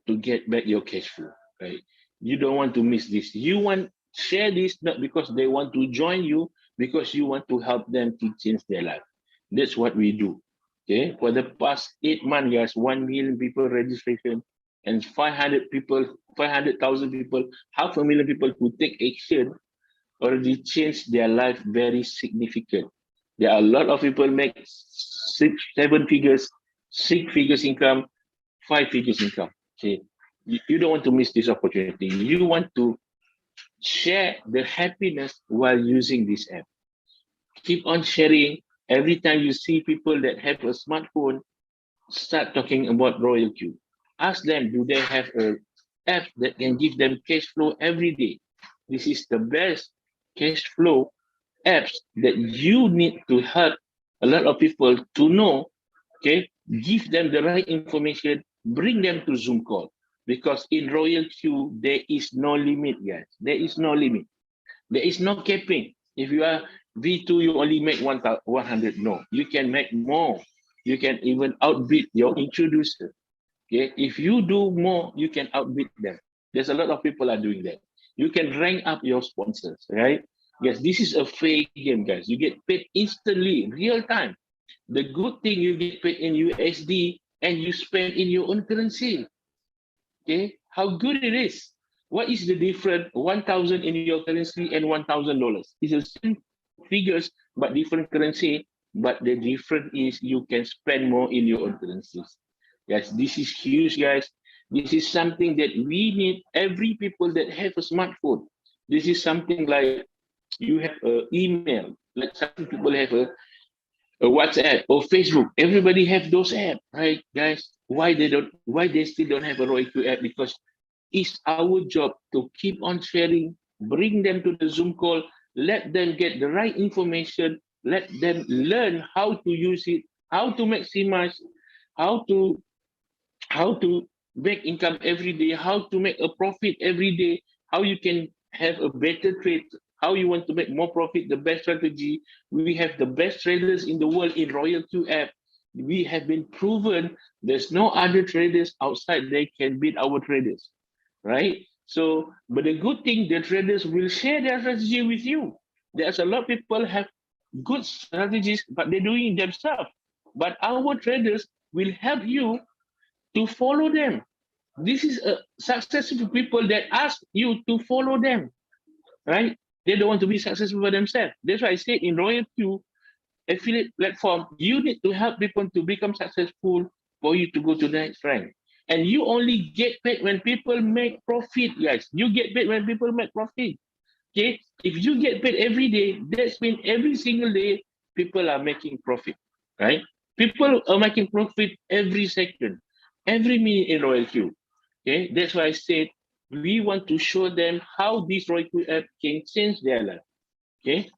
to get back your cash flow, right? You don't want to miss this. You want share this not because they want to join you, because you want to help them to change their life. That's what we do. Okay, for the past 8 months, guys, 1 million people registration and 500,000 people, 500,000 people who take action already changed their life very significant. There are a lot of people make 6, 7 figures, 6 figures income, 5 figures income. Okay, you don't want to miss this opportunity. You want to share the happiness while using this app. Keep on sharing. Every time you see people that have a smartphone, start talking about Royal Q. Ask them, do they have a app that can give them cash flow every day? This is the best cash flow apps that you need to help a lot of people to know. Okay, give them the right information, bring them to Zoom call, because in Royal Q there is no limit, guys. There is no limit. There is no capping. If you are V2, you only make 100. No, you can make more. You can even outbid your introducer. Okay, if you do more, you can outbid them. There's a lot of people are doing that. You can rank up your sponsors, right? Yes, this is a fair game, guys. You get paid instantly, real time. The good thing, you get paid in USD and you spend in your own currency. Okay, how good it is. What is the difference? 1,000 in your currency and $1,000. It's the same figures but different currency. But the difference is you can spend more in your own currencies. Yes, this is huge, guys. This is something that we need. Every people that have a smartphone. This is something like you have an email. Like some people have a WhatsApp or Facebook. Everybody have those apps, right, guys? Why they still don't have a Royal Q app? Because it's our job to keep on sharing, bring them to the Zoom call, let them get the right information, let them learn how to use it, how to maximize, how to make income every day, how to make a profit every day, how you can have a better trade, how you want to make more profit, the best strategy. We have the best traders in the world in Royal Q app. We have been proven there's no other traders outside they can beat our traders, right? So, but the good thing, the traders will share their strategy with you. There's a lot of people have good strategies, but they're doing it themselves. But our traders will help you to follow them. This is a successful people that ask you to follow them, right? They don't want to be successful for themselves. That's why I say in Royal Q affiliate platform, you need to help people to become successful for you to go to the next rank. And you only get paid when people make profit, guys. You get paid when people make profit. Okay, if you get paid every day, that's mean every single day people are making profit, right? People are making profit every second, every minute in Royal Q. Okay, that's why I said we want to show them how this Royal Q app can change their life. Okay,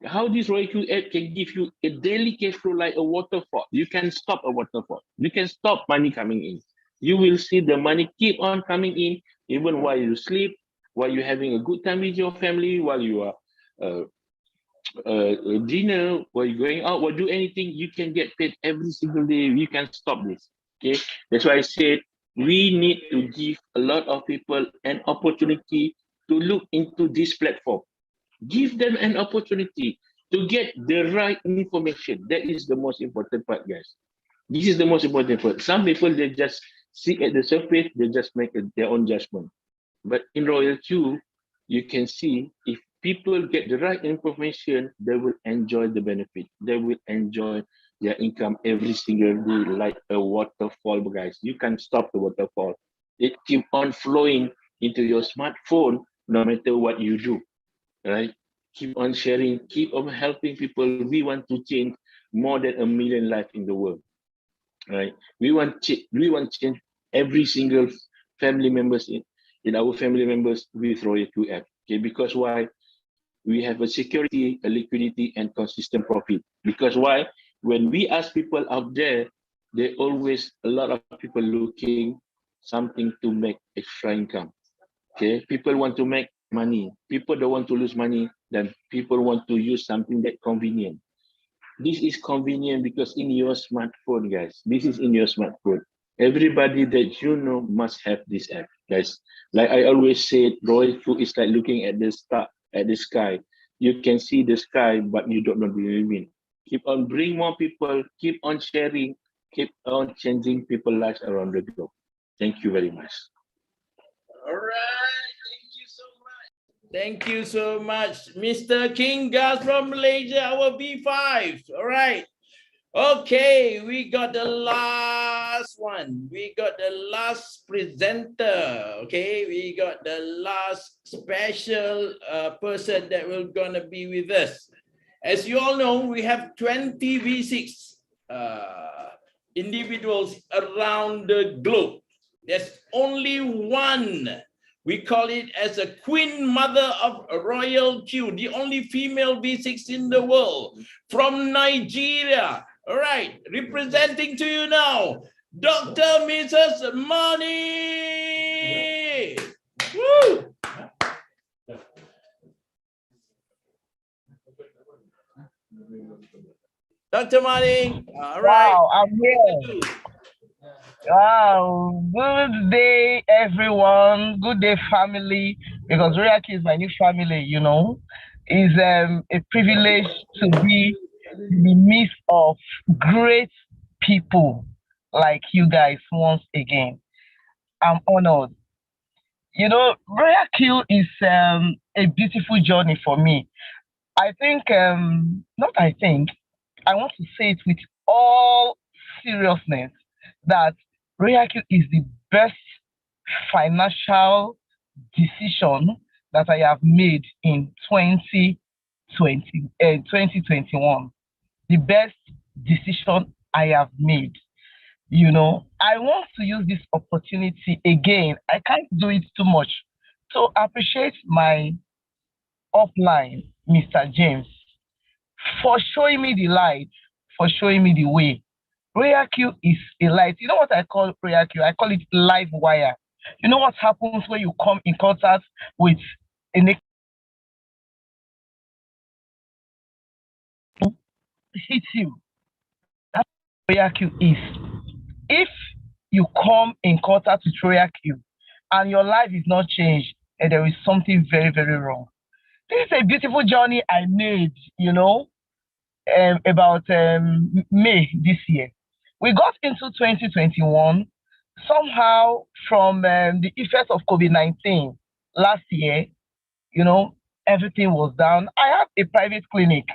How this Royal Q app can give you a daily cash flow like a waterfall. You can stop a waterfall. You can stop money coming in. You will see the money keep on coming in, even while you sleep, while you're having a good time with your family, while you are dinner, while you're going out, while do anything, you can get paid every single day. You can stop this. Okay, that's why I said we need to give a lot of people an opportunity to look into this platform. Give them an opportunity to get the right information. That is the most important part, guys. This is the most important part. Some people, they just see at the surface, they just make their own judgment. But in Royal Q, you can see if people get the right information, they will enjoy the benefit. They will enjoy their income every single day like a waterfall, guys. You can stop the waterfall. It keep on flowing into your smartphone no matter what you do, right? Keep on sharing, keep on helping people. We want to change more than 1 million lives in the world, right? We want to change every single family members in our family members with Royal Q app. Okay, because why? We have a security, a liquidity, and consistent profit. Because why? When we ask people out there, they always, a lot of people looking something to make extra income. Okay, people want to make money. People don't want to lose money. Then people want to use something that convenient. This is convenient because in your smartphone, guys. This is in your smartphone. Everybody that you know must have this app, guys. Like I always said, Royal Q is like looking at the star, at the sky. You can see the sky, but you don't know the limit. Keep on bring more people. Keep on sharing. Keep on changing people's lives around the globe. Thank you very much. All right. Thank you so much. Thank you so much, Mr. King Gas from Malaysia, our B5. All right. Okay, we got the last one. We got the last presenter. Okay, we got the last special person that will gonna be with us. As you all know, we have 20 V6 individuals around the globe. There's only one. We call it as a queen mother of Royal Q, the only female V6 in the world from Nigeria. All right, representing to you now, Dr. Mrs. Money. Woo! Dr. Money, all right. Wow, I'm here. Wow, good day, everyone. Good day, family. Because Royal Q is my new family, you know. It's a privilege to be in the midst of great people like you guys once again. I'm honored. You know, Royal Q is a beautiful journey for me. I think, I want to say it with all seriousness that Royal Q is the best financial decision that I have made in 2021. The best decision I have made. You know, I want to use this opportunity again. I can't do it too much. So appreciate my upline, Mr. James, for showing me the light, for showing me the way. Royal Q is a light. You know what I call Royal Q? I call it live wire. You know what happens when you come in contact with a hit you? That's what Royal Q is. If you come in contact with Royal Q and your life is not changed, and there is something very, very wrong. This is a beautiful journey I made, you know, about May this year. We got into 2021 somehow from the effects of COVID-19 last year. You know, everything was down. I have a private clinic.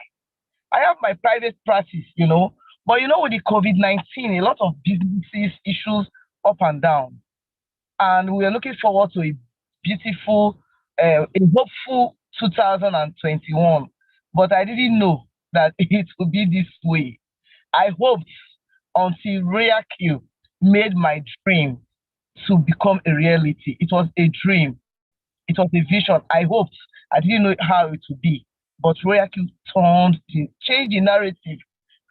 I have my private practice, you know, but you know, with the COVID-19, a lot of businesses issues up and down. And we are looking forward to a beautiful, a hopeful 2021. But I didn't know that it would be this way. I hoped until Royal Q made my dream to become a reality. It was a dream. It was a vision. I hoped. I didn't know how it would be. but Royal Q changed the narrative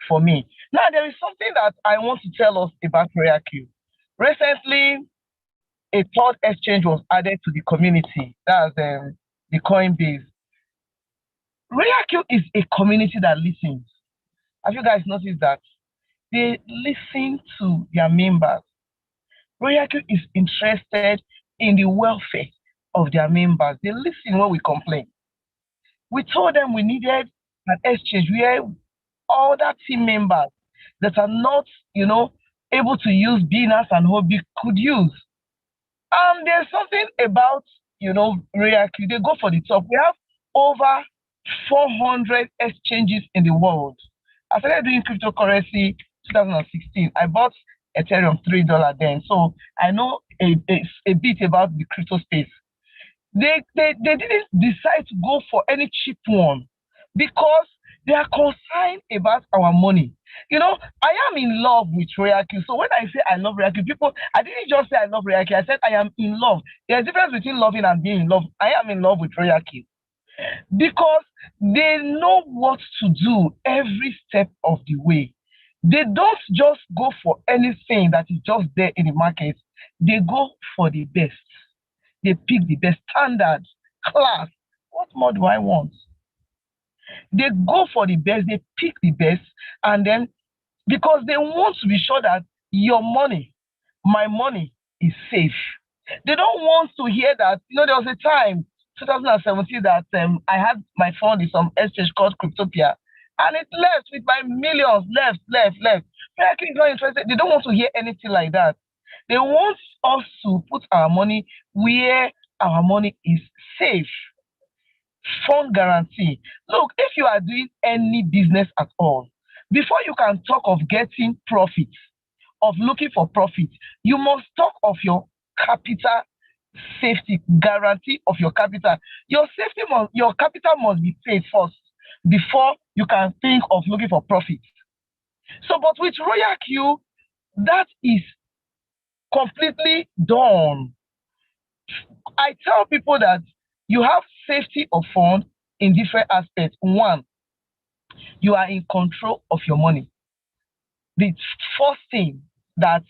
for me. Now, there is something that I want to tell us about Royal Q. Recently, a third exchange was added to the community. That's the Coinbase. Royal Q is a community that listens. Have you guys noticed that? They listen to their members. Royal Q is interested in the welfare of their members. They listen when we complain. We told them we needed an exchange where all that team members that are not, able to use Binance and Huobi could use. There's something about, Royal Q. They go for the top. We have over 400 exchanges in the world. I started doing cryptocurrency 2016. I bought Ethereum $3 then, so I know a bit about the crypto space. They didn't decide to go for any cheap one because they are concerned about our money. I am in love with Royal Q. So when I say I love Royal Q, people, I didn't just say I love Royal Q. I said I am in love. There's a difference between loving and being in love. I am in love with Royal Q because they know what to do every step of the way. They don't just go for anything that is just there in the market. They go for the best. They pick the best standard, class. What more do I want? They go for the best, they pick the best, and then because they want to be sure that your money, my money, is safe. They don't want to hear that, there was a time, 2017, that I had my fund in some exchange called Cryptopia, and it left with my millions, left. Royal Q is not interested. They don't want to hear anything like that. They want us to put our money where our money is safe. Fund guarantee. Look, if you are doing any business at all, before you can talk of getting profit, of looking for profit, you must talk of your capital safety, guarantee of your capital. Your capital must be safe first before you can think of looking for profit. So, but with Royal Q, that is completely done. I tell people that you have safety of fund in different aspects. One, you are in control of your money. The first thing that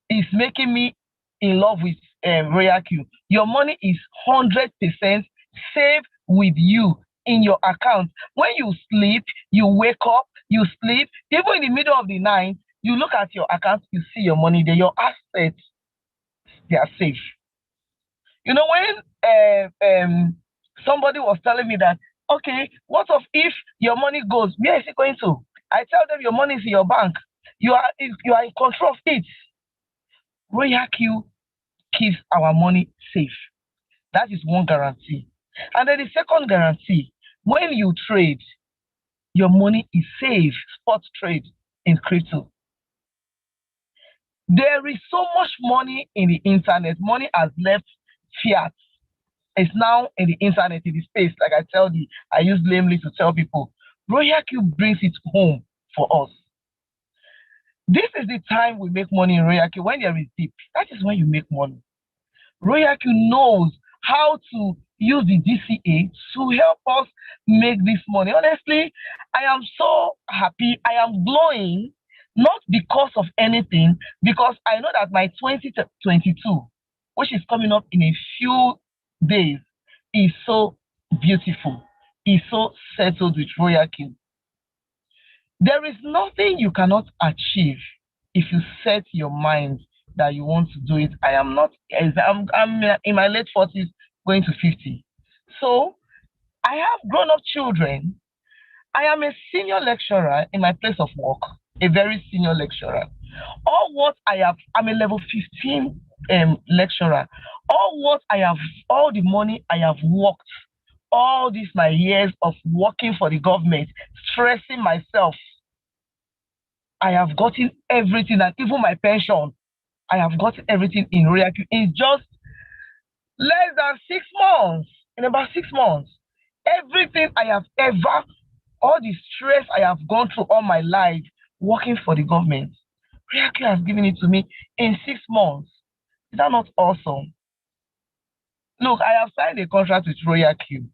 is making me in love with Royal Q, your money is 100% safe with you in your account. When you sleep, you wake up, you sleep, even in the middle of the night, you look at your account, you see your money there, your assets, they are safe. When somebody was telling me that, okay, what if your money goes? Where is it going to? I tell them your money is in your bank. You are in control of it. Royal Q keeps our money safe. That is one guarantee. And then the second guarantee, when you trade, your money is safe. Spot trade in crypto. There is so much money in the internet. Money has left fiat. It's now in the internet, in the space. Like I use lamely to tell people, Royal Q brings it home for us. This is the time we make money in Royal Q. When there is dip, that is when you make money. Royal Q knows how to use the DCA to help us make this money. Honestly, I am so happy. I am glowing, not because of anything, because I know that my 2022, which is coming up in a few days, is so beautiful, is so settled with Royal Q. There is nothing you cannot achieve if you set your mind that you want to do it. I'm in my late 40s, going to 50. So I have grown-up children. I am a senior lecturer in my place of work, a very senior lecturer. I'm a level 15 lecturer. All the money I have worked, all these my years of working for the government, stressing myself, I have gotten everything, and even my pension, I have gotten everything in Royal Q in just less than 6 months. In about 6 months, everything I have ever, all the stress I have gone through all my life working for the government, Royal Q has given it to me in 6 months. Is that not awesome? Look, I have signed a contract with Royal Q.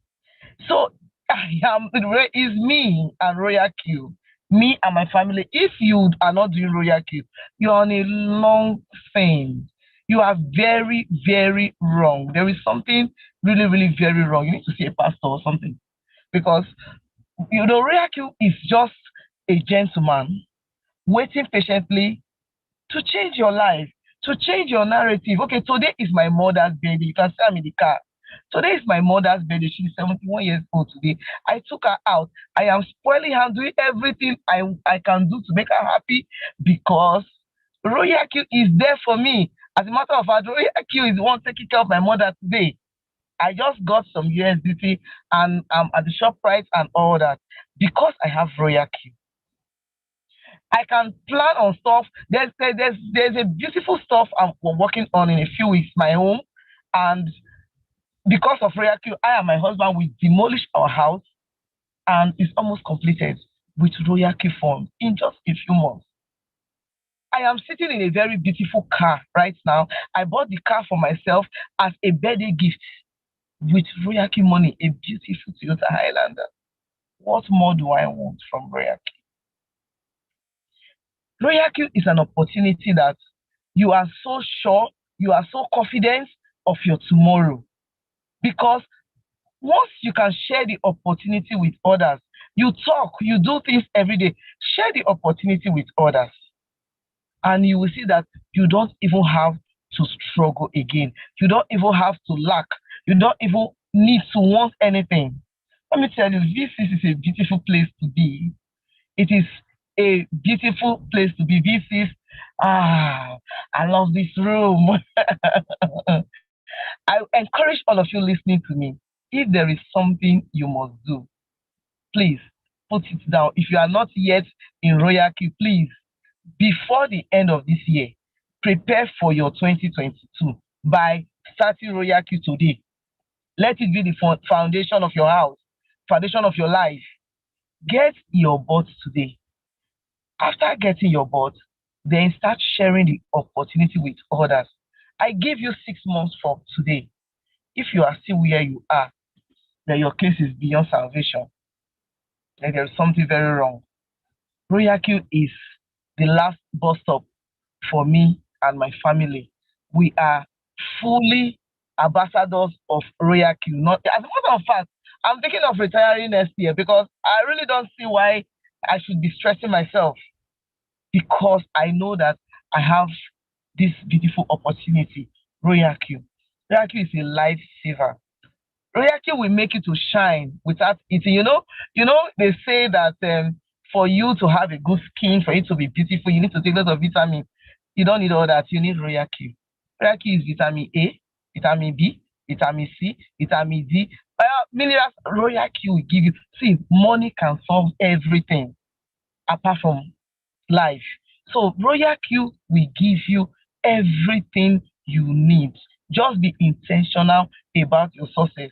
So It's me and Royal Q. Me and my family. If you are not doing Royal Q, you're on a long thing. You are very, very wrong. There is something really, really very wrong. You need to see a pastor or something. Because, Royal Q is just a gentleman waiting patiently to change your life, to change your narrative. Okay, today is my mother's birthday. You can see I'm in the car. Today is my mother's birthday. She's 71 years old today. I took her out. I am spoiling her, doing everything I can do to make her happy because Royal Q is there for me. As a matter of fact, Royal Q is the one taking care of my mother today. I just got some USDT and at the shop price and all that because I have Royal Q. I can plan on stuff. There's a beautiful stuff I'm working on in a few weeks, my home, and because of Royal Q, I and my husband we demolished our house, and it's almost completed with Royal Q funds in just a few months. I am sitting in a very beautiful car right now. I bought the car for myself as a birthday gift with Royal Q money, a beautiful Toyota Highlander. What more do I want from Royal Q? Royal Q is an opportunity that you are so sure, you are so confident of your tomorrow. Because once you can share the opportunity with others, you talk, you do things every day, share the opportunity with others. And you will see that you don't even have to struggle again. You don't even have to lack. You don't even need to want anything. Let me tell you, this is a beautiful place to be. It is a beautiful place to be. This is, I love this room. I encourage all of you listening to me. If there is something you must do, please put it down. If you are not yet in Royal Q, please, before the end of this year, prepare for your 2022 by starting Royal Q today. Let it be the foundation of your house, foundation of your life. Get your board today. After getting your board, then start sharing the opportunity with others. I give you 6 months from today. If you are still where you are, then your case is beyond salvation. Then there is something very wrong. Royal Q is the last bus stop for me and my family. We are fully ambassadors of Royal Q. Not, as a matter of fact, I'm thinking of retiring next year because I really don't see why I should be stressing myself, because I know that I have this beautiful opportunity, Royal Q. Royal Q is a lifesaver. Royal Q will make you to shine without eating. They say that for you to have a good skin, for it to be beautiful, you need to take lots of vitamins. You don't need all that. You need Royal Q. Royal Q is vitamin A, vitamin B, vitamin C, vitamin D. Minerals Royal Q will give you. See, money can solve everything apart from life. So Royal Q will give you everything you need. Just be intentional about your success.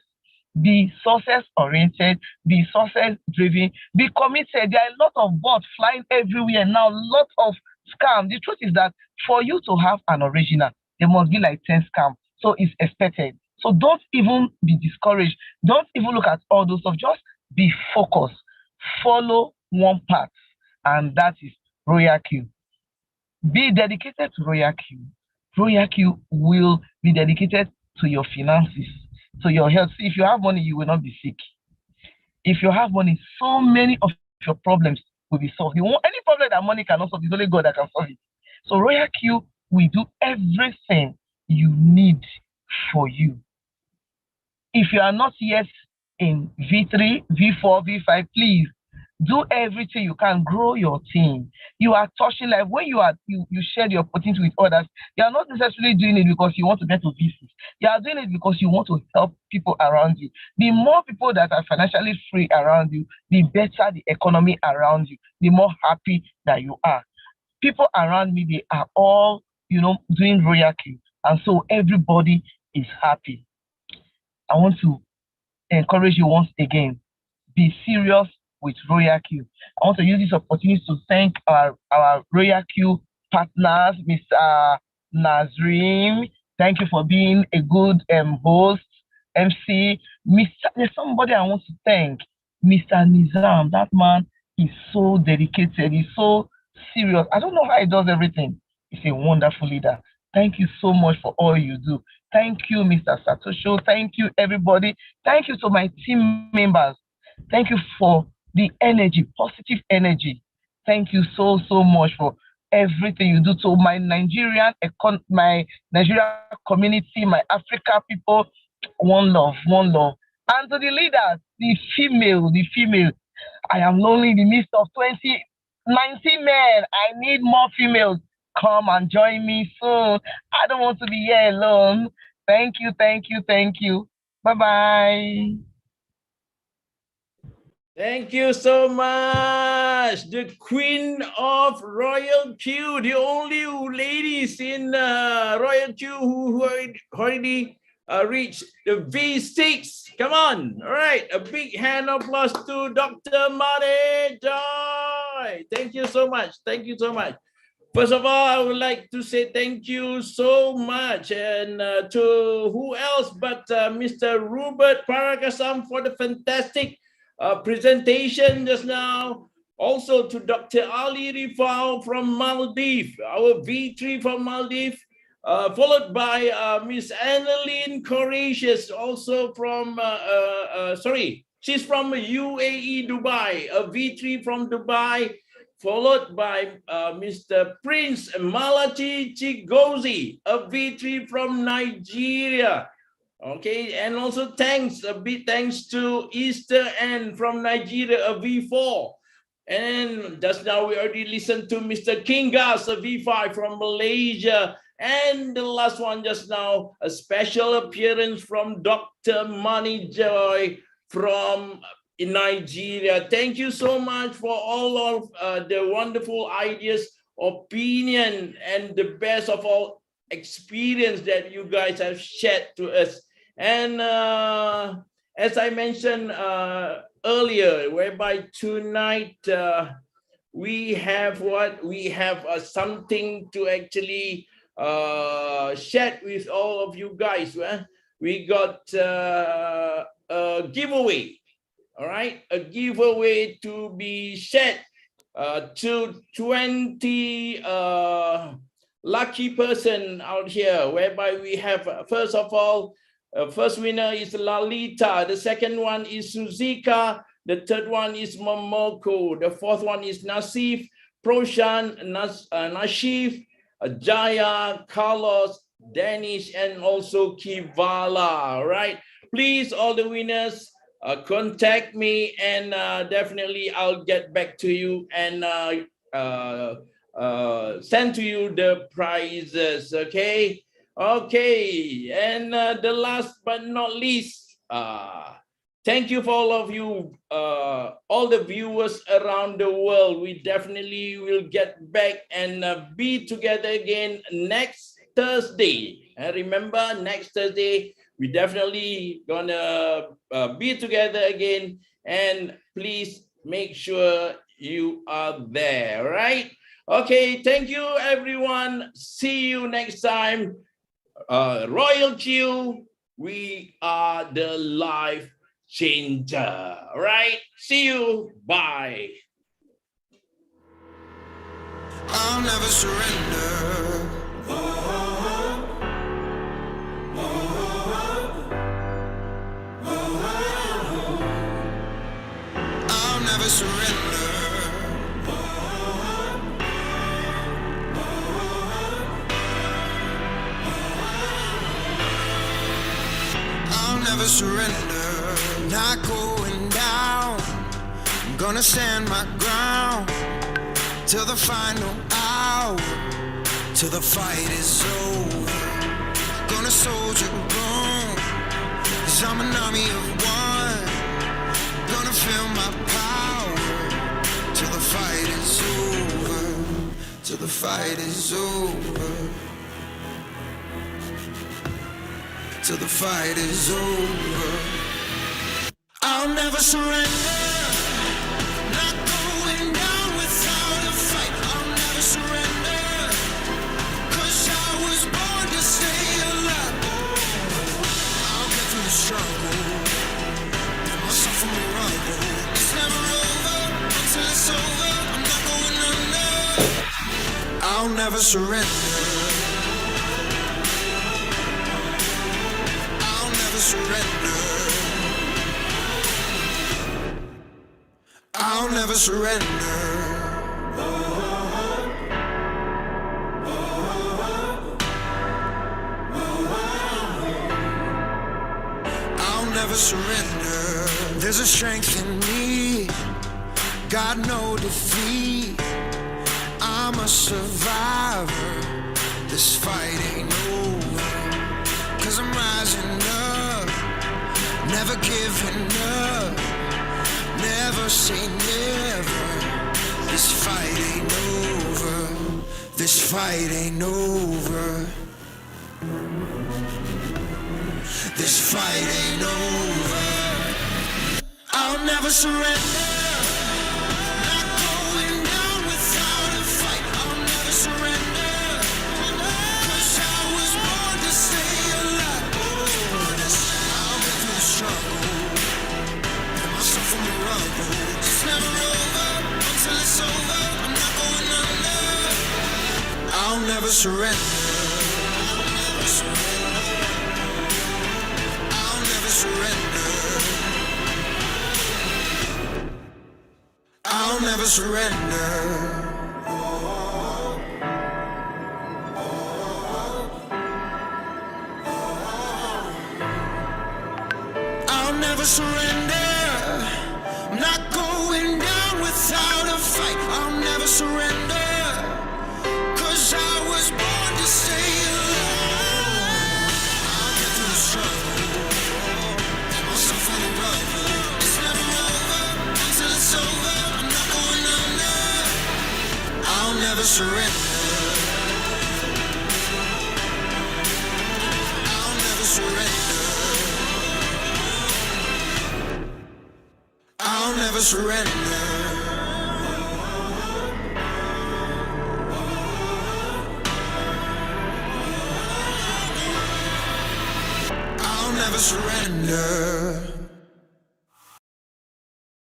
Be success oriented, be success driven, be committed. There are a lot of bots flying everywhere now, lots of scams. The truth is that for you to have an original, there must be like 10 scams. So it's expected. So don't even be discouraged. Don't even look at all those stuff. Just be focused. Follow one path, and that is Royal Q. Be dedicated to Royal Q. Royal Q will be dedicated to your finances, to your health. See, if you have money, you will not be sick. If you have money, so many of your problems will be solved. Any problem that money cannot solve, it's only God that can solve it. So Royal Q will do everything you need for you. If you are not yet in V3, V4, V5, please do everything you can. Grow your team. You are touching life. When you share the opportunity with others, you are not necessarily doing it because you want to get to VC. You are doing it because you want to help people around you. The more people that are financially free around you, the better the economy around you, the more happy that you are. People around me, they are all, doing Royal Q. And so everybody is happy. I want to encourage you once again, be serious with Royal Q. I want to use this opportunity to thank our Royal Q partners, Mr. Nazrim. Thank you for being a good host, MC. There's somebody I want to thank, Mr. Nizam, that man is so dedicated. He's so serious. I don't know how he does everything. He's a wonderful leader. Thank you so much for all you do. Thank you, Mr. Satosho. Thank you, everybody. Thank you to my team members. Thank you for the energy, positive energy. Thank you so, so much for everything you do to my Nigerian community, my Africa people. One love, one love. And to the leaders, the female. I am lonely in the midst of 19 men. I need more females. Come and join me soon. I don't want to be here alone. Thank you, thank you, thank you. Bye-bye. Thank you so much. The Queen of Royal Q, the only ladies in Royal Q who already reached the V6. Come on. All right. A big hand of applause to Dr. Made Joy. Thank you so much. Thank you so much. First of all, I would like to say thank you so much, and to who else but Mr. Robert Parakasam for the fantastic presentation just now. Also to Dr. Ali Rifal from Maldives, our V3 from Maldives, followed by Miss Annalyn Corratius, also from, she's from UAE, Dubai, a V3 from Dubai, followed by Mr. Prince Malachi Chigozi, a V3 from Nigeria. Okay, and also a big thanks to Easter N from Nigeria, a V4. And just now we already listened to Mr. Kingas, a V5 from Malaysia. And the last one just now, a special appearance from Dr. Mani Joy from Nigeria. Thank you so much for all of the wonderful ideas, opinion, and the best of all experience that you guys have shared to us. And as I mentioned earlier, whereby tonight we have something to actually share with all of you guys. We got a giveaway. All right, a giveaway to be shared to 20 lucky person out here, whereby we have, first of all, first winner is Lalita, the second one is Suzika, the third one is Momoko, the fourth one is Nasif, Proshan, Nashif, Jaya, Carlos, Danish, and also Kivala. All right, please, all the winners, contact me, and definitely I'll get back to you and send to you the prizes. Okay. Okay, and the last but not least, thank you for all of you, all the viewers around the world. We definitely will get back and be together again next Thursday. And remember, next Thursday, we definitely gonna be together again. And please make sure you are there, right? Okay, thank you, everyone. See you next time. Royal Q, we are the life changer. All right, see you. Bye. I'll never surrender. I'll never surrender. Never surrender, not going down. I'm gonna stand my ground till the final hour, till the fight is over. Gonna soldier on, 'cause I'm an army of one. Gonna feel my power till the fight is over, till the fight is over. Till the fight is over. I'll never surrender. Not going down without a fight. I'll never surrender. 'Cause I was born to stay alive. I'll get through the struggle. Put myself on the rubble. I'll never surrender. I'll never surrender. I'll never surrender. I'll never surrender. There's a strength in me, got no defeat. I'm a survivor. This fight ain't over, 'cause I'm rising up, never giving up, never say never. This fight ain't over. This fight ain't over. This fight ain't over. I'll never surrender. Not going down without a fight. I'll never surrender. 'Cause I was born to stay alive. I'll get through the struggle, get myself from the rubble. It's never over until it's over. I'm not going under. I'll never surrender. I'll never surrender. I'll never surrender. I'll never surrender. I'm not going down without a fight. I'll never surrender. 'Cause I was born to stay alive. I'll get through the struggle, get myself from the rubble. It's never over until it's over. I'm not going under. I'll never surrender. I'll never surrender. I'll never surrender. I'll never surrender.